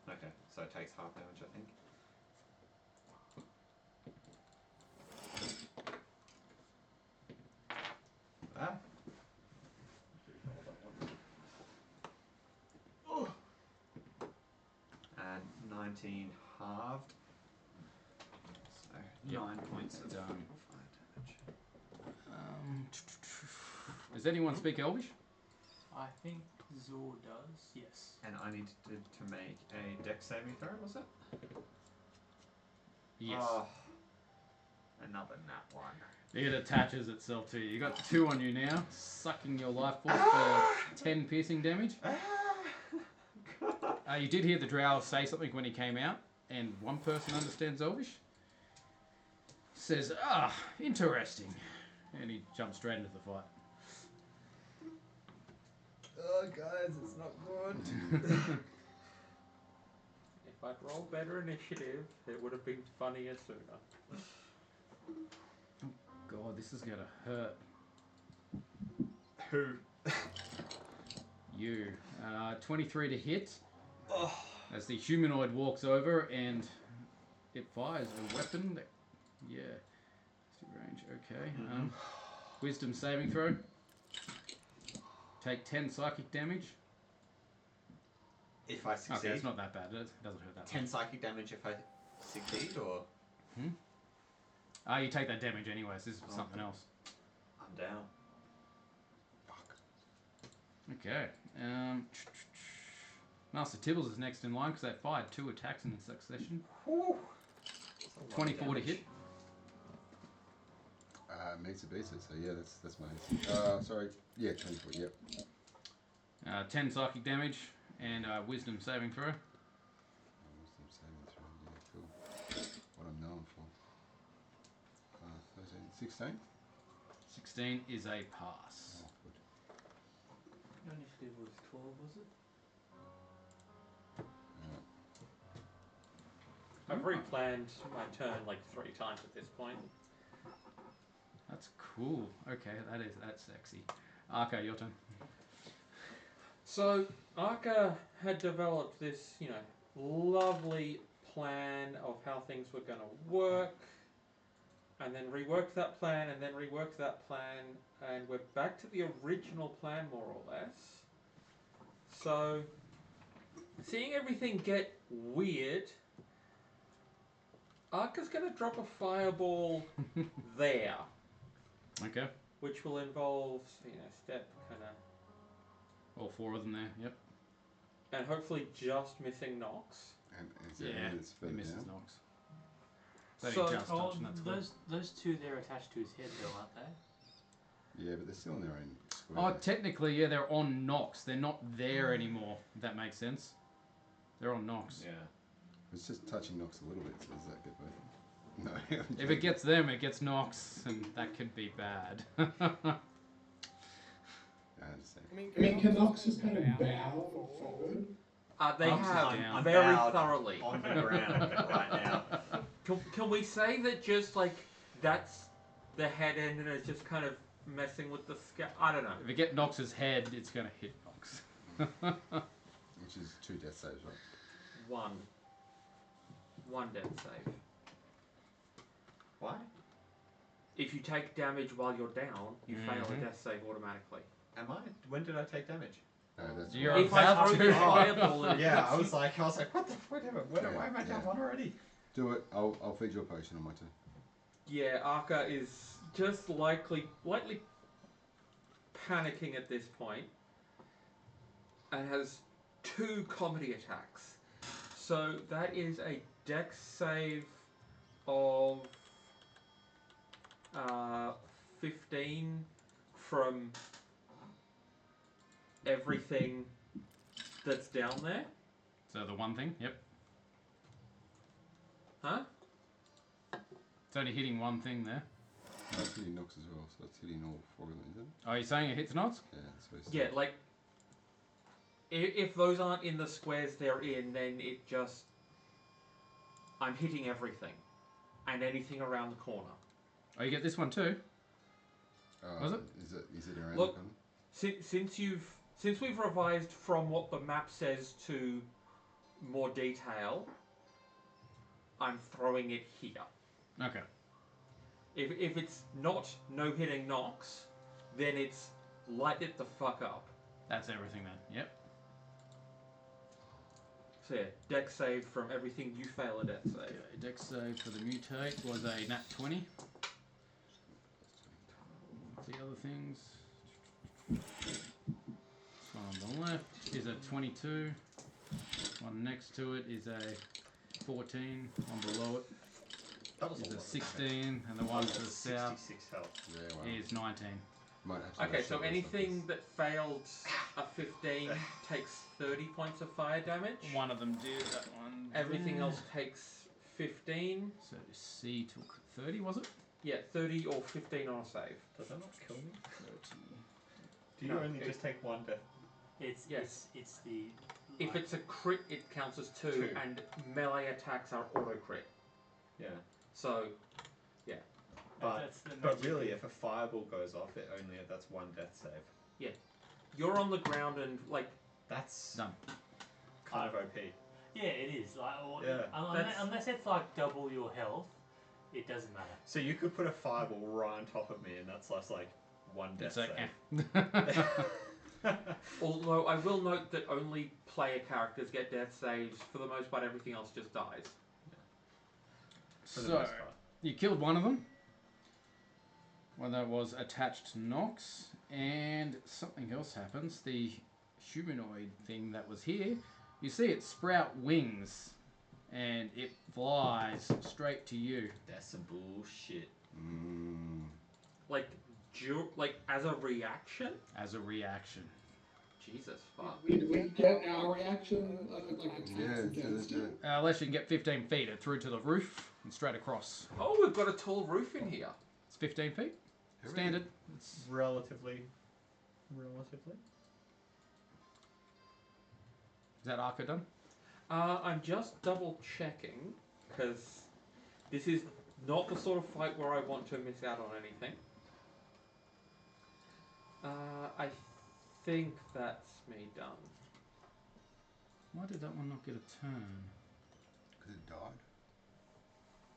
C: Okay, so it takes half damage, I think. Ah. Oh. And 19 halved. So
D: Yep.
C: 9 points of
D: Done.
C: fire damage.
D: Does anyone speak Elvish?
E: I think Zor does. Yes.
C: And I needed to make a dex saving throw, was it?
D: Yes.
C: Oh, another nat one.
D: It attaches itself to you. You got 2 on you now, sucking your life force for 10 piercing damage. You did hear the drow say something when he came out, and one person understands Elvish. Says, interesting. And he jumps straight into the fight.
B: Oh, guys, it's not good.
F: If I'd rolled better initiative, it would have been funnier sooner.
D: God, this is gonna hurt.
C: Who?
D: You. 23 to hit. As the humanoid walks over and it fires a weapon. Yeah. Range. Okay. Wisdom saving throw. Take 10 psychic damage.
C: If I succeed.
D: Okay, it's not that bad. It doesn't hurt that
C: 10
D: much.
C: psychic damage if I succeed, or?
D: You take that damage anyways. This is something else.
C: I'm down.
D: Okay. Master Tibbles is next in line because they fired 2 attacks in succession. 24 to hit.
G: Meets a beast, so yeah, that's my sorry, yeah, 24, yep.
D: 10 psychic damage and wisdom saving throw.
G: Wisdom saving throw, yeah, cool. What I'm known for. 13, 16?
D: 16 is a pass.
G: Oh, good.
E: Your initiative was 12, was it?
F: I've replanned my turn like 3 times at this point.
D: That's cool. Okay, that's sexy. Arca, your turn.
F: So, Arca had developed this, lovely plan of how things were going to work, and then reworked that plan, and then reworked that plan, and we're back to the original plan, more or less. So, seeing everything get weird, Arca's going to drop a fireball there.
D: Okay.
F: Which will involve, step kind of,
D: All 4 of them there. Yep.
F: and hopefully just missing Nox.
G: And is there any that's
D: He
G: further
D: misses
G: down?
D: Nox. So
F: So-
D: he just touched and that's good.
E: those 2 there attached to his head, though, aren't they?
G: Yeah, but they're still in their own square.
D: Oh, technically, yeah, they're on Nox. They're not there anymore, if that makes sense. They're on Nox.
C: Yeah.
G: It's just touching Nox a little bit, so does that get both? No.
D: If it gets them, it gets Nox, and that could be bad.
G: I understand.
H: I mean, can Nox just kind of bow forward?
F: They
D: Nox is
F: have
D: down.
F: very
C: bowed
F: thoroughly.
C: On the ground right now.
F: Can we say that just like that's the head end and it's just kind of messing with the scale? I don't know.
D: If it gets Nox's head, it's going to hit Nox.
G: Which is 2 death saves, right?
F: One death save.
C: Why?
F: If you take damage while you're down, you fail a death save automatically.
C: Am I? When did I take damage?
G: No, that's
D: You're
G: right.
F: If I
D: about
F: throw
D: to.
F: the fireball, it
C: Yeah,
F: hits
C: I
F: you.
C: was like, what the? Wait a minute. Why am I down
G: Yeah.
C: 1 already?
G: Do it. I'll feed you a potion on my turn.
F: Yeah, Arca is just lightly panicking at this point and has 2 comedy attacks. So that is a dex save of 15 from everything that's down there.
D: So the one thing, yep.
F: Huh?
D: It's only hitting one thing there.
G: That's hitting Nox as well, so it's hitting all 4 of them, isn't it?
D: Oh, you're saying it hits Nox?
G: Yeah, that's what
F: Yeah, like if those aren't in the squares they're in, then it just I'm hitting everything. and anything around the corner.
D: Oh, you get this one too. Was it?
G: Is it around
F: Look,
G: the corner?
F: Since we've revised from what the map says to more detail, I'm throwing it here.
D: Okay.
F: If it's not no hitting knocks, then it's light it the fuck up.
D: That's everything then. Yep.
F: So yeah, deck save from everything you fail a deck save.
D: Okay, dex save for the mutate was a nat 20. The other things. This one on the left is a 22. One next to it is a 14. One below it
C: That was
D: is
C: a
D: a
C: lot.
D: 16, and the one to the south
C: 66 health.
G: Yeah, well,
D: is 19.
G: might have to
F: Okay,
G: rest
F: so
G: on this
F: anything
G: one.
F: that failed a 15 takes 30 points of fire damage.
D: One of them did. That one.
F: Everything
D: there.
F: else takes 15.
D: So C took 30, was it?
F: Yeah, 30 or 15 on a save.
C: Does that not kill me?
D: 30.
C: Do you
F: No,
C: only
F: it-
C: just take one death?
E: It's
F: Yes.
E: it's the.
F: If it's a crit, it counts as 2,
C: Two.
F: and melee attacks are auto crit.
C: Yeah.
F: So,
C: But,
E: that's the
C: but
E: magic
C: really,
E: of-
C: if a fireball goes off, that's one death save.
F: you're on the ground and, like,
C: That's
D: Done.
C: kind of OP.
E: Yeah, it is. Like, or,
C: Yeah.
E: unless it's like double your health, it doesn't matter.
C: So you could put a fireball right on top of me, and that's less like one death
D: It's like,
C: save.
F: although I will note that only player characters get death saves. For the most part, everything else just dies.
C: For the
D: So,
C: most part.
D: you killed one of them. One that was attached to Nox, and something else happens. The humanoid thing that was here, you see it sprout wings, and it flies straight to you.
C: That's some bullshit.
F: Like, as a reaction?
D: As a reaction.
F: Jesus, fuck.
H: We get our reaction like attacks
G: Yeah,
H: against
G: yeah,
H: it.
D: Unless you can get 15 feet, it through to the roof and straight across.
F: Oh, we've got a tall roof in here.
D: It's 15 feet. Standard. It's
C: Relatively.
D: Is that Arco done?
F: I'm just double checking, because this is not the sort of fight where I want to miss out on anything. I think that's me done.
D: Why did that one not get a turn?
G: Because it died.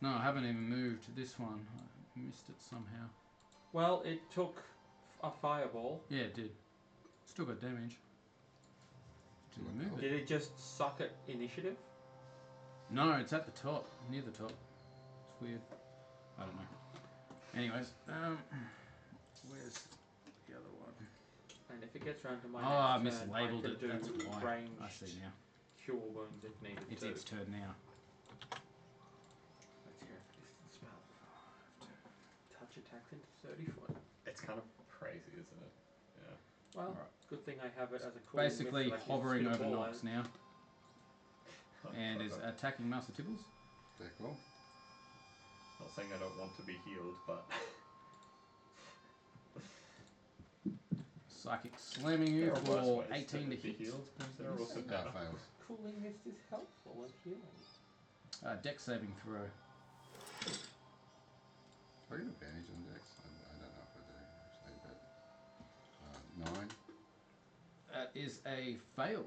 D: No, I haven't even moved this one. I missed it somehow.
F: Well, it took a fireball.
D: Yeah, it did. Still got damage. Didn't move it.
F: Did it just suck at initiative?
D: No, it's at the top, near the top. It's weird. I don't know. Anyways, where's the other one?
F: And if it gets round to my
D: Oh, I
F: next turn,
D: mislabeled
F: I
D: it.
F: can
D: That's
F: do
D: why.
F: ranged
D: I see now.
F: cure wounds if needed.
D: It's
F: too.
D: its turn now.
F: Let's hear if this spell. Touch attacks into 30 foot.
C: It's kind of crazy, isn't it? Yeah.
F: Well,
D: Alright.
F: good thing I have it as a cool
D: Basically
F: myth that I can
D: hovering
F: spit a
D: over
F: ball
D: Nox
F: at.
D: now, and is attacking Master Tibbles.
G: Okay, cool.
C: Not saying I don't want to be healed, but
D: Psychic slamming you
C: there are worse
D: for
C: ways
D: 18 to
C: be
D: hit.
C: healed. There are also
G: That
C: better.
G: fails.
F: Cooling mist is helpful in healing.
D: Dex saving throw.
G: I get advantage on Dex. I don't know if I do actually, but 9.
D: That is a fail.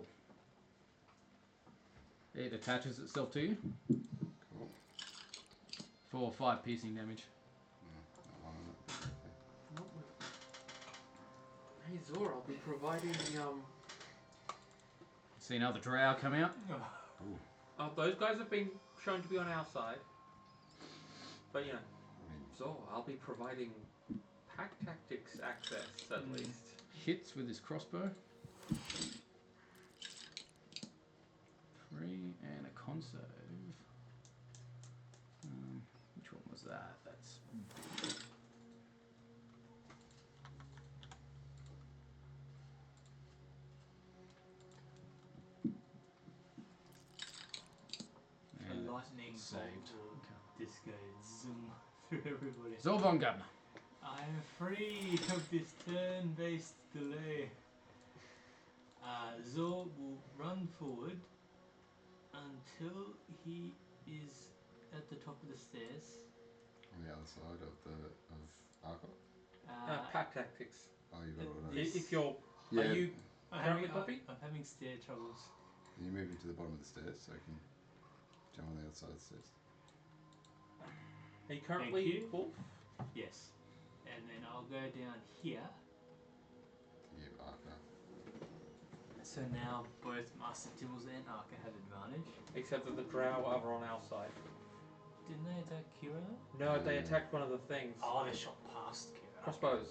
D: It attaches itself to you
G: Cool.
D: for 5 piercing damage.
G: Not long enough.
F: Hey Zor, I'll be providing
D: See another drow come out.
F: those guys have been shown to be on our side. But you know,
G: I mean,
F: Zor, I'll be providing pack tactics access at least.
D: Hits with his crossbow. 3 and a con save. Which one was that? That's
E: A
D: and
E: lightning bolt
D: saved.
E: will just go zoom through everybody.
D: Zorvongum.
E: I'm free of this turn-based delay. Zor will run forward until he is at the top of the stairs,
G: On the other side of Arca?
F: Pack tactics.
G: Oh, you've got all
E: This-
G: those.
F: If you're,
G: Yeah.
F: are you
E: I'm
F: currently
E: having,
F: popping?
E: I'm having stair troubles.
G: Can you move him to the bottom of the stairs so I can jump on the other side of the stairs?
F: Are you currently
E: you.
F: wolf?
E: Yes. And then I'll go down here.
G: To give Arca.
E: So now both Master Tibbles and Arca have advantage.
F: Except that the drow are on our side.
E: Didn't they attack Kira?
F: No, they attacked one of the things.
E: Oh, they shot past Kira.
F: Crossbows.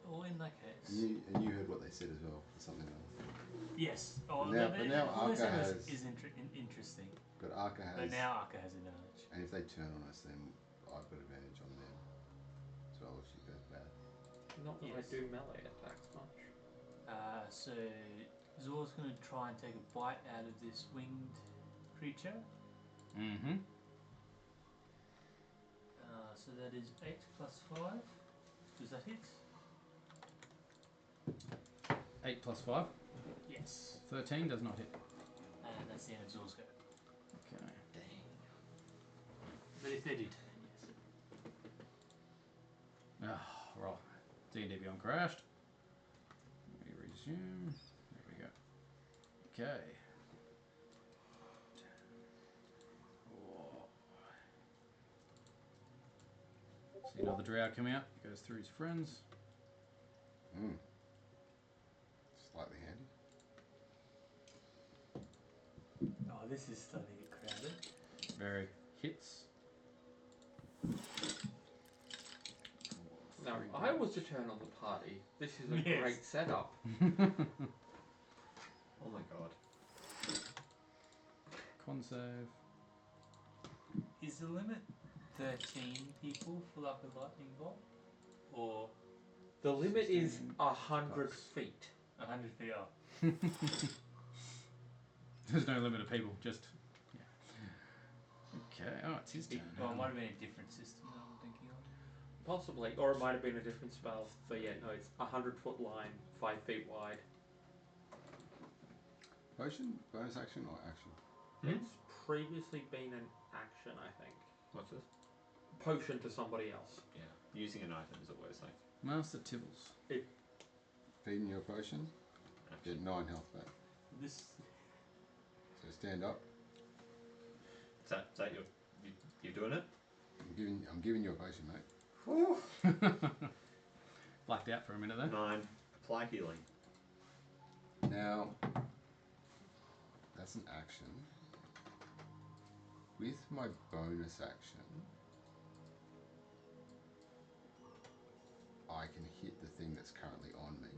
E: Well, in that case.
G: And you heard what they said as well, or something like
E: Yes. Oh,
G: But now
E: all they
G: Arca
E: said
G: has-
E: is interesting.
G: that. But Arca has.
E: But now Arca has advantage.
G: And if they turn on us, then I've got advantage on them as well if she goes bad.
F: Not that
E: Yes.
F: I do melee attacks much.
E: So Zor's going to try and take a bite out of this winged creature.
D: Mm-hmm.
E: So that is 8 plus 5. Does that hit?
D: 8 plus 5.
E: Yes.
D: 13 does not hit.
E: And that's the end of Zor's go.
D: Okay.
E: But if they do turn, yes.
D: Ah, roll. D&D Beyond crashed. Let me resume. There we go. Okay. See another drow come out. Goes through his friends.
G: Slightly handy.
E: Oh, this is starting to get crowded.
D: Very hits.
F: Now, if I was to turn on the party, this is a
E: Yes.
F: great setup.
C: Oh my god.
D: Con save.
E: Is the limit 13 people for like a lightning bolt? Or
F: The limit is
D: 16
F: 100
D: plus.
F: feet.
E: 100 feet up?
D: There's no limit of people, just... Yeah. Okay, oh, it's his turn.
E: Well, it might have been a different system that I'm thinking of.
F: Possibly. Or it might have been a different spell. So yeah, no, it's a 100-foot line, 5 feet wide.
G: Potion, bonus action, or action?
F: It's previously been an action, I think.
C: What's this?
F: Potion to somebody else.
C: Yeah. Using an item is always like
D: Master Tibbles.
G: Feeding your potion, get 9 health back.
E: This.
G: So stand up.
C: Is that you're doing it?
G: I'm giving you a potion, mate.
D: Blacked out for a minute there.
C: 9. Apply healing.
G: Now, that's an action. With my bonus action, I can hit the thing that's currently on me.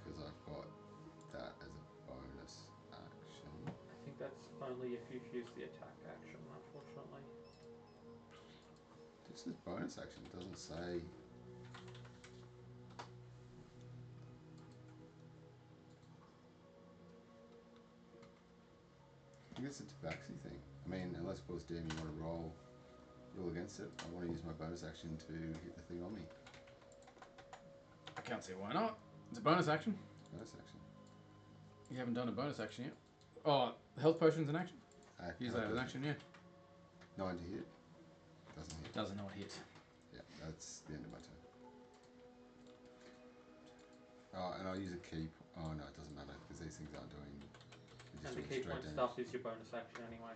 G: Because I've got that as a bonus action.
F: I think that's only if you've used the attack action, unfortunately.
G: This is bonus action, it doesn't say. I think it's a tabaxi thing. I mean, unless of course DM you want to roll against it. I want to use my bonus action to hit the thing on me.
D: I can't see why not. It's a bonus action.
G: Bonus action.
D: You haven't done a bonus action yet. Oh, health potion's an action? Use that as an
G: Potion.
D: action, yeah.
G: 9 to hit. Doesn't hit.
D: Doesn't not hit.
G: Yeah, that's the end of my turn. Oh, and I'll use a key. Oh no, it doesn't matter because these things aren't doing. they're
F: And
G: just
F: the
G: doing
F: key
G: straight
F: point
G: damage.
F: stuff is your bonus action anyway.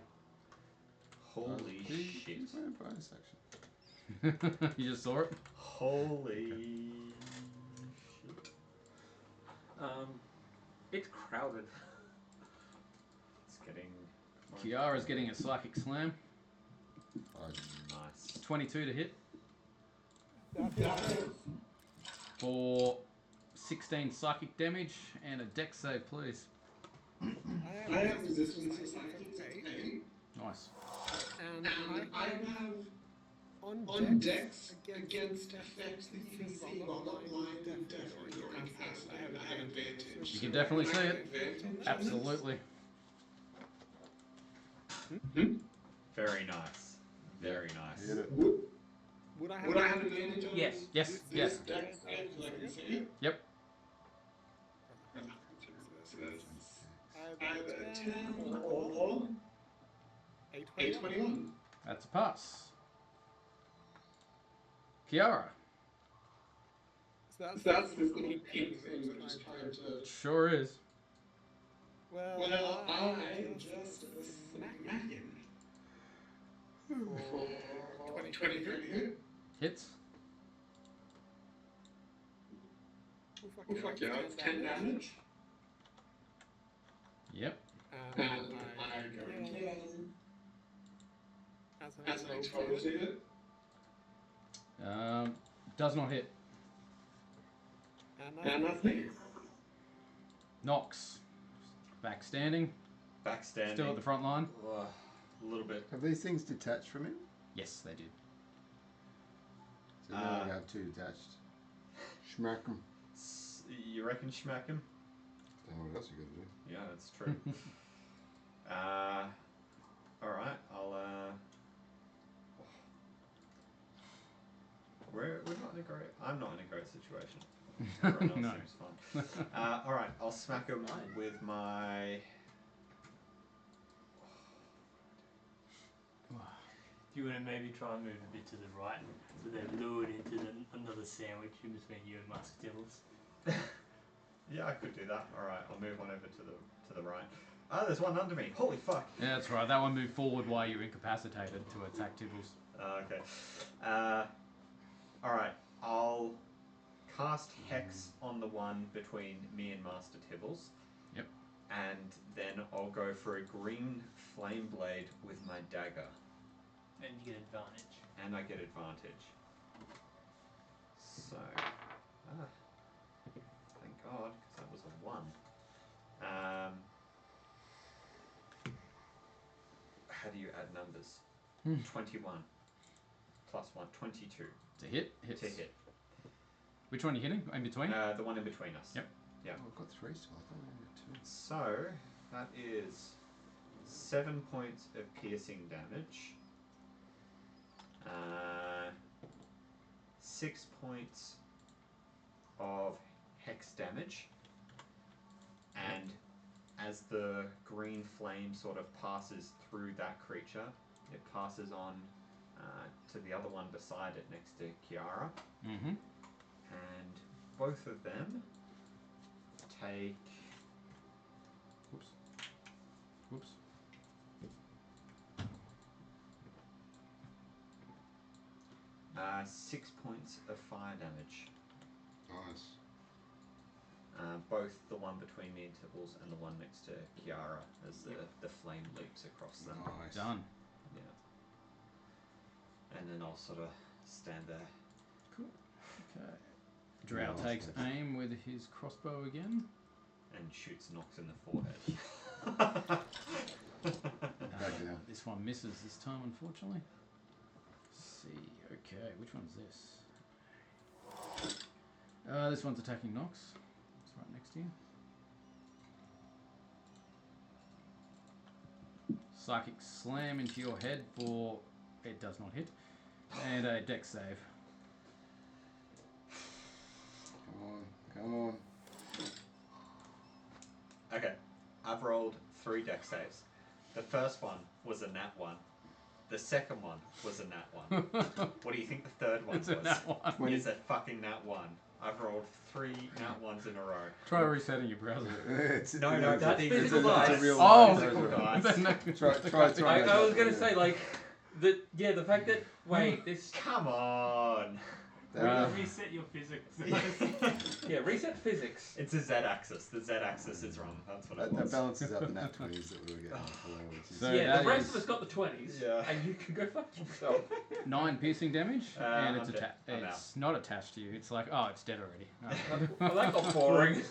C: Holy shit.
G: Keep my bonus action.
D: You just saw it?
C: Holy shit.
F: It's crowded.
C: It's getting
D: Kiara's getting a psychic slam.
C: nice.
D: 22 to hit.
H: That
D: For 16 psychic damage and a dex save, please.
H: I have resistance to psychic pain,
D: Nice.
H: and I have on dex against effects that you can see while not blind and deaf or incapacitated. I have advantage.
D: You can definitely
H: I
D: see
H: have
D: it.
H: advantage on this?
D: Absolutely.
C: Very nice. Very nice.
G: Hit it.
H: Would I have advantage on
F: Yes.
D: Yes,
H: this
D: yes.
H: dex save so I can see it?
D: Yep.
H: So that's I have a 10 or 21.
D: That's a pass. Kiara.
H: So that's this little pink thing that is trying to.
D: Sure is.
H: Well, I just smack him. For 23.
D: Hits.
H: Oh, fuck yeah, it's 10 damage.
D: Yep.
H: And I go kill. As an explosive.
D: Does not hit.
H: And nothing.
D: Nox. Back standing.
C: Backstanding.
D: Still at the front line.
C: A little bit.
G: Have these things detached from him?
D: Yes, they did.
G: So now we have two detached. Schmack him.
C: You reckon schmack him?
G: Don't know what else you got to do.
C: Yeah, that's true. Alright, I'll we're not in a great I'm not in a great situation. Everyone else
D: No.
C: seems fine. Alright, I'll smack him with my
E: Do you want to maybe try and move a bit to the right so they're lured into another sandwich in between you and Muscadillas?
C: yeah, I could do that. Alright, I'll move one over to the right. Ah, there's one under me. Holy fuck.
D: Yeah, that's right. That one moved forward while you're incapacitated to attack Tibbles.
C: Okay. Alright, I'll cast Hex on the one between me and Master Tibbles.
D: Yep.
C: And then I'll go for a green flame blade with my dagger.
E: And you get advantage.
C: And I get advantage. So, thank God, because that was a 1. How do you add numbers? 21 plus 1, 22.
D: To hit? Hits.
C: To hit.
D: Which one are you hitting? In between?
C: The one in between us.
D: Yep.
C: Yeah.
G: Oh, I've got 3 still. I thought I had 2.
C: So, that is 7 points of piercing damage. 6 points of hex damage. And as the green flame sort of passes through that creature, it passes on to the other one beside it next to Kiara.
D: Mm-hmm.
C: And both of them take...
D: Whoops. Whoops.
C: Uh, 6 points of fire damage.
G: Nice.
C: Both the one between me and Tibbles and the one next to Kiara as the flame leaps across them.
G: Nice.
D: Done.
C: Yeah. And then I'll sort of stand there.
D: Cool. Okay. Drow takes aim with his crossbow again.
C: And shoots Nox in the forehead.
D: This one misses this time, unfortunately. Let's see. Okay, which one's this? This one's attacking Nox. It's right next to you. Psychic slam into your head for... It does not hit. And a dex save.
G: Come on.
C: Okay, I've rolled 3 dex saves. The first one was a nat 1. The second one was a nat 1. What do you think the third one
D: It's
C: was?
D: a nat 1.
C: It's a fucking nat 1. I've rolled 3 nat 1s in a row.
D: Try resetting your browser.
C: No,
F: that's
C: these
F: physical
C: are
F: dice.
C: real
D: Oh!
C: physical dice.
G: Try.
F: I was going to say, like, the fact that... Wait, this...
C: Come on!
E: Reset your physics.
F: Yeah, reset physics.
C: It's a z-axis. The z-axis is wrong. That's what it
G: That
C: was.
G: balances out the nat 20s that we were getting before. Which is
D: So
F: Yeah,
D: that
F: the rest
D: is-
F: of us got the 20s.
C: Yeah.
F: And you can go fuck yourself.
D: 9 piercing damage, and it's
C: I'm dead. I'm
D: it's not attached to you. It's like, oh, it's dead already.
F: Well, that got boring.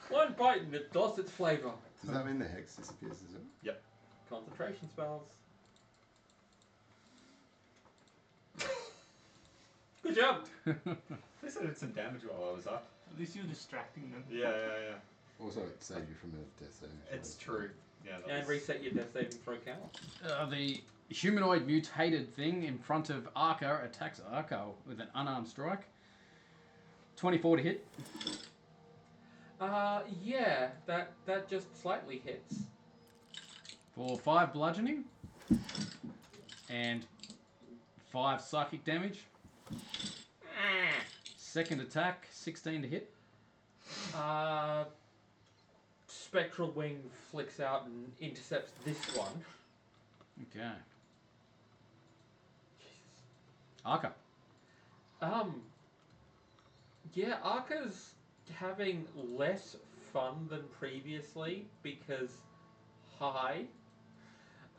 F: One bite and it lost its flavour.
G: Does that mean the hex disappears as well?
F: Concentration spells. Good job.
C: At least I did some damage while I was up.
E: At least you're distracting them.
C: Yeah.
G: Also, it saves you from a death saving throw.
C: It's true. Yeah. That
F: And
C: was...
F: reset your death saving throw count.
D: The humanoid mutated thing in front of Arca attacks Arca with an unarmed strike. 24 to hit.
F: Yeah, that just slightly hits.
D: For 5 bludgeoning. And 5 psychic damage. Second attack, 16 to hit.
F: Spectral wing flicks out and intercepts this one.
D: Okay. Arca.
F: Yeah, Arca's having less fun than previously because hi.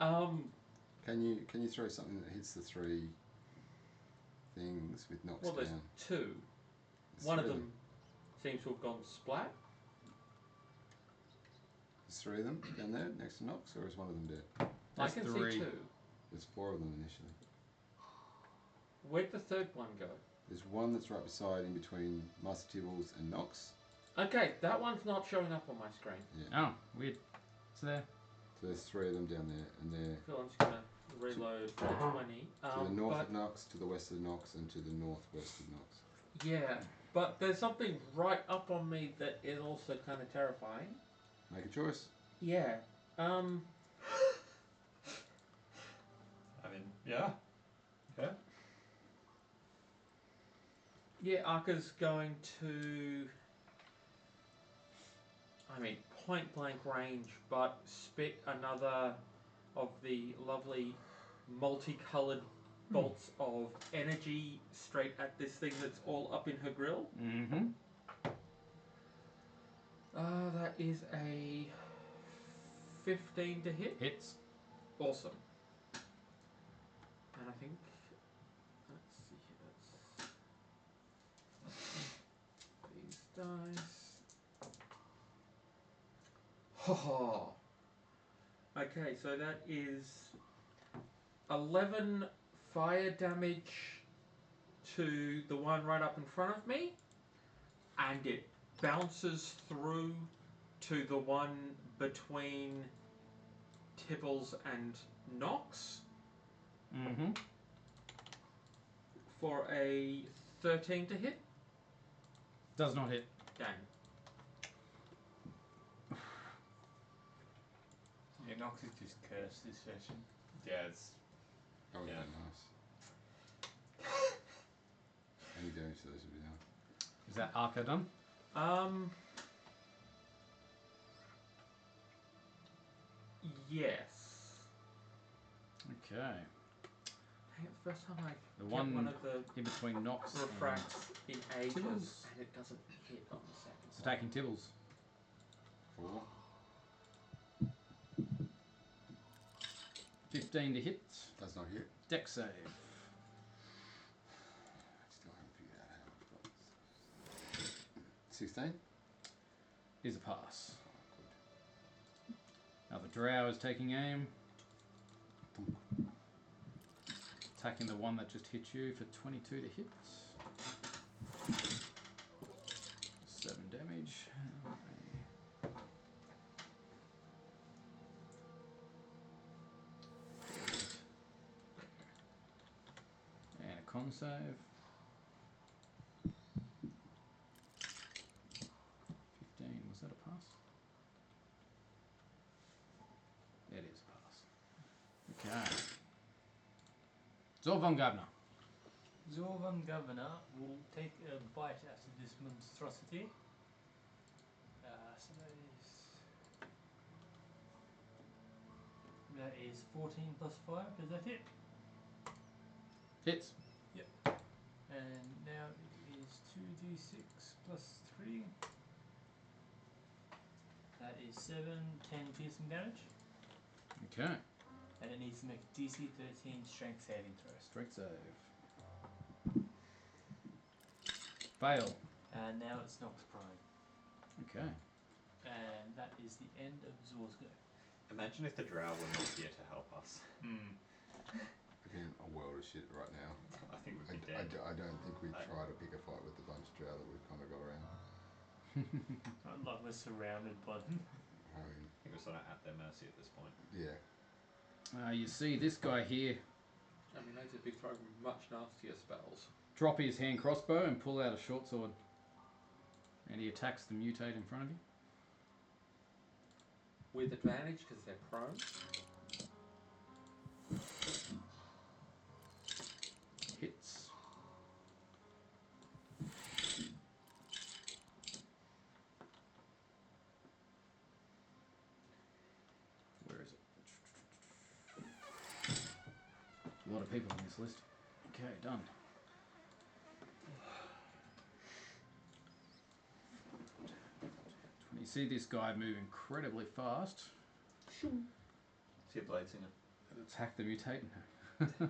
G: Can you throw something that hits the 3 things with knocks
F: Well, there's
G: down?
F: 2.
G: There's
F: One of
G: 3
F: them seems to have gone splat.
G: There's 3 of them down there next to Nox, or is one of them dead?
D: That's
F: I can
D: 3.
F: see 2.
G: There's 4 of them initially.
F: Where'd the third one go?
G: There's one that's right beside, in between Master Tibbles and Nox.
F: Okay, that one's not showing up on my screen.
G: Yeah.
D: Oh, weird. It's there.
G: So there's 3 of them down there, and they're
F: I feel I'm just gonna reload 420.
G: to the north
F: but
G: of Nox, to the west of Nox, and to the northwest of Nox.
F: yeah, but there's something right up on me that is also kind of terrifying.
G: Make a choice.
F: Yeah.
C: I mean, yeah. Okay.
F: Yeah, Arca's going to, point blank range, but spit another of the lovely multicolored bolts of energy straight at this thing that's all up in her grill.
D: Mm-hmm.
F: That is a 15 to hit.
D: Hits.
F: Awesome. And I think, let's see here, that's these dice. Ha. Okay, so that is 11 fire damage to the one right up in front of me, and it bounces through to the one between Tibbles and Nox
D: Mm-hmm.
F: for a 13 to hit.
D: Does not hit.
F: Dang.
E: Yeah, Nox is just cursed this session.
C: Yeah, it's
G: Oh, yeah,
C: Yeah.
G: nice. Any damage to those would be done.
D: Is that Arca done?
F: Yes.
D: Okay.
F: Dang it, the first time I
D: The
F: get
D: one
F: one of the
D: in between Nox and
F: refracts in ages,
D: Tibbles.
F: and it doesn't hit on the second
D: it's attacking Tibbles.
G: 4.
D: 15 to hit.
G: Does not hit.
D: Dex save.
G: Still haven't figured out how I've got this. 16?
D: Is a pass.
G: Oh,
D: Now the drow is taking aim. Attacking the one that just hit you for 22 to hit. 7 damage. And a con save. 15. Was that a pass? It is a pass. Okay. Zorvan Governor.
E: Zorvan Governor will take a bite out of this monstrosity. So that is 14 plus 5. Does that hit?
D: Hits.
E: And now it is 2d6 plus 3. That is 7, 10 piercing damage.
D: Okay.
E: And it needs to make a DC 13 strength saving throw.
D: Strength save. Fail.
E: And now it's Nox prone.
D: Okay.
E: And that is the end of Zor's go.
C: Imagine if the drow were not here to help us.
G: We're in a world of shit right now.
C: I think
G: I,
C: we'd be
G: I,
C: dead.
G: I don't think we'd try to pick a fight with the bunch of drow that we've kind of got around.
E: Like we're surrounded by them.
G: I mean,
C: I think we're sort of at their mercy at this point.
G: yeah.
D: You see this guy here
F: I mean, those would be throwing much nastier spells.
D: drop his hand crossbow and pull out a short sword. And he attacks the mutate in front of you.
F: With advantage because they're prone.
D: lot of people on this list. Okay, done. You see this guy move incredibly fast.
C: See a blade singer.
D: Attack the mutant.
C: Blade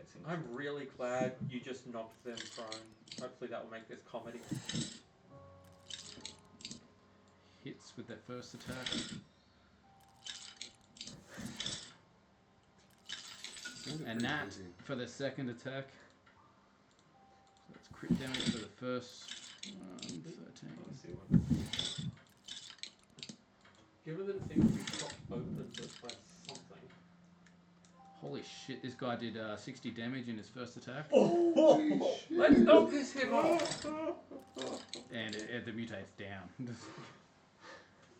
C: singer.
F: I'm really glad you just knocked them prone. Hopefully that will make this comedy.
D: Hits with that first attack. And that for the second attack. So that's crit damage for the first 13.
F: Given that it seems to be propped open, so it's like something.
D: Holy shit, this guy did 60 damage in his first attack.
F: Let's knock this him off!
D: And the mutate's down.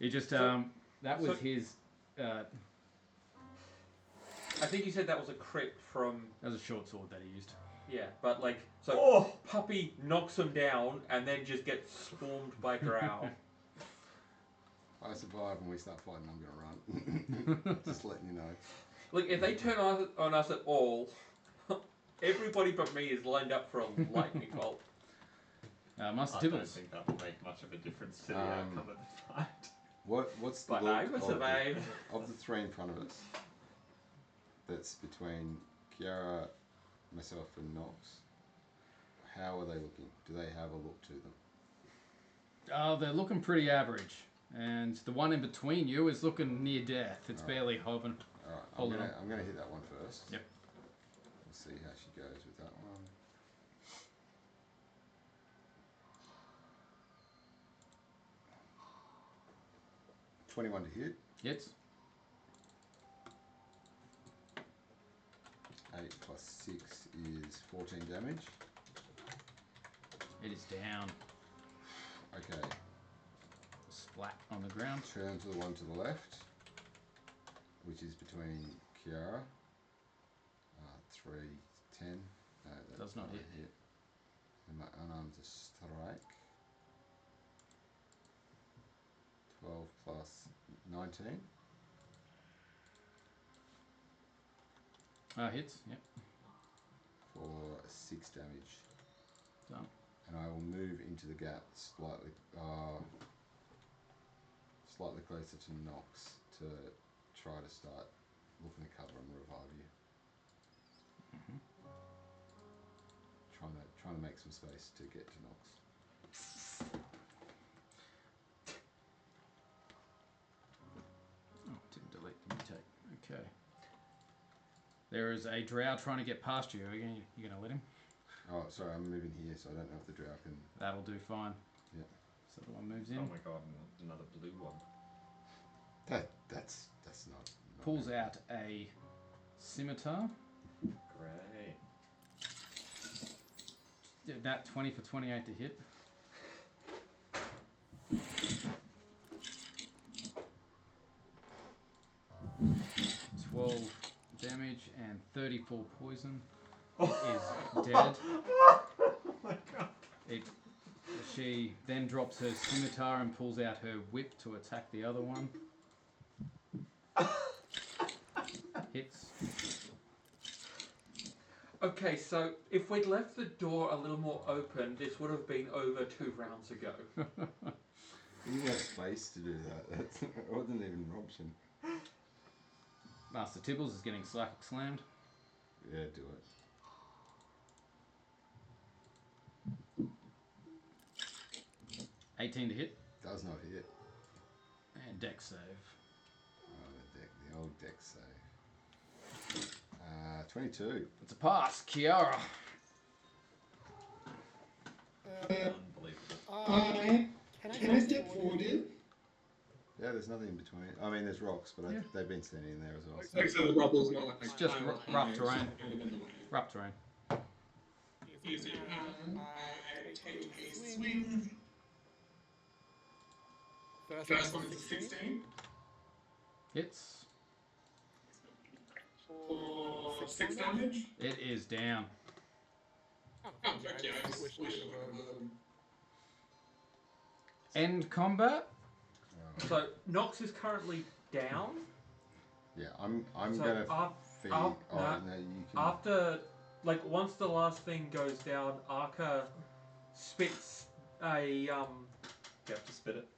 D: He just, that was his,
F: I think you said that was a crit from...
D: that was a short sword that he used.
F: Yeah, but like, so Puppy knocks him down and then just gets swarmed by drow.
G: I survive and we start fighting, I'm going to run. Just letting you know.
F: Look, if they turn on us at all, everybody but me is lined up for a lightning bolt.
D: Master
C: I don't
D: Tibbles.
C: think that will make much of a difference to the outcome of the fight.
G: What's the
F: But
G: look
F: I will survive.
G: of the three in front of us? That's between Kiara, myself and Nox. How are they looking? Do they have a look to them?
D: They're looking pretty average. And the one in between you is looking near death. It's
G: Alright.
D: barely hovering.
G: Alright, I'm gonna hit that one first.
D: Yep.
G: We'll see how she goes with that one. $21 to hit.
D: Hits.
G: 8 plus 6 is 14 damage.
D: It is down.
G: Okay,
D: Splat on the ground.
G: turn to the one to the left, which is between Kiara. 3, 10. No, that
D: Does not hit.
G: And my unarmed to strike. 12 plus 19.
D: Hits. Yep.
G: For 6 damage.
D: Done.
G: And I will move into the gap slightly closer to Nox to try to start looking to cover and revive you. Trying to make some space to get to Nox.
D: Oh, didn't delete the mutate. Okay. There is a drow trying to get past you. Are you going to let him?
G: Oh, sorry, I'm moving here, so I don't know if the drow can.
D: That'll do fine.
G: Yep.
D: So the one moves in.
C: Oh my god, another blue one.
G: That's not.
D: Pulls out a scimitar.
C: Great.
D: That 20 for 28 to hit. 12 damage and 34 poison. Is dead.
C: Oh my god.
D: She then drops her scimitar and pulls out her whip to attack the other one. Hits.
F: Okay, so if we'd left the door a little more open, this would have been over 2 rounds ago.
G: You have space to do that. That wasn't even an option.
D: Master Tibbles is getting slammed.
G: Yeah, do it.
D: 18 to hit.
G: Does not hit.
D: And dex save.
G: Oh, the old deck save. 22.
D: It's a pass. Kiara.
C: Unbelievable.
H: Can I step forward in?
G: Yeah, there's nothing in between. I mean, there's rocks, but
D: Yeah.
G: they've been standing in there as well.
H: Like, so the rubble's not like
D: It's just rough terrain. Rough terrain.
H: Easy. I take a swing. First one is 16
D: Hits.
H: for 6 damage.
D: It is down.
H: Oh, okay. I just wish
D: End combat.
F: So Nox is currently down.
G: Yeah, I'm
F: So
G: gonna feed. Oh
F: no.
G: no, you can.
F: After, like, once the last thing goes down, Arca spits a
C: You have to spit it.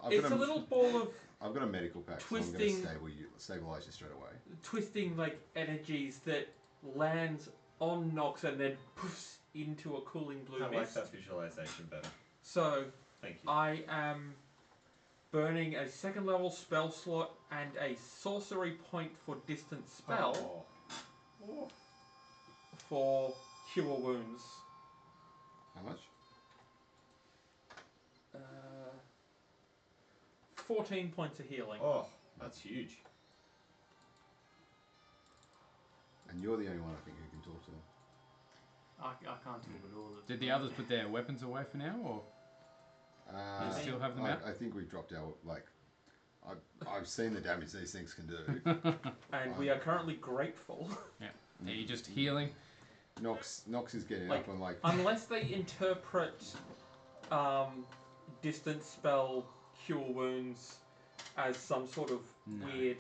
F: It's a little ball of
G: I've got a medical pack,
F: twisting-
G: so I'm going to stabilize you straight away.
F: twisting, like, energies that lands on Nox and then poofs into a cooling blue
C: I like
F: mist.
C: that visualization better.
F: So
C: Thank you.
F: I am burning a second level spell slot and a sorcery point for distant spell
C: Oh.
F: for cure wounds.
G: How much?
F: 14 points of healing.
C: Oh, that's huge.
G: And you're the only one I think who can talk to them.
E: I can't talk at all.
D: Did the others put their weapons away for now, or do you still have them out?
G: I think we've dropped our I've seen the damage these things can do.
F: And we are currently grateful.
D: Are you just healing?
G: Nox is getting
F: Like,
G: up and like.
F: Unless they interpret distance spell cure wounds as some sort of weird.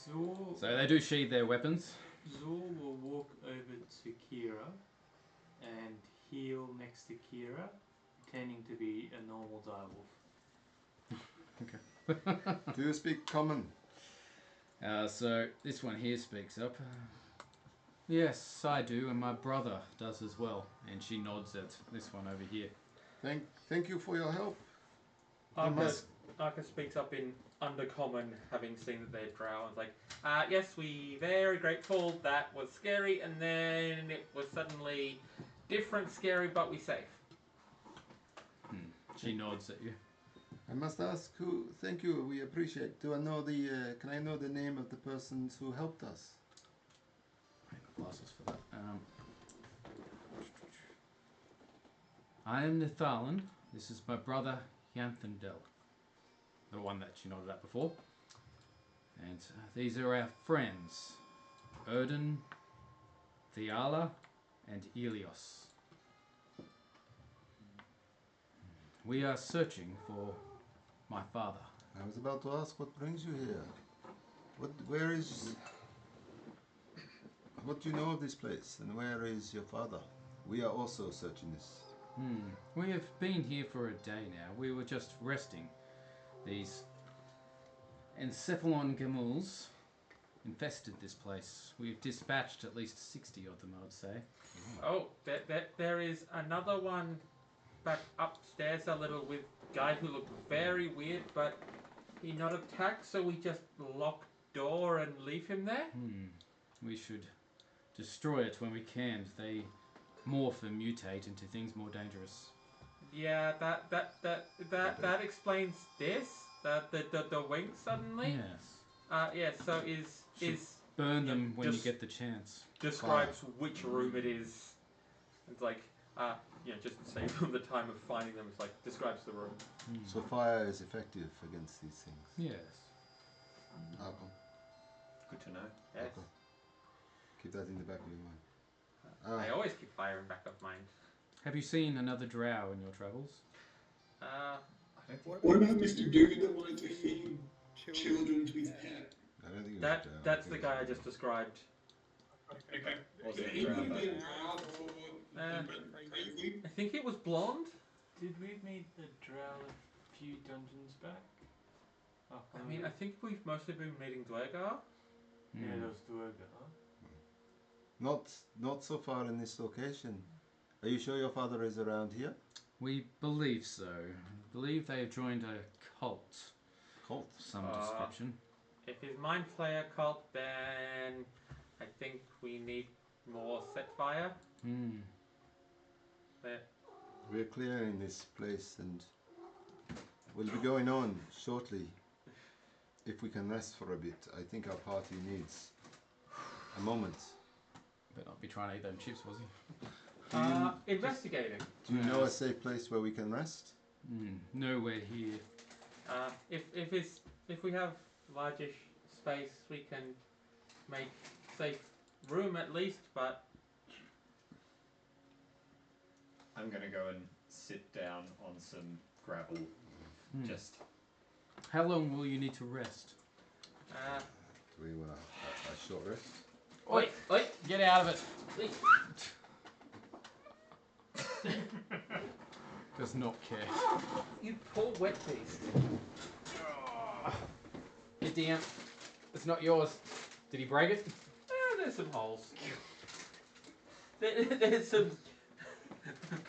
E: Zor
D: So they do sheathe their weapons.
E: will walk over to Kira and heal next to Kira, pretending to be a normal direwolf.
G: Do you speak common?
D: So this one here speaks up. Yes, I do, and my brother does as well. And she nods at this one over here.
G: Thank you for your help.
F: Arca speaks up in Undercommon, having seen that they're drow, and is like, yes, we very grateful. That was scary, and then it was suddenly different scary, but we safe.
D: She nods at you.
B: I must ask who. Thank you. We appreciate. Do I know the? Can I know the name of the persons who helped us?
D: Glasses for that. I am Nathalan. This is my brother Yanthandel, the one that she nodded at before. And these are our friends, Erden, Theala, and Elios. We are searching for my father.
B: I was about to ask what brings you here. Where is? What do you know of this place, and where is your father? We are also searching this.
D: We have been here for a day now. We were just resting. These Encephalon Gemmules infested this place. We've dispatched at least 60 of them, I would say.
F: Oh, there is another one back upstairs a little with a guy who looked very weird, but he not attack, so we just lock door and leave him there.
D: We should destroy it when we can. They morph and mutate into things more dangerous.
F: Yeah, that explains this. The wink suddenly.
D: Yes.
F: Yeah. So is
D: Burn them when you
F: just
D: get the chance.
F: describes which room it is. It's like just to save them the time of finding them. It's like describes the room.
B: So fire is effective against these things.
D: Yes.
B: Alcohol.
C: Good to know.
F: Yes.
B: Okay. Keep that in the back of your mind.
F: I always keep fire in back of mind.
D: Have you seen another drow in your travels?
C: I don't think
H: What about Mr. Dude that wanted to feed children to his pet?
G: I don't think it was
F: That's the guy I just described.
H: Okay.
C: Was it
H: He
C: drow,
H: would
C: though?
H: be a drow before crazy.
F: I think he was blonde.
E: Did we meet the drow a few dungeons back?
F: I mean, I think we've mostly been meeting Dwergar.
E: Yeah, that was Dwergar, huh?
B: Not so far in this location. Are you sure your father is around here?
D: We believe so. I believe they have joined a cult.
B: Cult.
D: Of some description.
F: If he's Mind Flayer cult, then I think we need more set fire. But
B: We're clearing this place and we'll be going on shortly. If we can rest for a bit, I think our party needs a moment.
D: Better not be trying to eat them chips, was he?
F: investigating.
B: Do you know a safe place where we can rest?
D: Nowhere here.
F: If we have largish space, we can make safe room at least. But
C: I'm gonna go and sit down on some gravel, just
D: How long will you need to rest?
G: Do we want a short rest?
D: Oi! Oi! Get out of it! Does not care.
F: You poor wet beast.
D: Get down. It's not yours. Did he break it?
F: There's some holes. There's some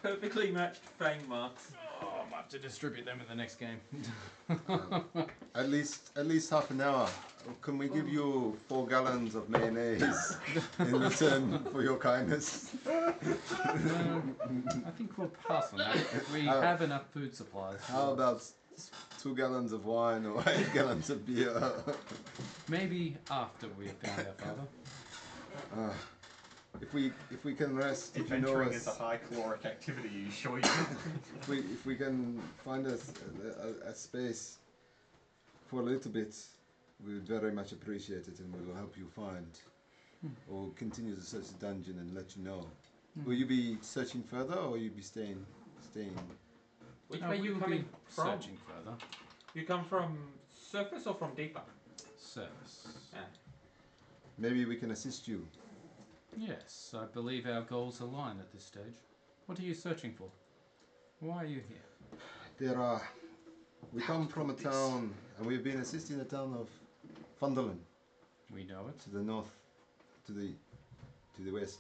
F: perfectly matched fang marks.
D: Oh, I might have to distribute them in the next game.
G: At least half an hour. Can we give you 4 gallons of mayonnaise in return for your kindness?
D: I think we'll pass on that. We have enough food supplies.
G: How about 2 gallons of wine or 8 gallons of beer?
D: Maybe after we have found our father.
G: If we can rest, if you know
C: Adventuring
G: us,
C: is a high caloric activity. You sure you can?
G: if we can find us a space for a little bit, we would very much appreciate it, and we will help you find, or continue to search the dungeon and let you know. Will you be searching further, or will you be staying?
F: Which
D: No,
F: way
D: we
F: you
D: will
F: coming
D: be
F: from?
D: searching further.
F: You come from surface or from deeper?
D: Surface.
G: Maybe we can assist you.
D: Yes, I believe our goals align at this stage. What are you searching for? Why are you here?
G: We come from a town, and we've been assisting the town of Phandelver
D: We know it.
G: to the north, to the west.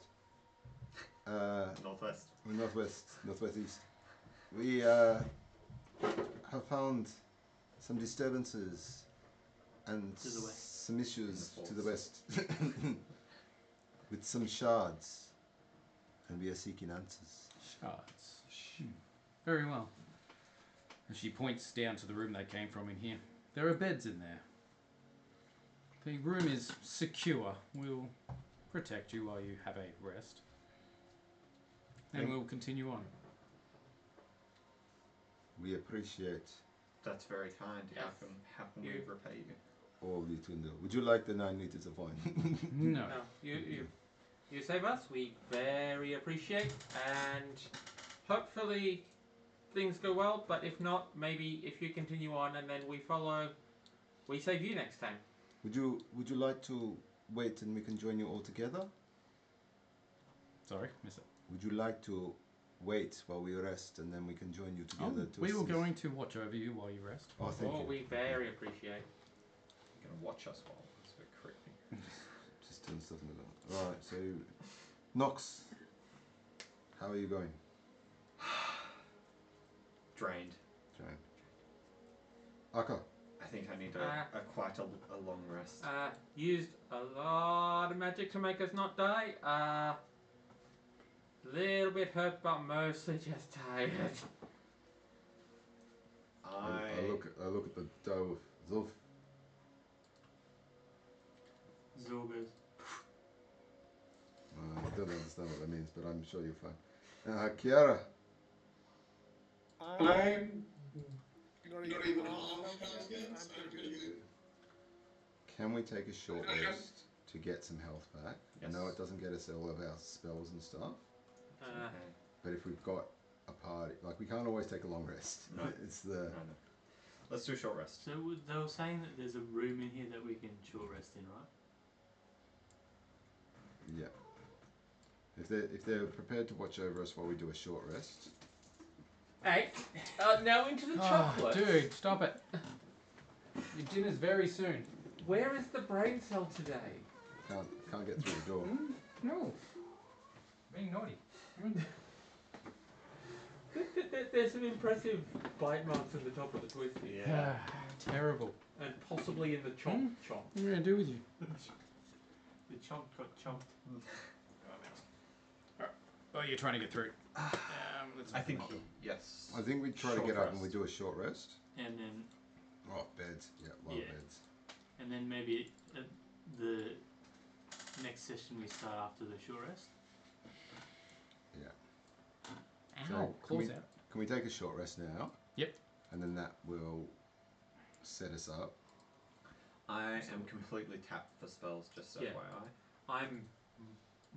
C: Northwest.
G: Northwest. We have found some disturbances and
E: To the west.
G: some issues
C: In the
G: to the west with some shards, and we are seeking answers.
D: Shards. Very well. And she points down to the room they came from in here. There are beds in there. The room is secure. We'll protect you while you have a rest. And we'll continue on.
G: We appreciate
C: That's very kind.
F: Yes.
C: How can we repay you?
G: all you can do. Would you like the 9 liters of wine?
D: No.
F: No, you save us. We very appreciate, and hopefully things go well. But if not, maybe if you continue on and then we follow, we save you next time.
G: Would you like to wait and we can join you all together?
D: Sorry, miss it.
G: Would you like to wait while we rest and then we can join you together to
D: We were
G: assist?
D: going to watch over you while you rest.
G: Oh, thank you.
F: We very appreciate.
C: You're gonna watch us while it's a bit creepy.
G: Just turn stuff in the door. Alright, so Nox, how are you going?
C: Drained.
G: Jane. Aka,
C: I think I need quite a long rest.
F: Used a lot of magic to make us not die. Little bit hurt, but mostly just tired.
G: I look at the dough of Zulf.
E: Zul goes,
G: I don't understand what that means, but I'm sure you're fine. Kiara,
H: I'm not even half health yet. I'm pretty good.
G: can we take a short rest to get some health back?
C: Yes.
G: I know it doesn't get us all of our spells and stuff,
C: Okay.
G: but if we've got a party, like we can't always take a long rest.
C: No.
G: It's the
C: No. Let's do a short rest.
E: so they were saying that there's a room in here that we can short rest in, right?
G: yeah. If they're prepared to watch over us while we do a short rest,
F: Hey, now into the chocolate.
D: Dude, stop it. Your dinner's very soon.
F: Where is the brain cell today?
G: can't get through the door.
D: No. Being naughty.
F: There's some impressive bite marks in the top of the twisty.
D: Terrible.
F: And possibly in the chomp chomp.
D: What are you going to do with you?
E: The chomp got chomped.
D: Oh, you're trying to get through.
C: I think yes.
G: I think we try to
C: Short
G: get up and
C: rest.
G: we do a short rest.
E: And then
G: Oh, beds. Yeah, love
E: Yeah.
G: beds.
E: and then maybe the next session we start after the short rest.
G: So,
D: Ow, claws out.
G: Can we take a short rest now?
D: Yep.
G: And then that will set us up.
C: I am completely tapped for spells, just
F: Yeah.
C: FYI.
F: I'm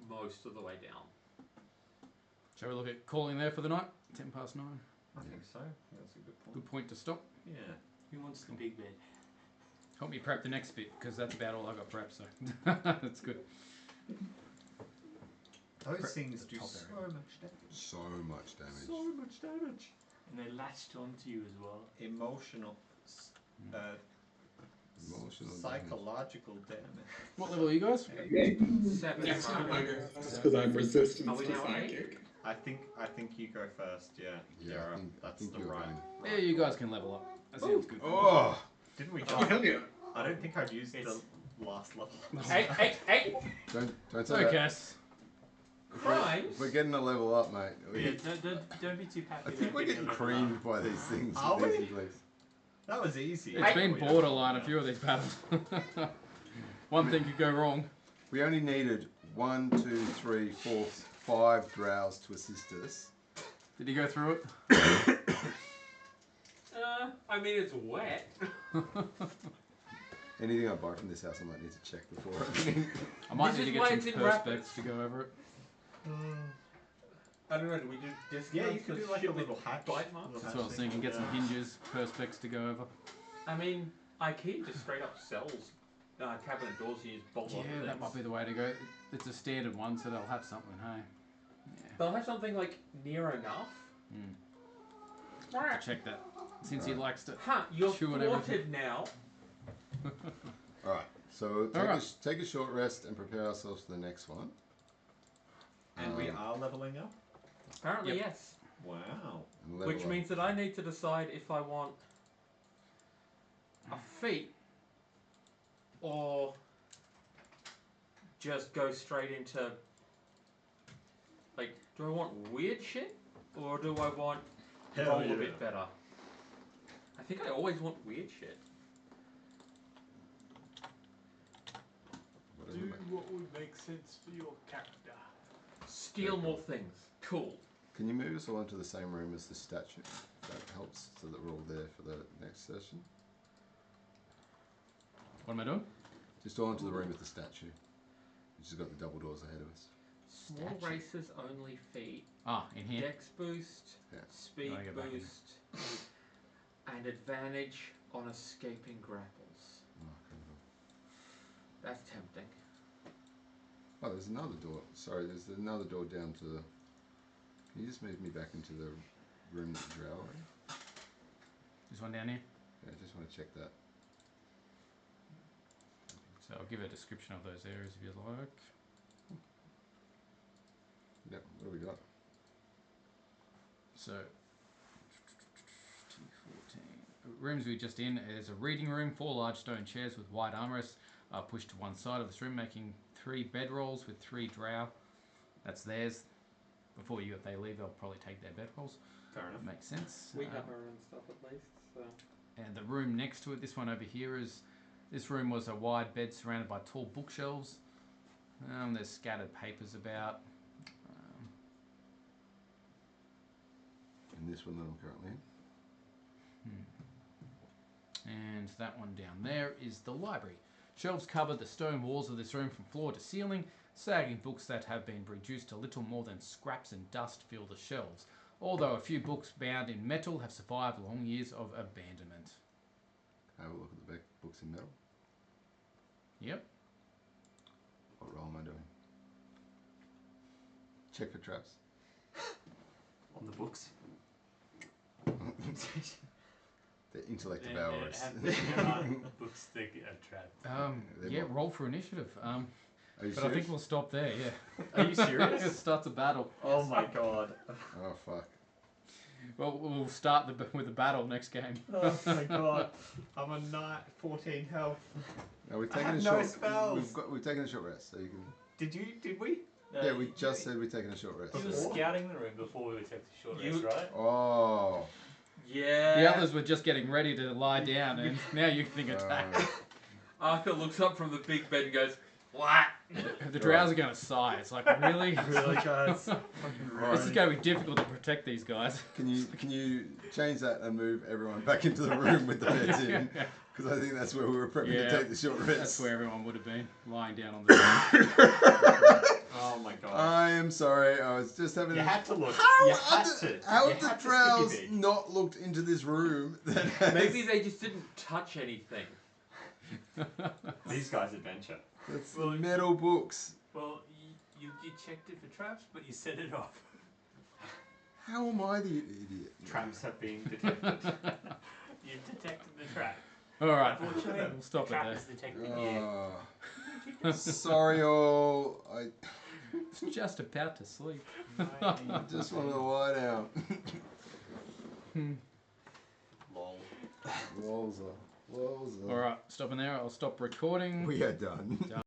F: most of the way down.
D: Shall we look at calling there for the night? 9:10.
C: I think so. That's a good point.
D: Good point to stop.
C: Yeah.
E: Who wants the big bed?
D: Help me prep the next bit, because that's about all I got prepped, so that's good.
C: Those things do
D: top
C: so
D: area.
C: much damage.
G: So much damage.
C: So much damage.
E: And they latched onto you as well.
C: Emotional,
G: Emotional
C: psychological damage.
D: What level are you guys?
F: 7.
H: Next time I
F: right?
H: go first because I'm resistant
F: Are we
H: to
F: now at
H: psychic.
C: I think you go first. Yeah.
G: Yeah,
C: Yara,
G: I think
C: that's
G: you're
C: the right.
G: going.
D: Yeah, you guys can level up. That sounds good.
G: Oh!
C: Didn't we?
H: Oh, hell yeah.
C: I don't think I've used
E: It's-
C: the last level.
F: Hey!
G: Don't say
D: So,
G: that.
D: Cass.
F: Crimes?
G: We're getting a level up, mate.
E: Yeah, don't be too happy.
G: I think we're getting creamed by these things.
C: Are
G: with
C: we?
G: these beliefs.
C: That was easy.
D: It's been borderline a few of these battles. One thing could go wrong.
G: We only needed 1, 2, 3, 4, 5 drows to assist us.
D: Did you go through it?
F: I mean, it's wet.
G: Anything I buy from this house, I might need to check before.
D: I might
F: This
D: need to
F: is
D: get
F: why
D: some
F: it's in
D: perspex
F: rapids.
D: to go over it.
F: I don't know, do we do discounts?
C: Yeah, you could do like a
F: shit with
C: little hatch.
F: bite marks?
C: little
D: That's what I was
C: hatch
D: thinking.
C: thing.
D: Get some hinges, perspex to go over.
F: I mean, IKEA just straight up sells cabinet doors you use bolt on
D: Yeah,
F: things.
D: that might be the way to go. It's a standard one, so they'll have something, hey?
F: They'll have something like near enough.
D: To check that. Since he likes to.
F: Huh, you're
D: chew on
F: thwarted now.
G: Alright, so take,
D: Alright.
G: take a short rest and prepare ourselves for the next one.
C: And we are leveling up.
F: Apparently,
D: Yep.
F: yes.
C: Wow.
G: And level
F: Which
G: up.
F: means that I need to decide if I want a feat or just go straight into, like, do I want weird shit or do I want
C: Hell
F: roll
C: yeah.
F: a bit better? I think I always want weird shit.
G: Whatever,
E: Do
G: mate.
E: what would make sense for your character.
F: Steal more things. Cool.
G: Can you move us all into the same room as the statue? That helps so that we're all there for the next session.
D: What am I doing?
G: Just all into the room with the statue, which has got the double doors ahead of us.
F: Small
D: Statue.
F: races only feat.
D: Ah, in here.
F: Dex boost,
G: Yeah.
F: speed
D: Oh, I get back in.
F: boost, and advantage on escaping grapples.
G: Oh, okay.
F: That's tempting.
G: Oh, there's another door. Sorry, there's another door down to the... Can you just move me back into the room that the drow are in?
D: This one down here.
G: Yeah, I just want to check that.
D: So I'll give a description of those areas if you like.
G: Yep, what do we got?
D: So, T14. Rooms we're just in, there's a reading room, 4 large stone chairs with wide armrests are pushed to one side of this room, making 3 bedrolls with 3 drow. That's theirs. Before they leave, they'll probably take their bedrolls.
C: Fair enough.
D: Makes sense.
F: We have our own stuff at least, so.
D: And the room next to it, this one over here is, this room was a wide bed surrounded by tall bookshelves. There's scattered papers about.
G: In this one that I'm currently in.
D: And that one down there is the library. Shelves cover the stone walls of this room from floor to ceiling. Sagging books that have been reduced to little more than scraps and dust fill the shelves, although a few books bound in metal have survived long years of abandonment.
G: Have a look at the back books in metal.
D: Yep.
G: What roll am I doing? Check for traps.
C: On the books.
G: The intellect
E: Then
G: devourers.
E: books that are trapped.
D: Yeah, roll for initiative.
G: Are you
D: But I think
G: serious?
D: we'll stop there, yeah.
C: Are you serious?
D: It starts a battle.
C: Oh my god.
G: Oh fuck.
D: Well, we'll start with the battle next game.
C: Oh my god. I'm on 14 health.
G: No, we've
C: I
G: taken
C: have
G: a
C: no
G: short.
C: spells.
G: We've taken a short rest, so you can.
C: Did we?
G: Yeah, we just said we've taken a short rest.
E: You were scouting the room before we took the short
F: You-
E: rest, right?
G: Oh.
F: Yeah.
D: The others were just getting ready to lie down, and now you can attack.
G: Uh,
F: Arthur looks up from the big bed and goes, "What?"
D: The drows are going to sigh. It's like, really?
C: Really, guys?
D: This is going to be difficult to protect these guys.
G: Can you change that and move everyone back into the room with the beds in? Because I think that's where we were prepping to take the short rest.
D: That's where everyone would have been, lying down on the ground.
C: Oh my god.
G: I am sorry. I was just having.
C: You had to look.
G: How
C: You
G: have
C: had
G: the,
C: to.
G: how
C: You
G: have the
C: had to
G: drows
C: stick your big.
G: not looked into this room? That has,
F: Maybe they just didn't touch anything.
C: These guys adventure.
G: That's metal books.
E: Well, you checked it for traps, but you set it off.
G: How am I the idiot?
C: Traps have been detected.
E: You detected the trap.
D: Alright,
E: Unfortunately,
D: we'll stop
E: the
D: it
E: trap
D: there.
E: is detecting you.
G: Sorry all. I
D: It's just about to sleep.
G: just want to lie down.
C: Lol.
G: Walls are.
D: Alright, stopping there. I'll stop recording.
G: We are done.